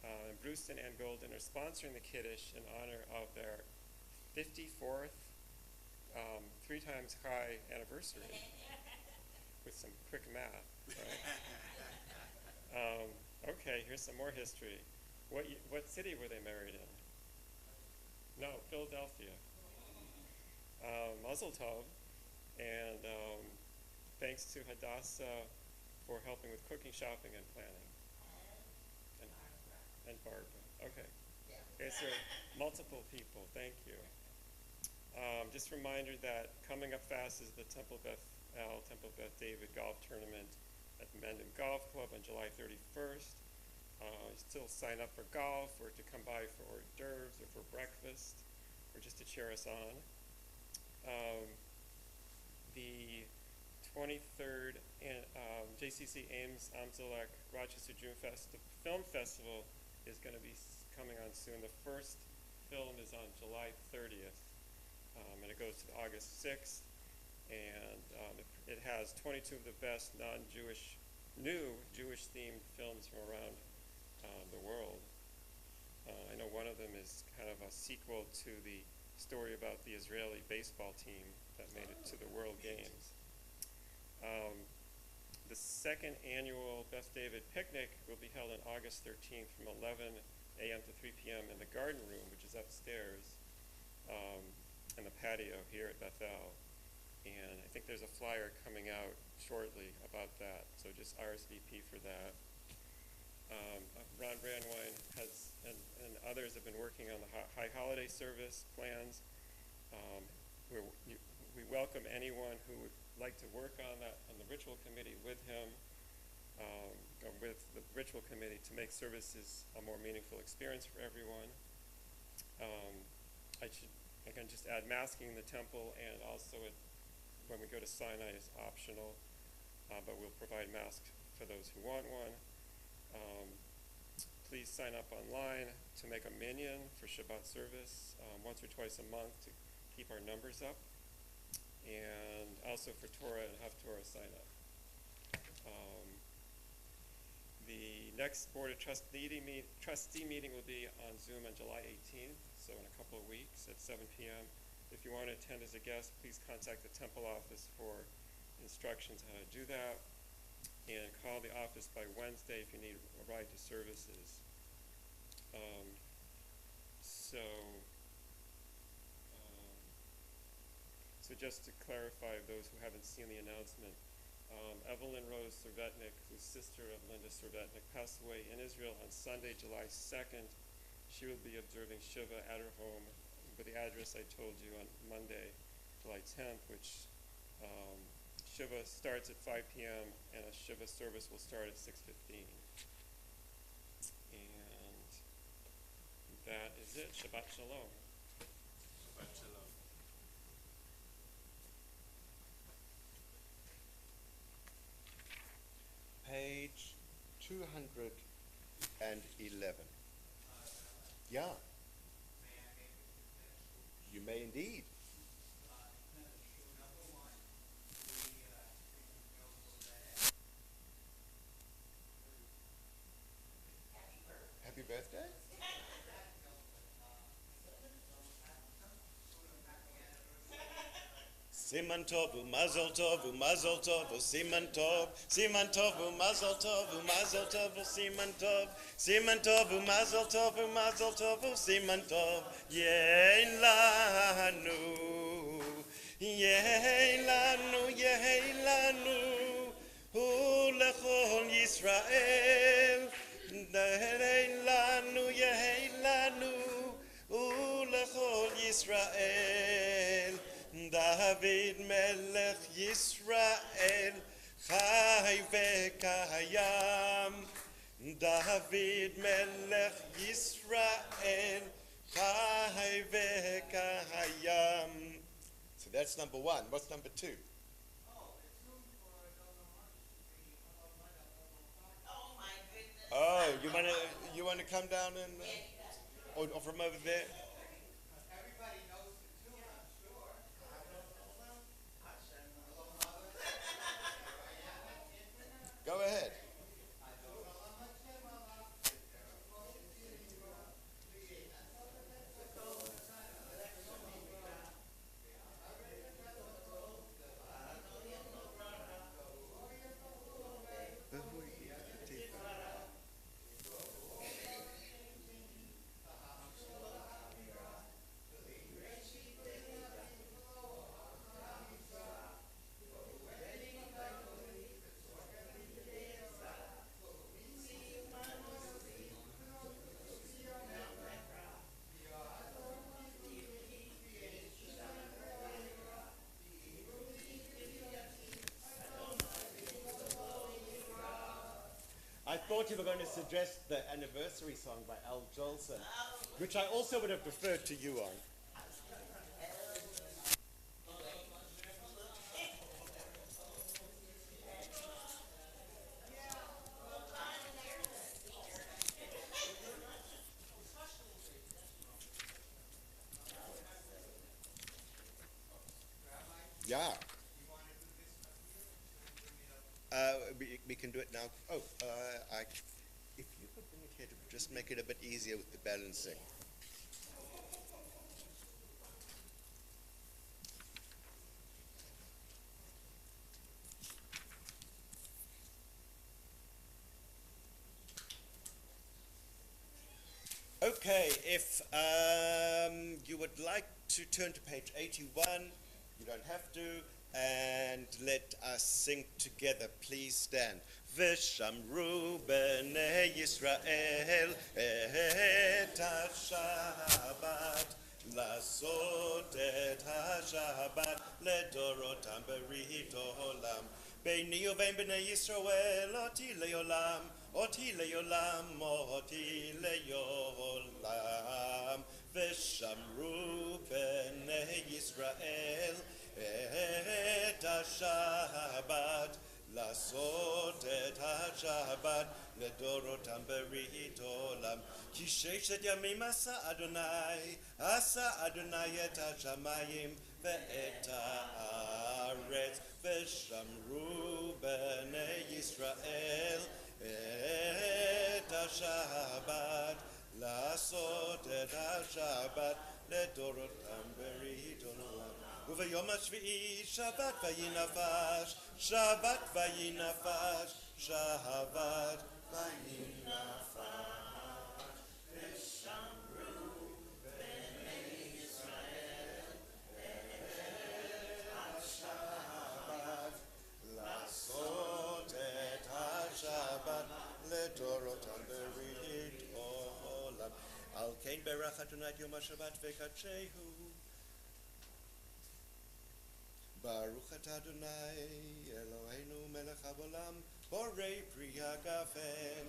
And Brewston and Golden are sponsoring the Kiddush in honor of their 54th, 3 times high anniversary, with some quick math, right? Okay, here's some more history. What city were they married in? No, Philadelphia. Mazel Tov, and thanks to Hadassah for helping with cooking, shopping, and planning. And Barbara. Okay. Okay, so multiple people. Thank you. Just a reminder that coming up fast is the Temple Beth David golf tournament at the Mendon Golf Club on July 31st. Still sign up for golf or to come by for hors d'oeuvres or for breakfast or just to cheer us on. The 23rd JCC Ames Amzalek Rochester June Film Festival is going to be coming on soon. The first film is on July 30th, and it goes to August 6th, and it has 22 of the best new Jewish-themed films from around the world. I know one of them is kind of a sequel to the story about the Israeli baseball team that made it to the World Games. The second annual Beth David picnic will be held on August 13th from 11 a.m. to 3 p.m. in the garden room, which is upstairs in the patio here at Bethel. And I think there's a flyer coming out shortly about that, so just RSVP for that. Ron Brandwine and others have been working on the High Holiday Service plans. We welcome anyone who would like to work on the ritual committee with him, or with the ritual committee, to make services a more meaningful experience for everyone. I can just add masking in the temple, and also when we go to Sinai is optional, but we'll provide masks for those who want one. Please sign up online to make a minyan for Shabbat service once or twice a month to keep our numbers up, and also for Torah and Haftorah sign up. The next Board of Trustee meeting will be on Zoom on July 18th, so in a couple of weeks at 7 p.m. If you want to attend as a guest, please contact the temple office for instructions on how to do that, and call the office by Wednesday if you need a ride to services. So just to clarify, those who haven't seen the announcement, Evelyn Rose Servetnik, who's sister of Linda Servetnik, passed away in Israel on Sunday, July 2nd. She will be observing Shiva at her home with the address I told you on Monday, July 10th, which Shiva starts at 5 p.m. and a Shiva service will start at 6:15. And that is it. Shabbat Shalom. Shabbat Shalom. Page 211. Yeah. You may indeed. Siman tov u'mazel tov u'mazel tov u'siman tov. Siman tov u'mazel tov u'mazel tov u'siman tov. Siman tov u'mazel tov u'mazel tov u'siman tov. Yein lanu. Yein lanu. Yein lanu. U'lechol Yisrael. Yein lanu. Yein lanu. U'lechol Yisrael. David Melech Yisrael Chai v'kayam. David Melech Yisrael Chai v'kayam. So that's number one. What's number two? Oh, you wanna come down and or from over there? Go ahead. I thought you were going to suggest the anniversary song by Al Jolson, which I also would have preferred to you on. Yeah. We can do it now. Oh, if you could bring it here to just make it a bit easier with the balancing. Okay, if you would like to turn to page 81, you don't have to, and let us sing together. Please stand. V'shamru b'nei Yisrael et ha-Shabbat, לעשות את השבת לדורותם ברית עולם. ביני ובין בני ישראל אותי לעולם, אותי לעולם, אותי לעולם. ושמרו בני ישראל את השבת, לעשות את השבת לדורותם ברית עולם. כי ששת ימים עשה אדוני את השמיים ואת הארץ, ושמרו בני ישראל את השבת, לעשות את השבת לדורותם ברית עולם. וביום השביעי שבת וינפש, שבת וינפש, שבת וינפש. ושמרו בני ישראל את השבת, לעשות את השבת לדורותם ברית עולם. על כן ברך אדוני את יום השבת וקדשהו. ברוך אתה אדוני אלוהינו מלך העולם, בורא פרי הגפן.